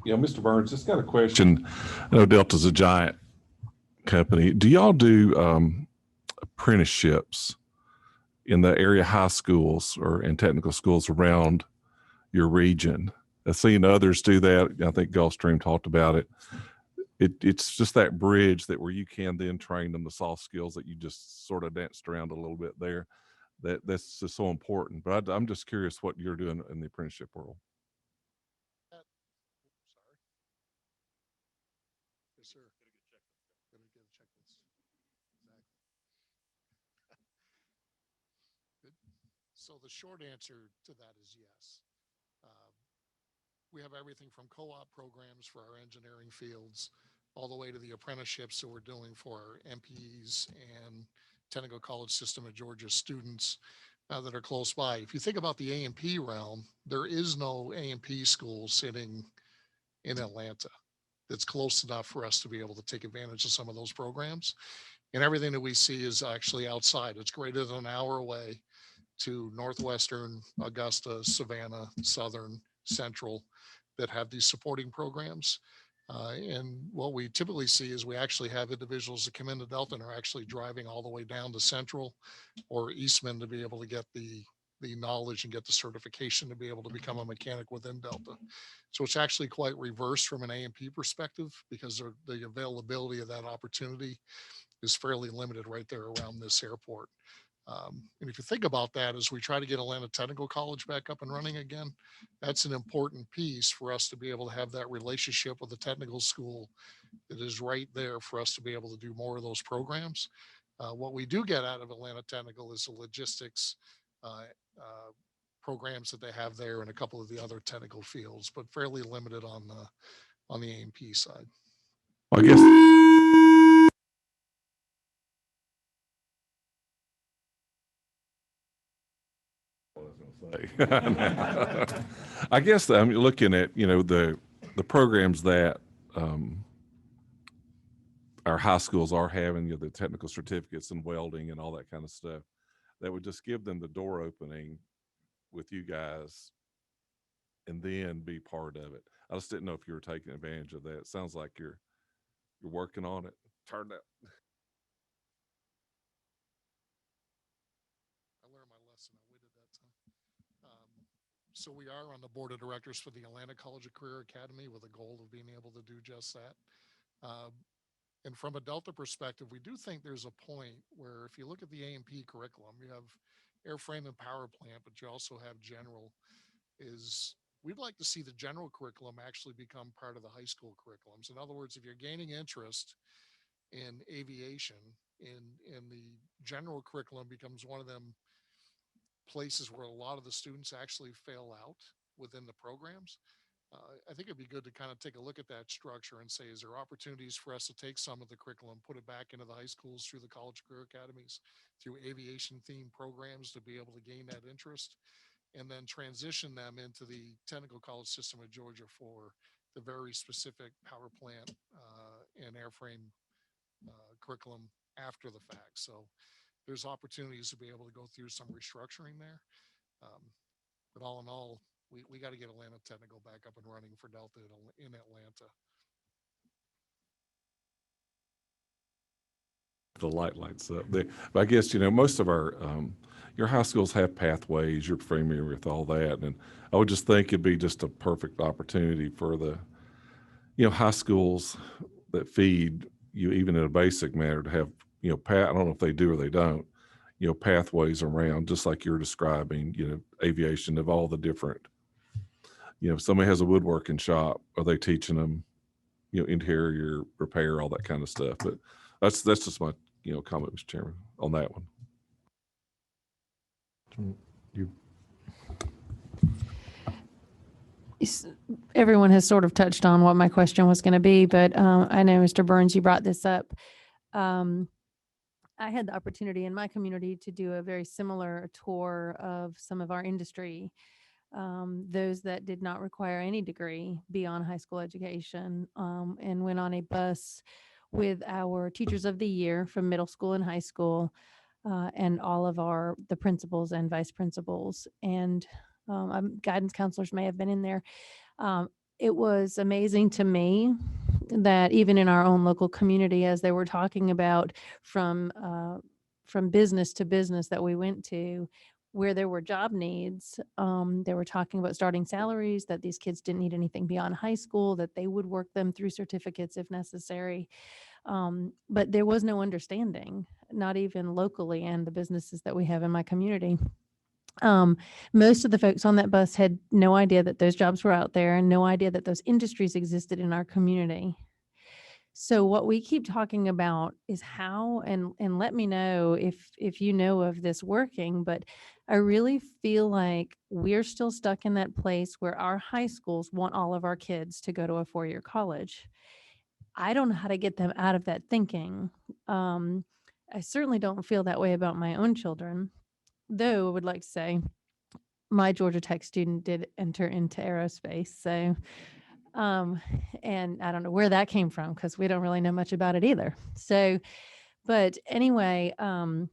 Mr. Burns, just got a question. I know Delta's a giant company. Do y'all do apprenticeships in the area high schools or in technical schools around your region? I've seen others do that. I think Gulfstream talked about it. It's just that bridge that where you can then train them the soft skills that you just sort of danced around a little bit there. That's just so important. But I'm just curious what you're doing in the apprenticeship world. Sorry. Yes, sir. Gonna get a checklist. Exactly. Good. So the short answer to that is yes. We have everything from co-op programs for our engineering fields all the way to the apprenticeships that we're doing for our MPs and technical college system of Georgia students. that are close by. If you think about the A&P realm, there is no A&P school sitting in Atlanta that's close enough for us to be able to take advantage of some of those programs. And everything that we see is actually outside. It's greater than an hour away to Northwestern, Augusta, Savannah, Southern, Central that have these supporting programs. And what we typically see is we actually have individuals that come into Delta and are actually driving all the way down to Central or Eastman to be able to get the knowledge and get the certification to be able to become a mechanic within Delta. So it's actually quite reversed from an A&P perspective because the availability of that opportunity is fairly limited right there around this airport. And if you think about that, as we try to get Atlanta Technical College back up and running again, that's an important piece for us to be able to have that relationship with the technical school that is right there for us to be able to do more of those programs. What we do get out of Atlanta Technical is the logistics programs that they have there and a couple of the other technical fields, but fairly limited on the A&P side. I guess. I guess I'm looking at, the programs that our high schools are having, the technical certificates and welding and all that kind of stuff, that would just give them the door opening with you guys and then be part of it. I just didn't know if you were taking advantage of that. It sounds like you're working on it. Turned out. I learned my lesson. I waited that time. So we are on the board of directors for the Atlanta College of Career Academy with a goal of being able to do just that. And from a Delta perspective, we do think there's a point where if you look at the A&P curriculum, you have airframe and power plant, but you also have general. We'd like to see the general curriculum actually become part of the high school curriculums. In other words, if you're gaining interest in aviation, in the general curriculum becomes one of them places where a lot of the students actually fail out within the programs. I think it'd be good to kind of take a look at that structure and say, is there opportunities for us to take some of the curriculum, put it back into the high schools through the college career academies, through aviation themed programs to be able to gain that interest, and then transition them into the technical college system of Georgia for the very specific power plant and airframe curriculum after the fact. So there's opportunities to be able to go through some restructuring there. But all in all, we got to get Atlanta Technical back up and running for Delta in Atlanta. The lights up there. But I guess, most of our, your high schools have pathways, you're familiar with all that. And I would just think it'd be just a perfect opportunity for the, high schools that feed you, even in a basic manner, to have, I don't know if they do or they don't, pathways around, just like you're describing, aviation of all the different, if somebody has a woodworking shop, are they teaching them, interior repair, all that kind of stuff? But that's just my, comment, Mr. Chairman, on that one. Everyone has sort of touched on what my question was going to be, but I know, Mr. Burns, you brought this up. I had the opportunity in my community to do a very similar tour of some of our industry, those that did not require any degree beyond high school education, and went on a bus with our teachers of the year from middle school and high school, and all of the principals and vice principals, and guidance counselors may have been in there. It was amazing to me that even in our own local community, as they were talking about from business to business that we went to, where there were job needs, they were talking about starting salaries, that these kids didn't need anything beyond high school, that they would work them through certificates if necessary. But there was no understanding, not even locally, and the businesses that we have in my community. Most of the folks on that bus had no idea that those jobs were out there and no idea that those industries existed in our community. So what we keep talking about is how, and let me know if you know of this working, but I really feel like we're still stuck in that place where our high schools want all of our kids to go to a four-year college. I don't know how to get them out of that thinking. I certainly don't feel that way about my own children. though I would like to say my Georgia Tech student did enter into aerospace. So, and I don't know where that came from because we don't really know much about it either. So, but anyway, do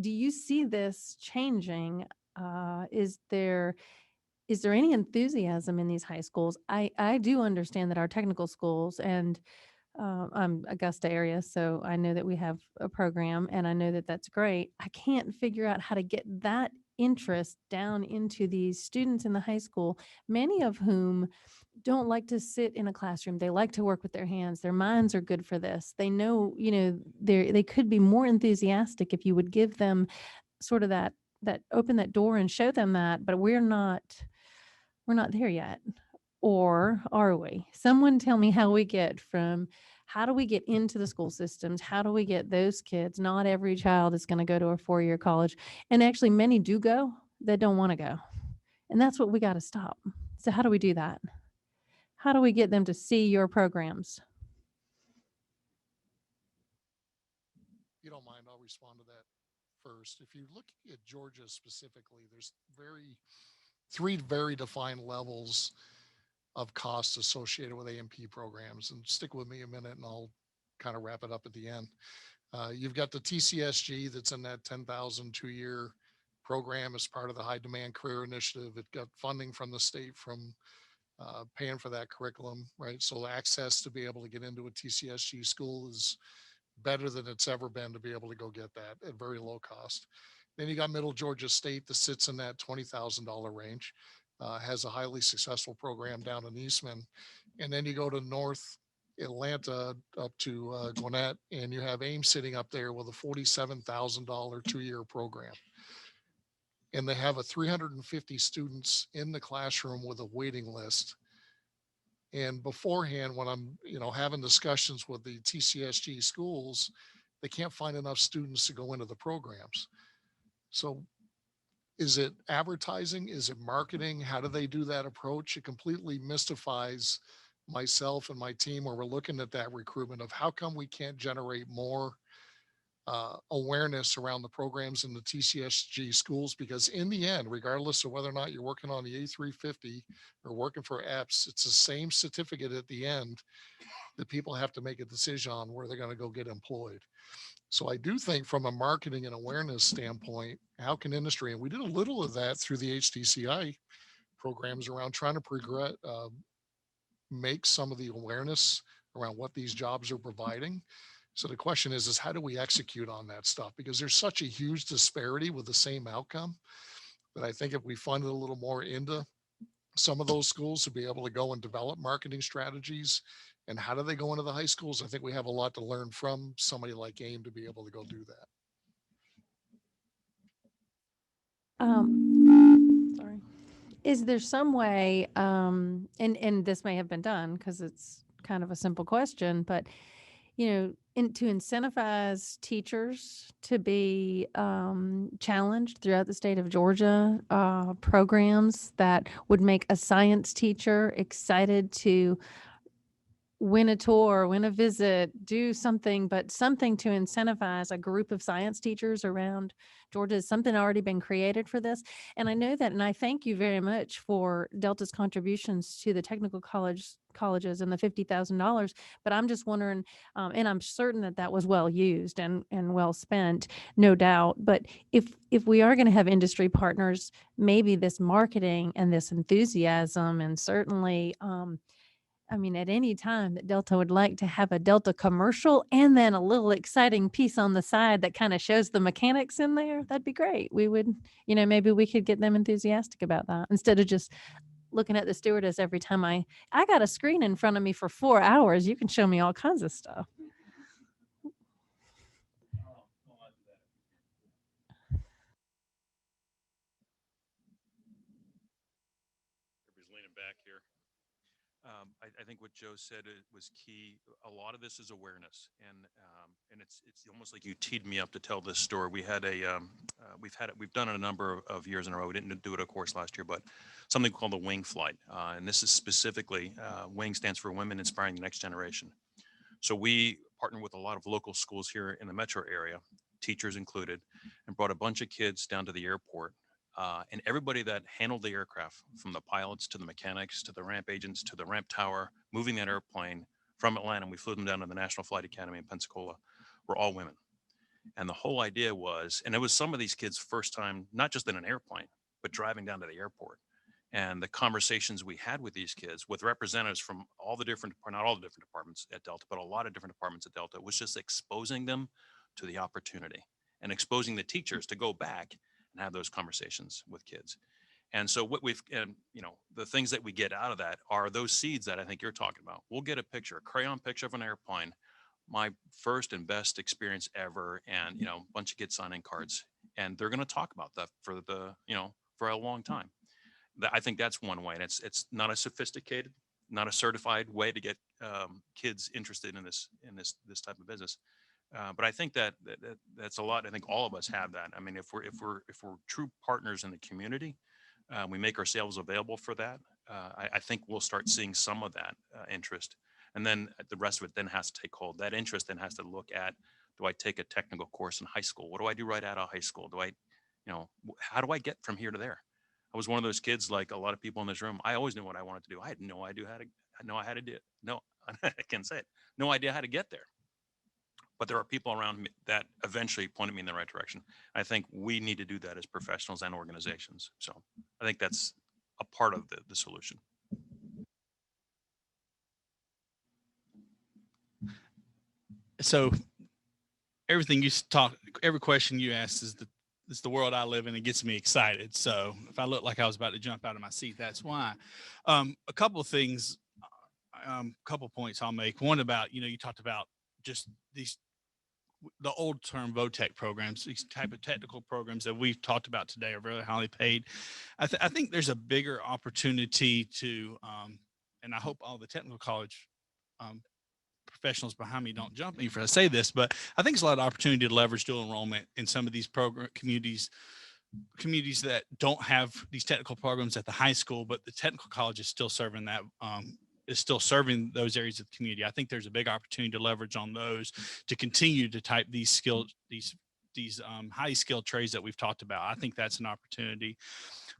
you see this changing? Is there any enthusiasm in these high schools? I do understand that our technical schools, and I'm Augusta area, so I know that we have a program and I know that that's great. I can't figure out how to get that interest down into these students in the high school, many of whom don't like to sit in a classroom. They like to work with their hands. Their minds are good for this. They know, they could be more enthusiastic if you would give them sort of that open that door and show them that, but we're not there yet. Or are we? Someone tell me how do we get into the school systems? How do we get those kids? Not every child is going to go to a 4-year college. And actually many do go that don't want to go. And that's what we got to stop. So how do we do that? How do we get them to see your programs? If you don't mind, I'll respond to that first. If you're looking at Georgia specifically, there's three very defined levels of costs associated with A&P programs. And stick with me a minute and I'll kind of wrap it up at the end. You've got the TCSG that's in that 10,000 2-year program as part of the High Demand Career Initiative. It got funding from the state from paying for that curriculum, right? So access to be able to get into a TCSG school is better than it's ever been to be able to go get that at very low cost. Then you got Middle Georgia State that sits in that $20,000 range, has a highly successful program down in Eastman. And then you go to North Atlanta up to Gwinnett, and you have Ames sitting up there with a $47,000 2-year program. And they have a 350 students in the classroom with a waiting list. And beforehand, when I'm, having discussions with the TCSG schools, they can't find enough students to go into the programs. So is it advertising? Is it marketing? How do they do that approach? It completely mystifies myself and my team where we're looking at that recruitment of how come we can't generate more awareness around the programs in the TCSG schools, because in the end, regardless of whether or not you're working on the A350 or working for EPS, it's the same certificate at the end that people have to make a decision on where they're going to go get employed. So I do think from a marketing and awareness standpoint, how can industry, and we did a little of that through the HTCI programs around trying to progress, make some of the awareness around what these jobs are providing. So the question is how do we execute on that stuff? Because there's such a huge disparity with the same outcome that I think if we funded a little more into some of those schools to be able to go and develop marketing strategies and how do they go into the high schools, I think we have a lot to learn from somebody like AIM to be able to go do that. Sorry. Is there some way, and this may have been done because it's kind of a simple question, but to incentivize teachers to be challenged throughout the state of Georgia, programs that would make a science teacher excited to win a tour, win a visit, do something, but something to incentivize a group of science teachers around Georgia. Has something already been created for this? And I know that, and I thank you very much for Delta's contributions to the technical colleges and the $50,000, but I'm just wondering, and I'm certain that was well used and well spent, no doubt. But if we are going to have industry partners, maybe this marketing and this enthusiasm, and certainly, at any time that Delta would like to have a Delta commercial and then a little exciting piece on the side that kind of shows the mechanics in there, that'd be great. We would, maybe we could get them enthusiastic about that instead of just looking at the stewardess every time I got a screen in front of me for 4 hours. You can show me all kinds of stuff. Everybody's leaning back here. I think what Joe said was key. A lot of this is awareness, and it's almost like you teed me up to tell this story. We had we've done it a number of years in a row. We didn't do it, of course, last year, but something called the Wing Flight, and this is specifically Wing stands for Women Inspiring the Next Generation. So we partner with a lot of local schools here in the metro area, teachers included, and brought a bunch of kids down to the airport. And everybody that handled the aircraft, from the pilots to the mechanics to the ramp agents to the ramp tower, moving that airplane from Atlanta, we flew them down to the National Flight Academy in Pensacola, were all women. And the whole idea was, and it was some of these kids' first time, not just in an airplane, but driving down to the airport. And the conversations we had with these kids, with representatives from all the different, not all the different departments at Delta, but a lot of different departments at Delta, was just exposing them to the opportunity and exposing the teachers to go back and have those conversations with kids. And so what we've, and you know, the things that we get out of that are those seeds that I think you're talking about. We'll get a picture, a crayon picture of an airplane, my first and best experience ever, and you know, a bunch of kids signing cards, and they're going to talk about that for the, you know, for a long time. I think that's one way, and it's not a sophisticated, not a certified way to get kids interested in this type of business. But I think that's a lot. I think all of us have that. I mean, if we're true partners in the community, we make ourselves available for that. I think we'll start seeing some of that interest, and then the rest of it then has to take hold. That interest then has to look at: do I take a technical course in high school? What do I do right out of high school? Do I, you know, how do I get from here to there? I was one of those kids, like a lot of people in this room. I always knew what I wanted to do. I had no idea how to. I had to do it. No, I can't say it. No idea how to get there. But there are people around me that eventually pointed me in the right direction. I think we need to do that as professionals and organizations. So I think that's a part of the solution. So everything you talk, every question you ask is the world I live in. It gets me excited. So if I look like I was about to jump out of my seat, that's why. A couple of things, couple points I'll make. One about, you know, you talked about just the old term VOTEC programs, these type of technical programs that we've talked about today are very highly paid. I think there's a bigger opportunity to, and I hope all the technical college professionals behind me don't jump me for I say this, but I think there's a lot of opportunity to leverage dual enrollment in some of these program communities that don't have these technical programs at the high school, but the technical college is still serving that, is still serving those areas of the community. I think there's a big opportunity to leverage on those to continue to type these skills, these highly skilled trades that we've talked about. I think that's an opportunity.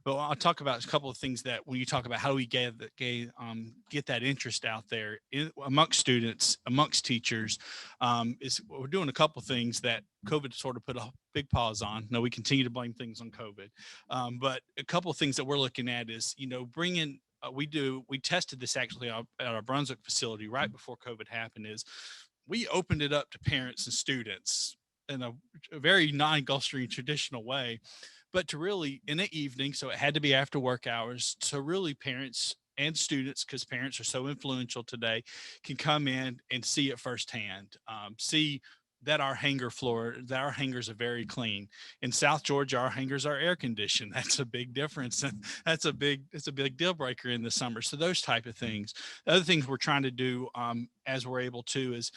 But I'll talk about a couple of things that when you talk about how do we get that interest out there amongst students, amongst teachers, is we're doing a couple of things that COVID sort of put a big pause on. No, we continue to blame things on COVID. But a couple of things that we're looking at is, you know, bringing, we tested this actually at our Brunswick facility right before COVID happened, is we opened it up to parents and students in a very non-Gulfstream traditional way, but to really in the evening, so it had to be after work hours, so really parents and students, because parents are so influential today, can come in and see it firsthand, see that our hangar floor, that our hangars are very clean. In South Georgia, our hangars are air conditioned. That's a big difference. And it's a big deal breaker in the summer. So those type of things. The other things we're trying to do as we're able to is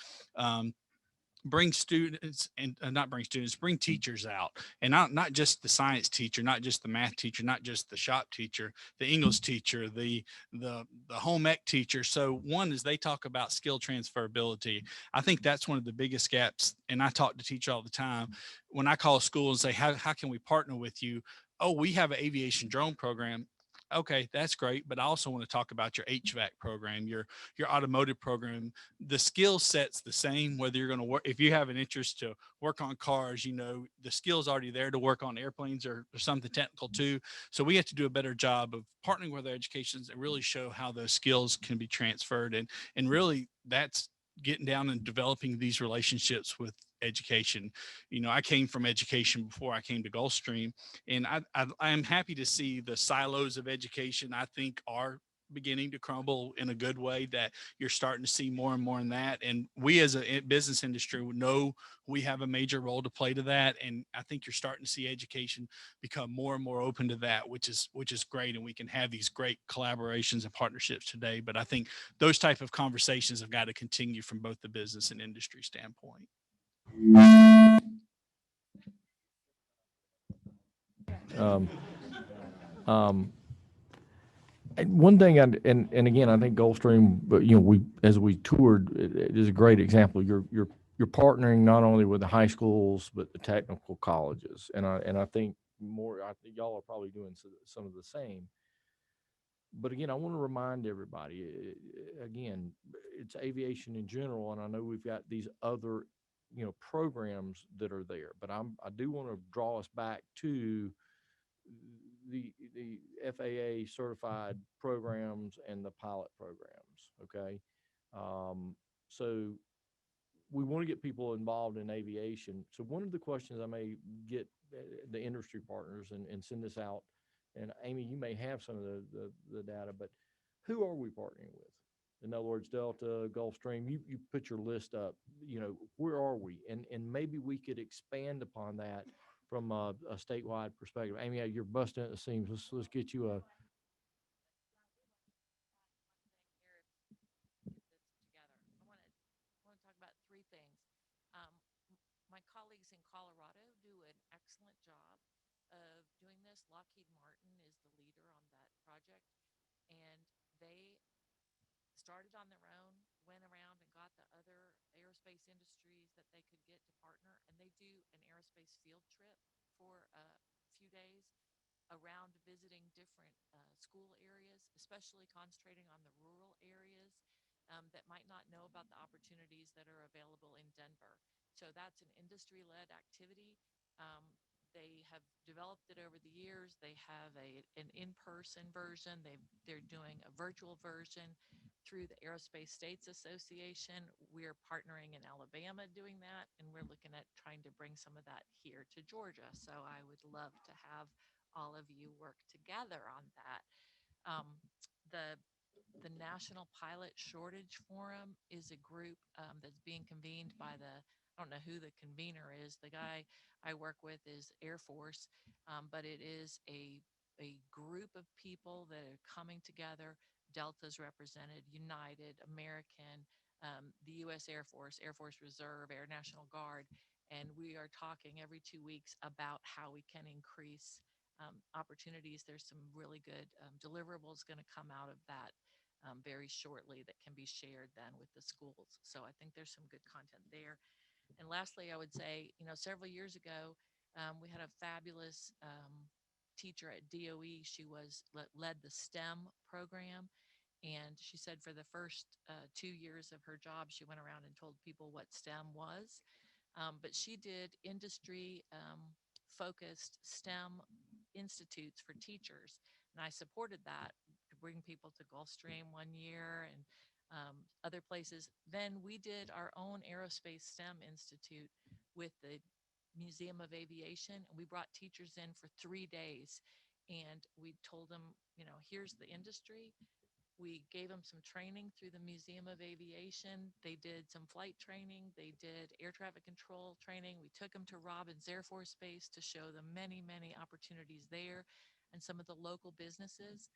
bring students and bring teachers out, and not just the science teacher, not just the math teacher, not just the shop teacher, the English teacher, the home ec teacher. So one is they talk about skill transferability. I think that's one of the biggest gaps. And I talk to teachers all the time when I call a school and say, how can we partner with you? Oh, we have an aviation drone program. Okay, that's great. But I also want to talk about your HVAC program, your automotive program. The skill set's the same, whether you're going to work, if you have an interest to work on cars, you know, the skill's already there to work on airplanes or something technical too. So we have to do a better job of partnering with our educations and really show how those skills can be transferred. And really that's getting down and developing these relationships with education. You know, I came from education before I came to Gulfstream, and I am happy to see the silos of education, I think, are beginning to crumble in a good way, that you're starting to see more and more in that. And we as a business industry know we have a major role to play to that. And I think you're starting to see education become more and more open to that, which is great. And we can have these great collaborations and partnerships today. But I think those type of conversations have got to continue from both the business and industry standpoint. And one thing, and again, I think Gulfstream, but you know, as we toured, it is a great example. Your you're partnering not only with the high schools, but the technical colleges. And I think I think y'all are probably doing some of the same. But again, I want to remind everybody, again, it's aviation in general, and I know we've got these other, programs that are there, but I do want to draw us back to the FAA certified programs and the pilot programs. Okay, so we want to get people involved in aviation. So one of the questions I may get the industry partners and send this out, and Amy, you may have some of the data, but who are we partnering with? In other words, Delta, Gulfstream, you put your list up, where are we? And maybe we could expand upon that from a statewide perspective. Amy, you're busting at the seams. Let's get you a, I want to talk about three things. My colleagues in Colorado do an excellent job of doing this. Lockheed Martin is the leader on that project, and they started on their own, went around and got the other aerospace industries that they could get to partner, and they do an aerospace field trip for a few days around visiting different school areas, especially concentrating on the rural areas that might not know about the opportunities that are available in Denver. So that's an industry-led activity. They have developed it over the years. They have an in-person version. They're doing a virtual version through the Aerospace States Association. We're partnering in Alabama doing that, and we're looking at trying to bring some of that here to Georgia. So I would love to have all of you work together on that. The National Pilot Shortage Forum is a group that's being convened by I don't know who the convener is. The guy I work with is Air Force, but it is a group of people that are coming together. Delta's represented, United, American, the U.S. Air Force, Air Force Reserve, Air National Guard, and we are talking every 2 weeks about how we can increase opportunities. There's some really good deliverables going to come out of that very shortly that can be shared then with the schools. So I think there's some good content there. And lastly, I would say, several years ago, we had a fabulous teacher at DOE. She led the STEM program. And she said for the first 2 years of her job, she went around and told people what STEM was. But she did industry focused STEM institutes for teachers. And I supported that to bring people to Gulfstream one year and other places. Then we did our own Aerospace STEM Institute with the Museum of Aviation, and we brought teachers in for 3 days. And we told them, here's the industry. We gave them some training through the Museum of Aviation. They did some flight training. They did air traffic control training. We took them to Robins Air Force Base to show them many, many opportunities there and some of the local businesses.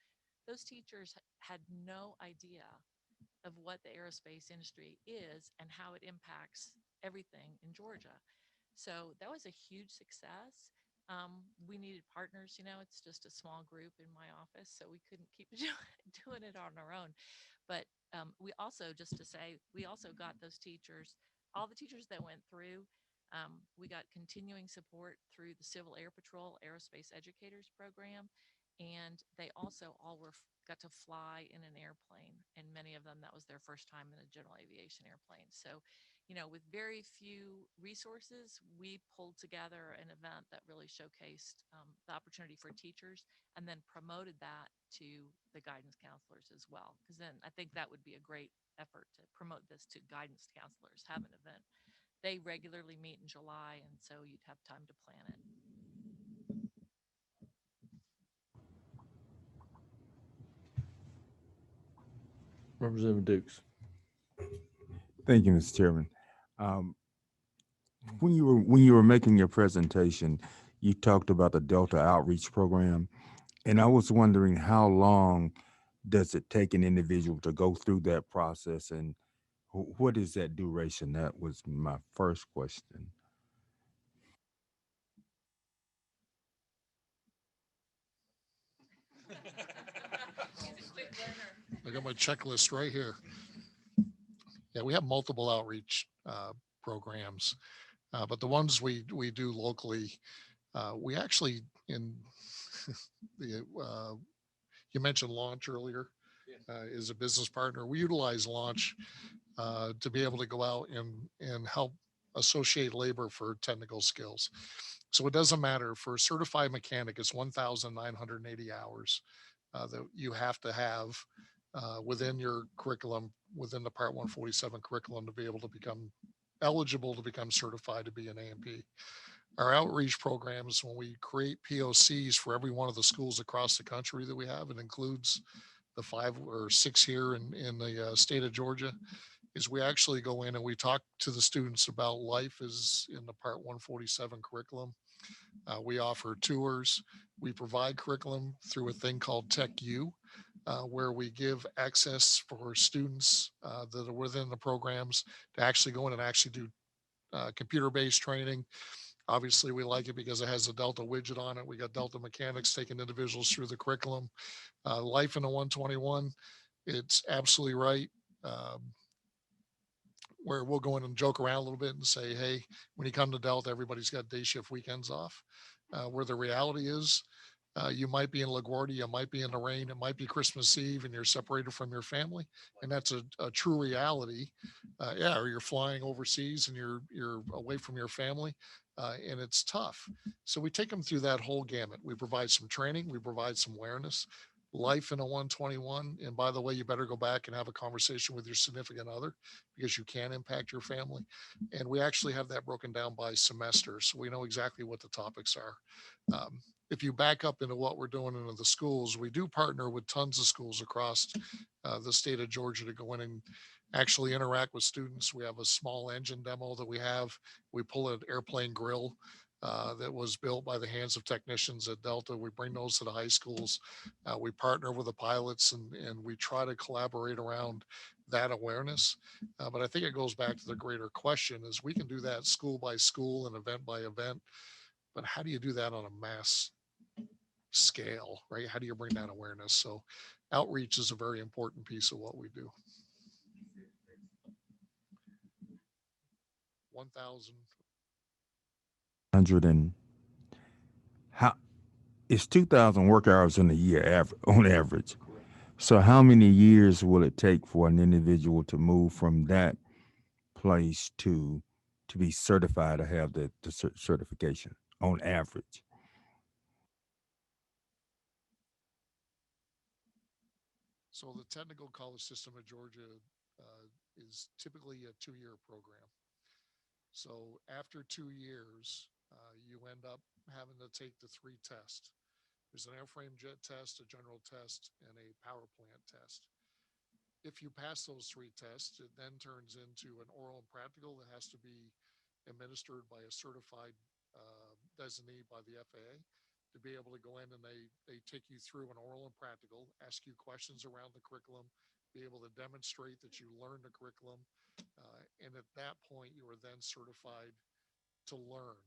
Those teachers had no idea of what the aerospace industry is and how it impacts everything in Georgia. So that was a huge success. We needed partners, it's just a small group in my office, so we couldn't keep doing it on our own. But we also, just to say, we also got those teachers, all the teachers that went through, we got continuing support through the Civil Air Patrol Aerospace Educators Program. And they also all got to fly in an airplane. And many of them, that was their first time in a general aviation airplane. So, with very few resources, we pulled together an event that really showcased the opportunity for teachers and then promoted that to the guidance counselors as well. Because then I think that would be a great effort to promote this to guidance counselors, have an event. They regularly meet in July, and so you'd have time to plan it. Representative Dukes. Thank you, Mr. Chairman. When you were making your presentation, you talked about the Delta Outreach Program, and I was wondering how long does it take an individual to go through that process, and what is that duration? That was my first question. I got my checklist right here. Yeah, we have multiple outreach programs. But the ones we do locally, we actually you mentioned Launch earlier, is a business partner. We utilize Launch to be able to go out and help associate labor for technical skills. So it doesn't matter for a certified mechanic, it's 1,980 hours that you have to have within your curriculum, within the Part 147 curriculum, to be able to become eligible to become certified to be an A&P. Our outreach programs, when we create POCs for every one of the schools across the country that we have, it includes the 5 or 6 here in the state of Georgia, is we actually go in and we talk to the students about life is in the Part 147 curriculum. We offer tours. We provide curriculum through a thing called TechU, where we give access for students that are within the programs to actually go in and actually do computer-based training. Obviously, we like it because it has a Delta widget on it. We got Delta mechanics taking individuals through the curriculum. Life in the 121, it's absolutely right. Where we'll go in and joke around a little bit and say, hey, when you come to Delta, everybody's got day shift weekends off. Where the reality is, you might be in LaGuardia, you might be in the rain, it might be Christmas Eve and you're separated from your family. And that's a true reality. Or you're flying overseas and you're away from your family. And it's tough. So we take them through that whole gamut. We provide some training, we provide some awareness. Life in a 121. And by the way, you better go back and have a conversation with your significant other because you can impact your family. And we actually have that broken down by semester. So we know exactly what the topics are. If you back up into what we're doing into the schools, we do partner with tons of schools across the state of Georgia to go in and actually interact with students. We have a small engine demo that we have. We pull an airplane grill that was built by the hands of technicians at Delta. We bring those to the high schools. We partner with the pilots and we try to collaborate around that awareness. But I think it goes back to the greater question is we can do that school by school and event by event, but how do you do that on a mass scale, right? How do you bring that awareness? So outreach is a very important piece of what we do. 1,000. 100 and how it's 2,000 work hours in a year on average. So how many years will it take for an individual to move from that place to be certified to have the certification on average? So the technical college system of Georgia is typically a 2-year program. So after 2 years, you end up having to take the 3 tests. There's an airframe jet test, a general test, and a power plant test. If you pass those 3 tests, it then turns into an oral and practical that has to be administered by a certified designee by the FAA to be able to go in, and they take you through an oral and practical, ask you questions around the curriculum, be able to demonstrate that you learned the curriculum. And at that point, you are then certified to learn.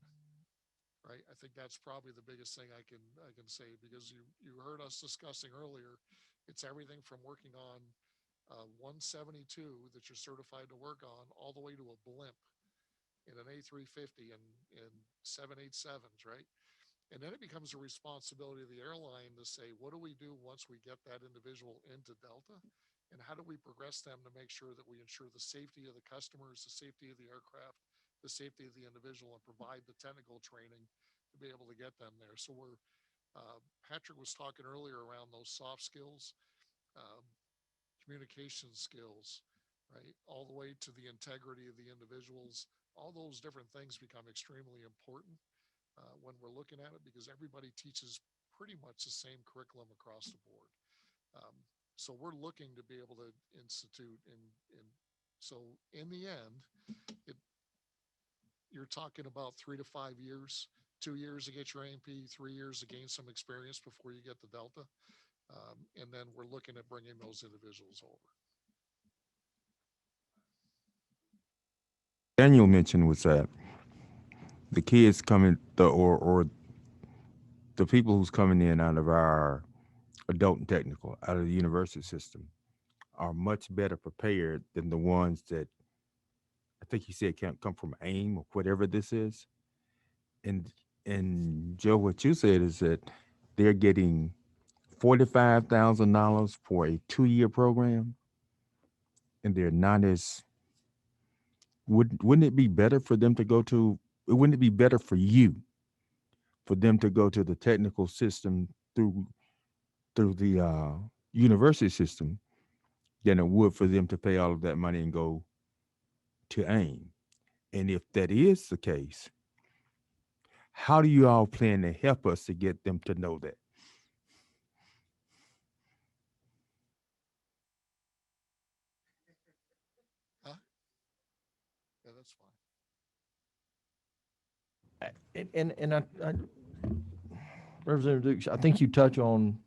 Right. I think that's probably the biggest thing I can say, because you heard us discussing earlier. It's everything from working on 172 that you're certified to work on, all the way to a blimp in an A350 and 787s, right? And then it becomes a responsibility of the airline to say, what do we do once we get that individual into Delta? And how do we progress them to make sure that we ensure the safety of the customers, the safety of the aircraft, the safety of the individual, and provide the technical training to be able to get them there. So Patrick was talking earlier around those soft skills, communication skills, right? All the way to the integrity of the individuals. All those different things become extremely important when we're looking at it, because everybody teaches pretty much the same curriculum across the board. So we're looking to be able to institute and so in the end, you're talking about 3 to 5 years, 2 years to get your A&P, 3 years to gain some experience before you get the Delta. And then we're looking at bringing those individuals over. Daniel mentioned was that the kids coming, or the people who's coming in out of our adult and technical, out of the university system, are much better prepared than the ones that I think you said can't come from AIM or whatever this is. And Joe, what you said is that they're getting $45,000 for a 2-year program, and they're not as wouldn't it be better for them to go to? Wouldn't it be better for you for them to go to the technical system through the university system than it would for them to pay all of that money and go to AIM? And if that is the case, how do you all plan to help us to get them to know that? Huh? Yeah, that's fine. And I Representative Dukes, I think you touch on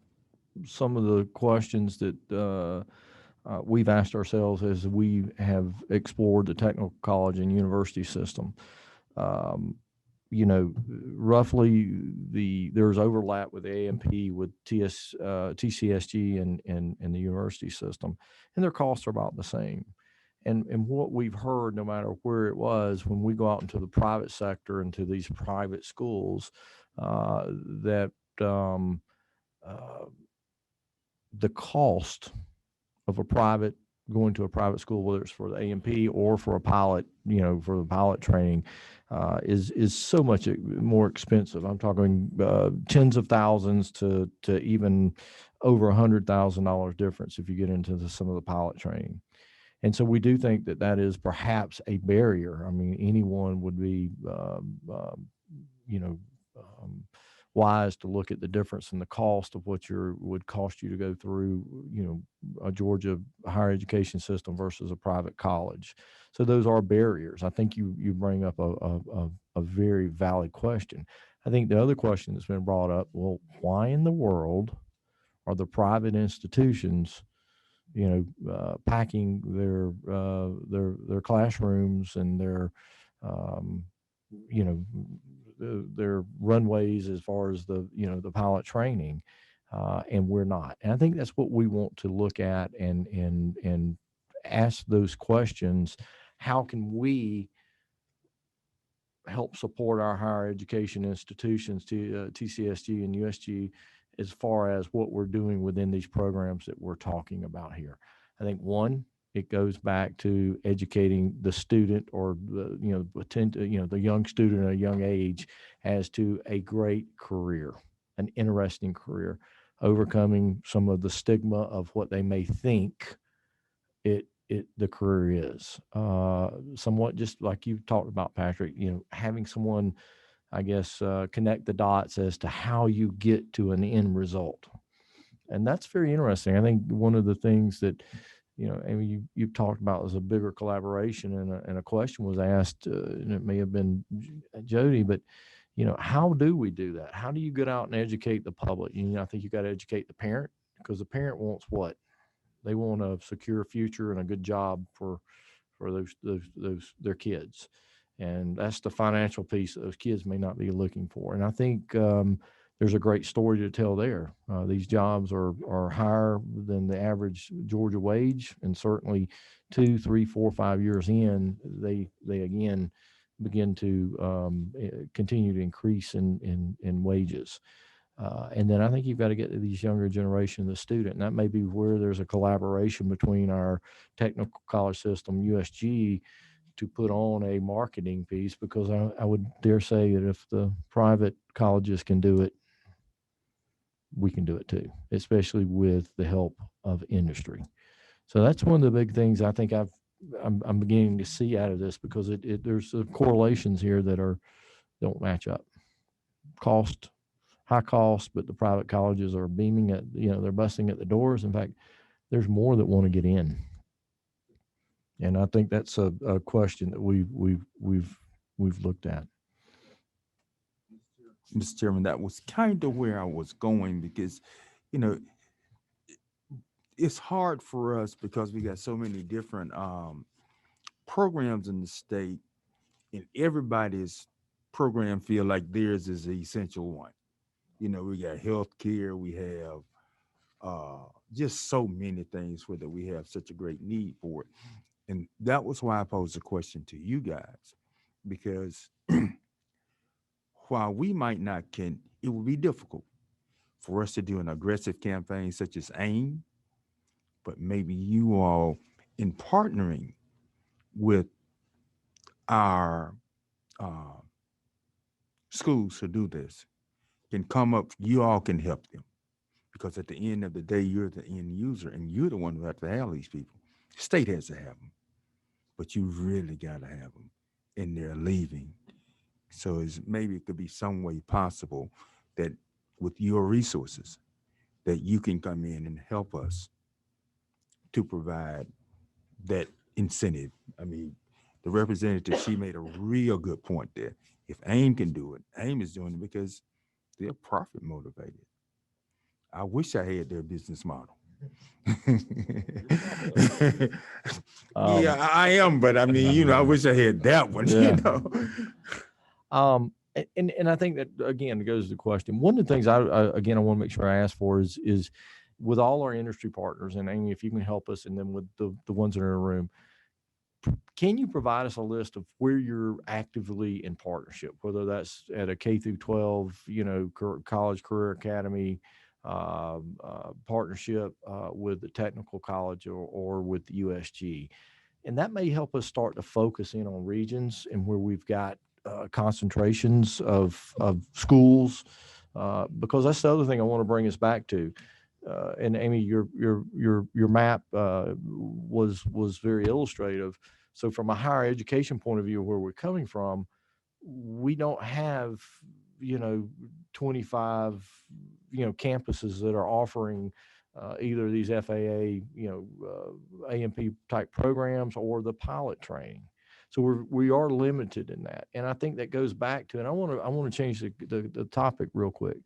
some of the questions that we've asked ourselves as we have explored the technical college and university system. You know, roughly there's overlap with AMP, with TCSG and the university system, and their costs are about the same. And what we've heard, no matter where it was, when we go out into the private sector, into these private schools, that the cost of going to a private school, whether it's for the AMP or for a pilot, you know, for the pilot training, is so much more expensive. I'm talking tens of thousands to even over $100,000 difference if you get into some of the pilot training. And so we do think that that is perhaps a barrier. I mean, anyone would be, you know, wise to look at the difference in the cost of what would cost you to go through, you know, a Georgia higher education system versus a private college. So those are barriers. I think you bring up a very valid question. I think the other question that's been brought up, well, why in the world are the private institutions, you know, packing their classrooms and their, you know, their runways as far as the, you know, the pilot training, and we're not. And I think that's what we want to look at and ask those questions. How can we help support our higher education institutions, to TCSG and USG, as far as what we're doing within these programs that we're talking about here? I think one, it goes back to educating the student, or the, you know, the young student at a young age, as to a great career, an interesting career, overcoming some of the stigma of what they may think the career is. Somewhat just like you talked about, Patrick, you know, having someone, I guess, connect the dots as to how you get to an end result. And that's very interesting. I think one of the things that, you know, Amy, you've talked about was a bigger collaboration, and a question was asked, and it may have been Jody, but, you know, how do we do that? How do you get out and educate the public? You know, I think you got to educate the parent, because the parent wants what? They want a secure future and a good job for those their kids. And that's the financial piece that those kids may not be looking for. And I think there's a great story to tell there. These jobs are higher than the average Georgia wage, and certainly 2, 3, 4, 5 years in, they again begin to continue to increase in wages. And then I think you've got to get to these younger generation, the student, and that may be where there's a collaboration between our technical college system, USG, to put on a marketing piece, because I would dare say that if the private colleges can do it, we can do it too, especially with the help of industry. So that's one of the big things I think I'm beginning to see out of this, because there's correlations here that don't match up. High cost, but the private colleges are beaming at, you know, they're busting at the doors. In fact, there's more that want to get in. And I think that's a question that we've looked at. Mr. Chairman, that was kind of where I was going, because, you know, it's hard for us because we got so many different programs in the state, and everybody's program feel like theirs is the essential one. You know, we got healthcare, we have just so many things where that we have such a great need for it. And that was why I posed the question to you guys, because while we might not can, it would be difficult for us to do an aggressive campaign such as AIM, but maybe you all, in partnering with our uh, schools to do this, can come up, you all can help them. Because at the end of the day, you're the end user and you're the one who have to have these people. The state has to have them, but you really got to have them, and they're leaving. So maybe it could be some way possible that with your resources, that you can come in and help us to provide that incentive. I mean, the representative, she made a real good point there. If AIM can do it, AIM is doing it because they're profit motivated. I wish I had their business model. Yeah, I am, but I mean, I wish I had that one, Yeah. And I think that again goes to the question. One of the things I want to make sure I ask for is with all our industry partners, and Amy, if you can help us, and then with the ones that are in the room, can you provide us a list of where you're actively in partnership, whether that's at a K through 12, college career academy, partnership with the technical college or with the USG. And that may help us start to focus in on regions and where we've got concentrations of schools, because that's the other thing I want to bring us back to. And Amy, your map was very illustrative. So from a higher education point of view, where we're coming from, we don't have 25 campuses that are offering either these FAA AMP type programs or the pilot training. So we are limited in that, and I think that goes back to, and I want to change the topic real quick.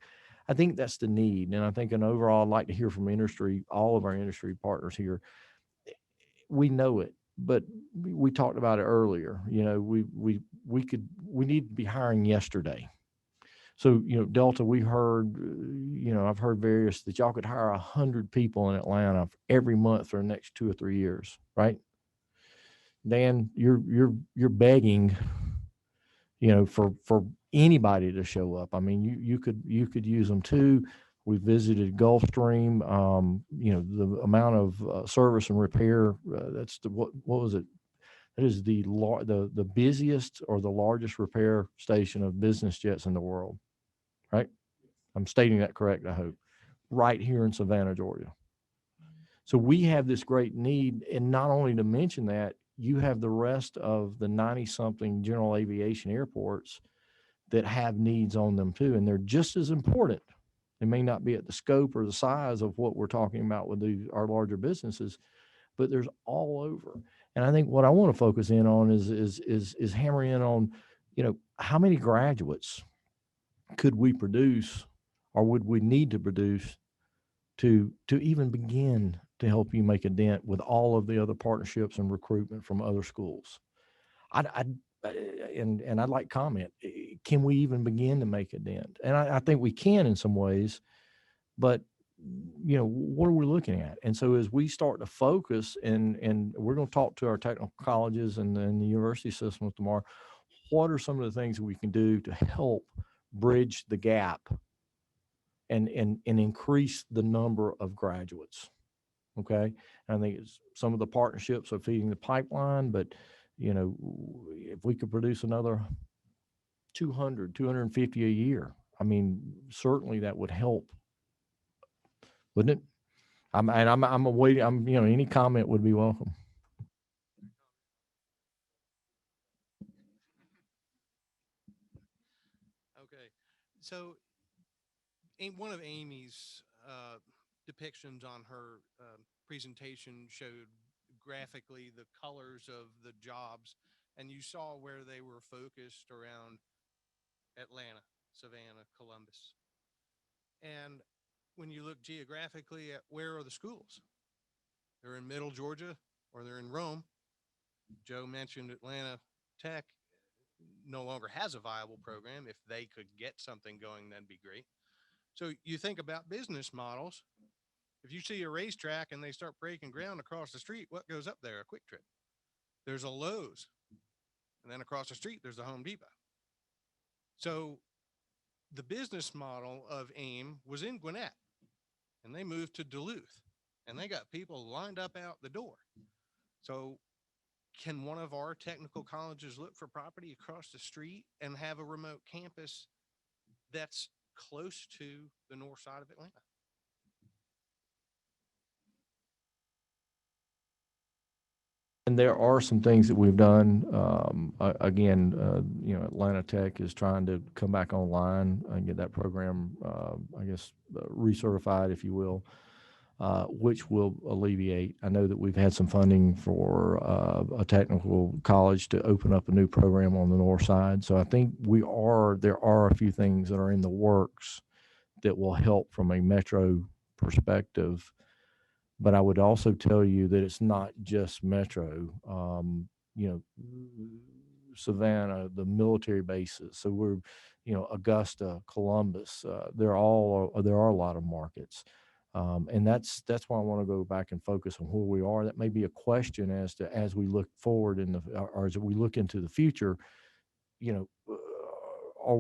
I think that's the need, and I think an overall, I'd like to hear from industry, all of our industry partners here. We know it, but we talked about it earlier. We need to be hiring yesterday. So, Delta, we heard, I've heard various that y'all could hire 100 people in Atlanta every month for the next 2 or 3 years, right? Dan, you're begging, for anybody to show up. I mean, you could use them too. We visited Gulfstream. The amount of service and repair. That's what was it? That is the busiest or the largest repair station of business jets in the world, right? I'm stating that correct, I hope. Right here in Savannah, Georgia. So we have this great need, and not only to mention that, you have the rest of the 90-something general aviation airports that have needs on them too, and they're just as important. They may not be at the scope or the size of what we're talking about with our larger businesses, but there's all over. And I think what I want to focus in on is hammer in on, how many graduates could we produce, or would we need to produce to even begin to help you make a dent with all of the other partnerships and recruitment from other schools? And I'd like comment. Can we even begin to make a dent? And I think we can in some ways, but what are we looking at? And so as we start to focus, and we're going to talk to our technical colleges and the university systems tomorrow, what are some of the things that we can do to help bridge the gap and increase the number of graduates? Okay. And I think some of the partnerships are feeding the pipeline, but if we could produce another 200, 250 a year, I mean, certainly that would help, wouldn't it? I'm waiting. Any comment would be welcome. Okay, so one of Amy's depictions on her presentation showed graphically the colors of the jobs, and you saw where they were focused around Atlanta, Savannah, Columbus. And when you look geographically at where are the schools, they're in Middle Georgia or they're in Rome. Joe mentioned Atlanta Tech no longer has a viable program. If they could get something going, that'd be great. So you think about business models. If you see a racetrack and they start breaking ground across the street, what goes up there? A Quick Trip. there's a Lowe's. And then across the street, there's a Home Depot. So the business model of AIM was in Gwinnett, and they moved to Duluth, and they got people lined up out the door. So can one of our technical colleges look for property across the street and have a remote campus that's close to the north side of Atlanta? And there are some things that we've done. Again, you know, Atlanta Tech is trying to come back online and get that program, I guess, recertified, if you will, which will alleviate. I know that we've had some funding for a technical college to open up a new program on the north side. So I think there are a few things that are in the works that will help from a metro perspective. But I would also tell you that it's not just metro. You know, Savannah, the military bases. So we're, you know, Augusta, Columbus. There are a lot of markets, and that's why I want to go back and focus on where we are. That may be a question as we look forward or as we look into the future. You know, are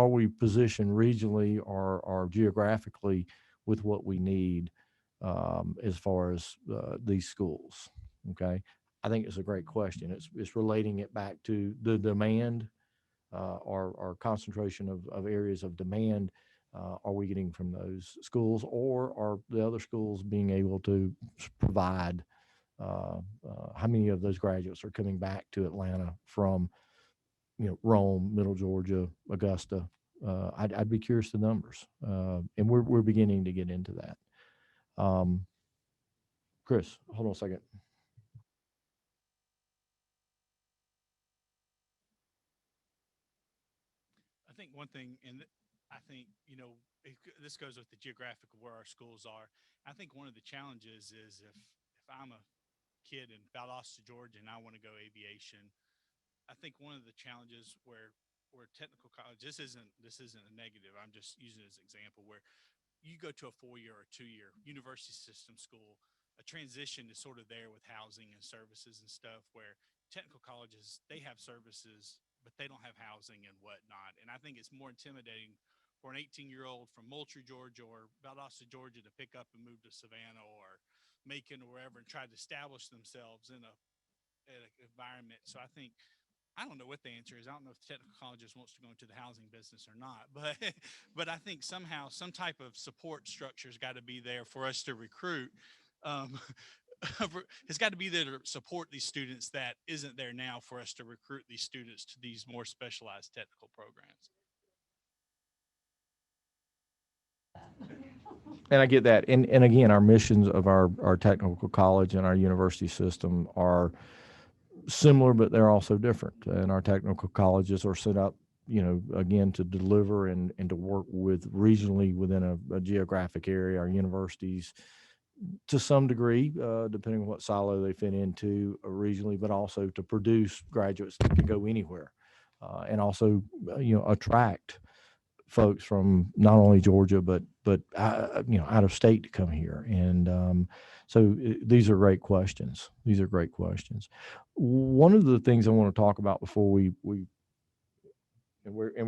we positioned regionally or geographically with what we need? As far as these schools. Okay. I think it's a great question. It's relating it back to the demand or concentration of areas of demand. Are we getting from those schools, or are the other schools being able to provide how many of those graduates are coming back to Atlanta from, you know, Rome, Middle Georgia, Augusta? I'd be curious the numbers. And we're beginning to get into that. Chris, hold on a second. I think one thing, and I think, you know, this goes with the geographic of where our schools are. I think one of the challenges is if I'm a kid in Valdosta, Georgia, and I want to go aviation, I think one of the challenges where technical college, this isn't a negative, I'm just using it as an example, where you go to a 4-year or 2-year university system school, a transition is sort of there with housing and services and stuff, where technical colleges, they have services, but they don't have housing and whatnot. And I think it's more intimidating for an 18-year-old from Moultrie, Georgia, or Valdosta, Georgia, to pick up and move to Savannah or Macon or wherever and try to establish themselves in an environment. So I think, I don't know what the answer is. I don't know if technical colleges wants to go into the housing business or not, but I think somehow some type of support structure's got to be there for us to recruit. It's got to be there to support these students that isn't there now for us to recruit these students to these more specialized technical programs. And I get that. And again, our missions of our technical college and our university system are similar, but they're also different. And our technical colleges are set up, you know, again, to deliver and to work with regionally within a geographic area. Our universities, to some degree, depending on what silo they fit into regionally, but also to produce graduates that can go anywhere, and also, you know, attract folks from not only Georgia, but you know, out of state to come here. And so these are great questions. These are great questions. One of the things I want to talk about before we're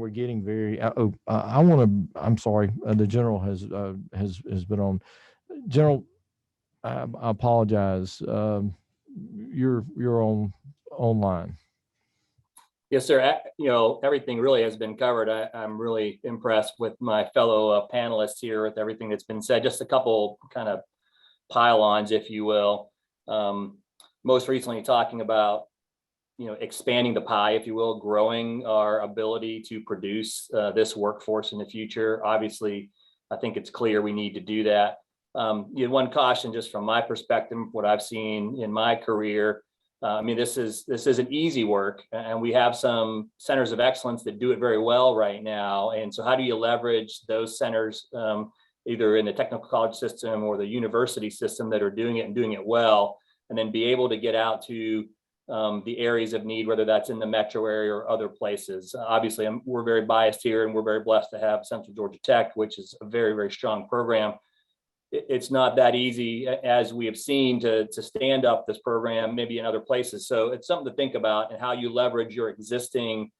getting very, I'm sorry, the general has been on. General, I apologize. You're online. Yes, sir. You know, everything really has been covered. I'm really impressed with my fellow panelists here with everything that's been said. Just a couple kind of pile-ons, if you will. Most recently talking about, you know, expanding the pie, if you will, growing our ability to produce this workforce in the future. Obviously, I think it's clear we need to do that. You know, one caution just from my perspective, what I've seen in my career, I mean, this isn't easy work, and we have some centers of excellence that do it very well right now. And so how do you leverage those centers, either in the technical college system or the university system that are doing it and doing it well, and then be able to get out to the areas of need, whether that's in the metro area or other places. Obviously, we're very biased here, and we're very blessed to have Central Georgia Tech, which is a very, very strong program. it's not that easy, as we have seen, to stand up this program maybe in other places. So it's something to think about, and how you leverage your existing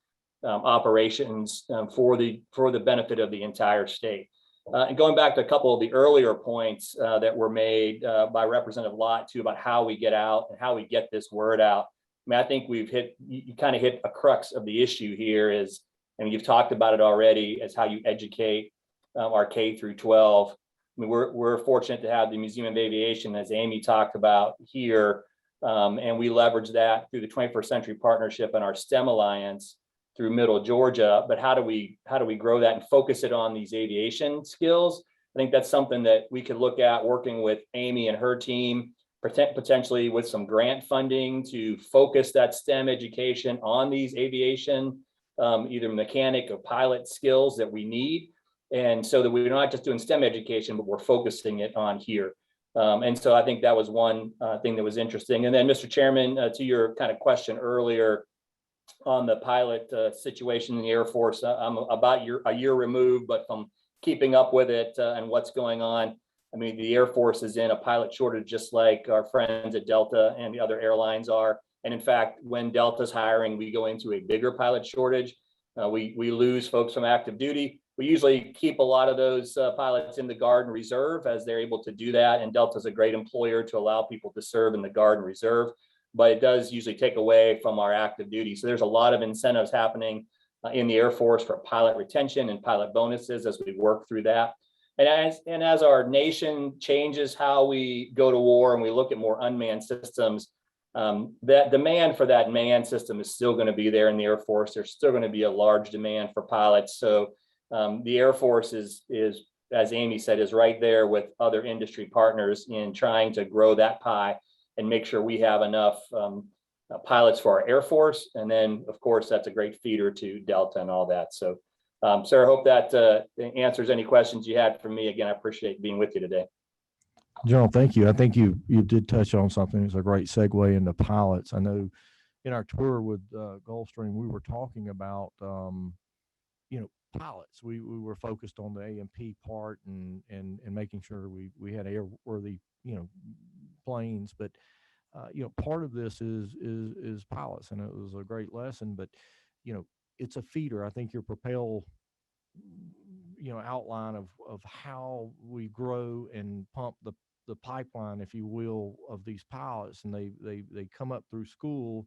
operations for the benefit of the entire state. And going back to a couple of the earlier points that were made by Representative Lott too, about how we get out and how we get this word out. I mean, I think you kind of hit a crux of the issue here is, and you've talked about it already, as how you educate our K through 12. I mean, we're fortunate to have the Museum of Aviation, as Amy talked about here, and we leverage that through the 21st Century Partnership and our STEM Alliance through Middle Georgia. But how do we grow that and focus it on these aviation skills? I think that's something that we could look at, working with Amy and her team, potentially with some grant funding to focus that STEM education on these aviation, either mechanic or pilot skills that we need. And so that we're not just doing STEM education, but we're focusing it on here. And so I think that was one thing that was interesting. And then, Mr. Chairman, to your kind of question earlier on the pilot situation in the Air Force, I'm about a year removed, but from keeping up with it and what's going on. I mean, the Air Force is in a pilot shortage, just like our friends at Delta and the other airlines are. And in fact, when Delta's hiring, we go into a bigger pilot shortage. We lose folks from active duty. We usually keep a lot of those pilots in the Guard and Reserve, as they're able to do that. And Delta's a great employer to allow people to serve in the Guard and Reserve, but it does usually take away from our active duty. So there's a lot of incentives happening in the Air Force for pilot retention and pilot bonuses as we work through that. And as our nation changes how we go to war and we look at more unmanned systems, that demand for that manned system is still going to be there in the Air Force. There's still going to be a large demand for pilots. So the Air Force is, as Amy said, is right there with other industry partners in trying to grow that pie and make sure we have enough pilots for our Air Force. And then, of course, that's a great feeder to Delta and all that. So, sir, I hope that answers any questions you had for me. Again, I appreciate being with you today. General, thank you. I think you did touch on something. It's a great segue into pilots. I know in our tour with Gulfstream, we were talking about, pilots. We were focused on the A&P part and making sure we had airworthy, planes. But, part of this is pilots, and it was a great lesson. But, it's a feeder. I think your propel, outline of how we grow and pump the pipeline, if you will, of these pilots, and they come up through school.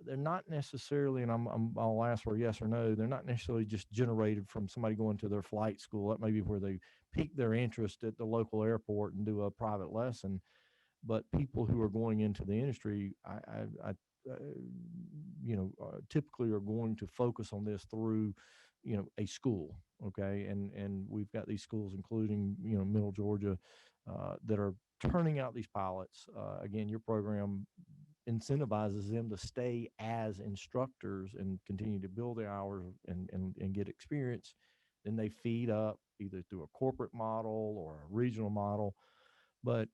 They're not necessarily, and I'll ask for a yes or no, they're not necessarily just generated from somebody going to their flight school. That may be where they pique their interest at the local airport and do a private lesson. But people who are going into the industry, typically are going to focus on this through, a school. Okay. And we've got these schools, including, Middle Georgia, that are turning out these pilots. Again, your program incentivizes them to stay as instructors and continue to build their hours and get experience. Then they feed up either through a corporate model or a regional model. But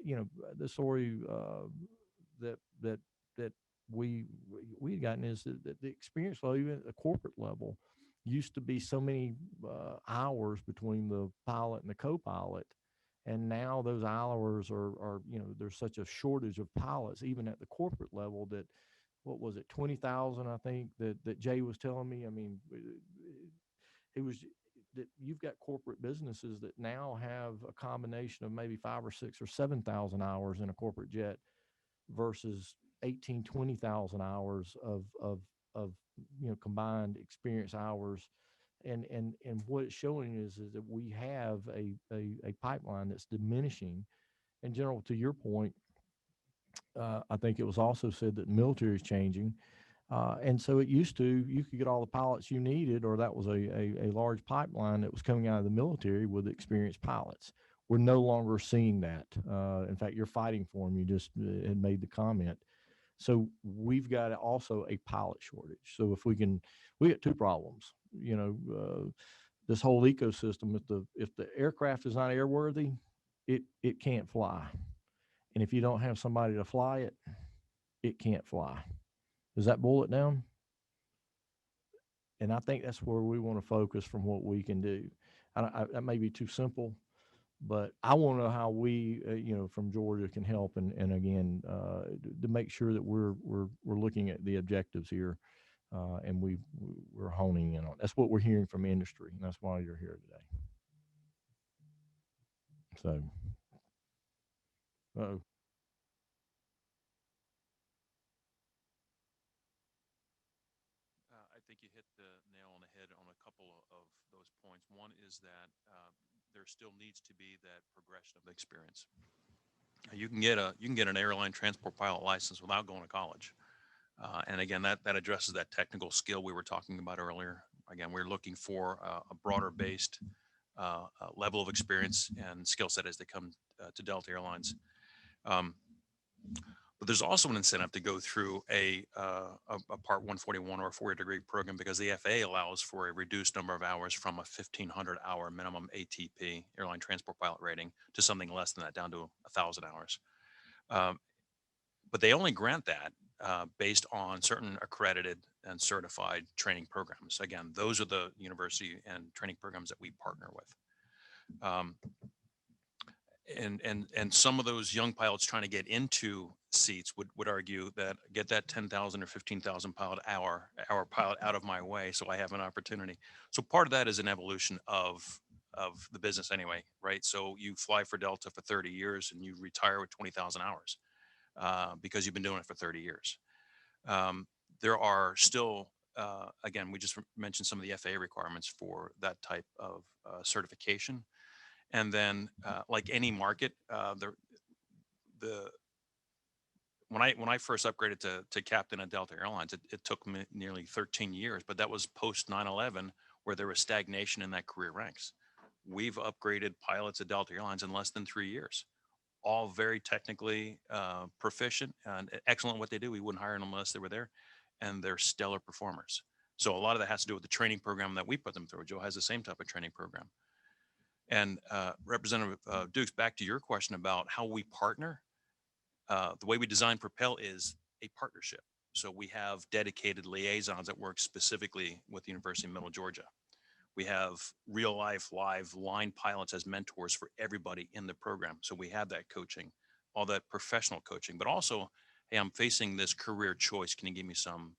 the story that we had gotten is that the experience level, even at the corporate level, used to be so many hours between the pilot and the co-pilot. And now those hours are there's such a shortage of pilots, even at the corporate level, that, what was it, 20,000, I think, that Jay was telling me. I mean, it was that you've got corporate businesses that now have a combination of maybe 5 or 6 or 7,000 hours in a corporate jet versus 18, 20,000 hours of combined experience hours. And what it's showing is that we have a pipeline that's diminishing. And General, to your point, I think it was also said that the military is changing. And so it used to, you could get all the pilots you needed, or that was a large pipeline that was coming out of the military with experienced pilots. We're no longer seeing that. In fact, you're fighting for them. You just had made the comment. So we've got also a pilot shortage. So if we got two problems. This whole ecosystem, if the aircraft is not airworthy, it can't fly. And if you don't have somebody to fly it, it can't fly. Does that boil it down? And I think that's where we want to focus from what we can do. That may be too simple, but I want to know how we, from Georgia can help. And again, to make sure that we're looking at the objectives here, and we're honing in on. That's what we're hearing from industry, and that's why you're here today. So, uh-oh. I think you hit the nail on the head on a couple of those points. One is that there still needs to be that progression of experience. You can get an airline transport pilot license without going to college, and again, that addresses that technical skill we were talking about earlier. Again, we're looking for a broader based level of experience and skill set as they come to Delta Airlines. But there's also an incentive to go through a Part 141 or a 4-year degree program, because the FAA allows for a reduced number of hours from a 1,500 hour minimum ATP, airline transport pilot rating, to something less than that, down to 1,000 hours. But they only grant that based on certain accredited and certified training programs. Again, those are the university and training programs that we partner with. And some of those young pilots trying to get into seats would argue that get that 10,000 or 15,000 hour pilot out of my way so I have an opportunity. So part of that is an evolution of the business anyway, right? So you fly for Delta for 30 years and you retire with 20,000 hours because you've been doing it for 30 years. There are still, again, we just mentioned some of the FAA requirements for that type of certification. And then, like any market, when I first upgraded to captain at Delta Airlines, it took me nearly 13 years, but that was post 9/11, where there was stagnation in that career ranks. We've upgraded pilots at Delta Airlines in less than 3 years, all very technically proficient and excellent at what they do. We wouldn't hire them unless they were there, and they're stellar performers. So a lot of that has to do with the training program that we put them through. Joe has the same type of training program. And Representative Dukes, back to your question about how we partner, the way we design Propel is a partnership. So we have dedicated liaisons that work specifically with the University of Middle Georgia. We have real life, live line pilots as mentors for everybody in the program. So we have that coaching, all that professional coaching, but also, hey, I'm facing this career choice. Can you give me some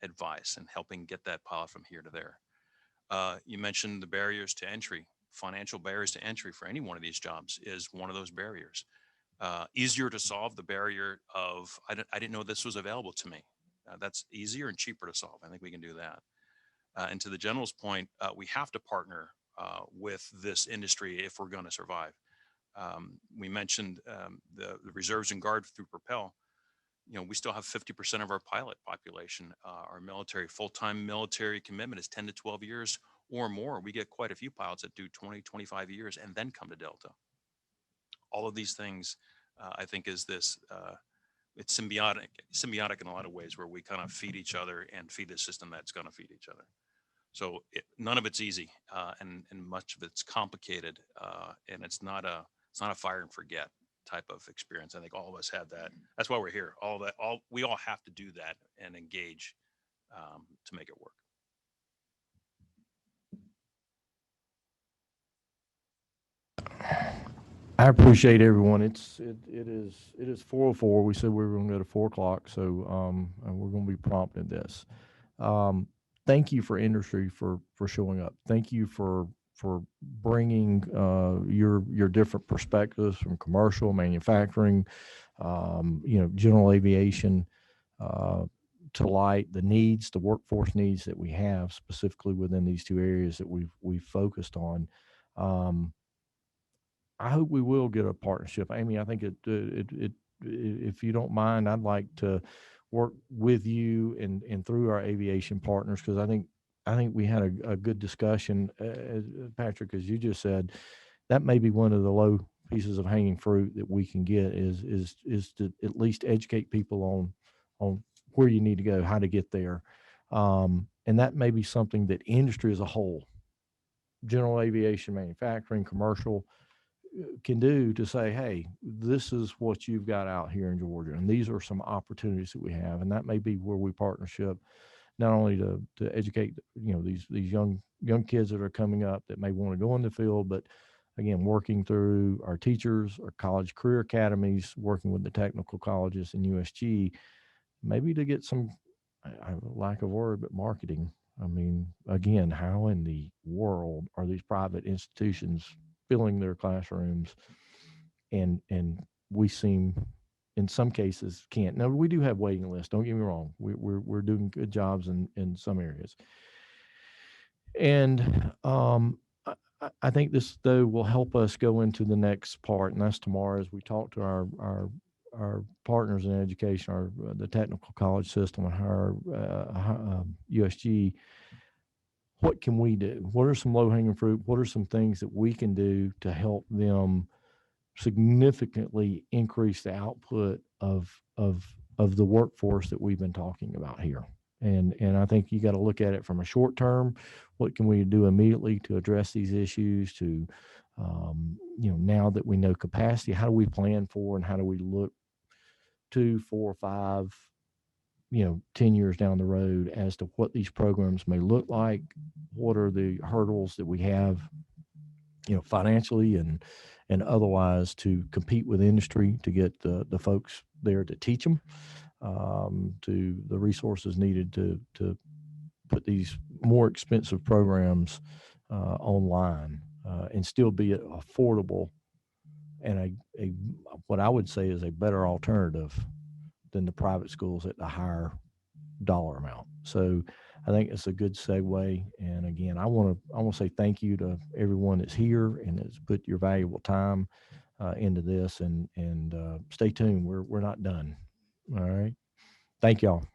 advice and helping get that pilot from here to there? You mentioned the barriers to entry. Financial barriers to entry for any one of these jobs is one of those barriers. Easier to solve the barrier of, I didn't know this was available to me. That's easier and cheaper to solve. I think we can do that. And to the general's point, we have to partner with this industry if we're going to survive. We mentioned the reserves and guard through Propel. We still have 50% of our pilot population, our military, full-time military commitment is 10 to 12 years or more. We get quite a few pilots that do 20, 25 years and then come to Delta. All of these things, I think, is this, it's symbiotic in a lot of ways, where we kind of feed each other and feed the system that's going to feed each other. So none of it's easy, and much of it's complicated, and it's not a fire and forget type of experience. I think all of us have that. That's why we're here. We all have to do that and engage to make it work. I appreciate everyone. It is 4:04. We said we were going to go to 4:00, so and we're going to be prompt in this. Thank you for industry for showing up. Thank you for bringing your different perspectives from commercial, manufacturing, general aviation to light, the needs, the workforce needs that we have specifically within these two areas that we've focused on. I hope we will get a partnership. Amy, I think if you don't mind, I'd like to work with you and through our aviation partners, because I think we had a good discussion, Patrick, as you just said. That may be one of the low pieces of hanging fruit that we can get is to at least educate people on where you need to go, how to get there, and that may be something that industry as a whole, general aviation, manufacturing, commercial, can do to say, hey, this is what you've got out here in Georgia, and these are some opportunities that we have. And that may be where we partnership, not only to educate these young kids that are coming up that may want to go in the field, but again, working through our teachers, our college career academies, working with the technical colleges and USG, maybe to get some, lack of word, but marketing. I mean, again, how in the world are these private institutions filling their classrooms? And we seem, in some cases, can't. Now, we do have waiting lists. Don't get me wrong. We're doing good jobs in some areas. And I think this, though, will help us go into the next part, and that's tomorrow as we talk to our partners in education, the technical college system, and our USG. What can we do? What are some low hanging fruit? What are some things that we can do to help them significantly increase the output of the workforce that we've been talking about here? And I think you got to look at it from a short term. What can we do immediately to address these issues? To now that we know capacity, how do we plan for, and how do we look 2, 4, 5, 10 years down the road as to what these programs may look like? What are the hurdles that we have, financially and otherwise, to compete with industry, to get the folks there to teach them, to the resources needed to put these more expensive programs online, and still be affordable, and a what I would say is a better alternative than the private schools at the higher dollar amount. So I think it's a good segue. And again, I want to say thank you to everyone that's here and has put your valuable time into this. And stay tuned. We're not done. All right. Thank y'all.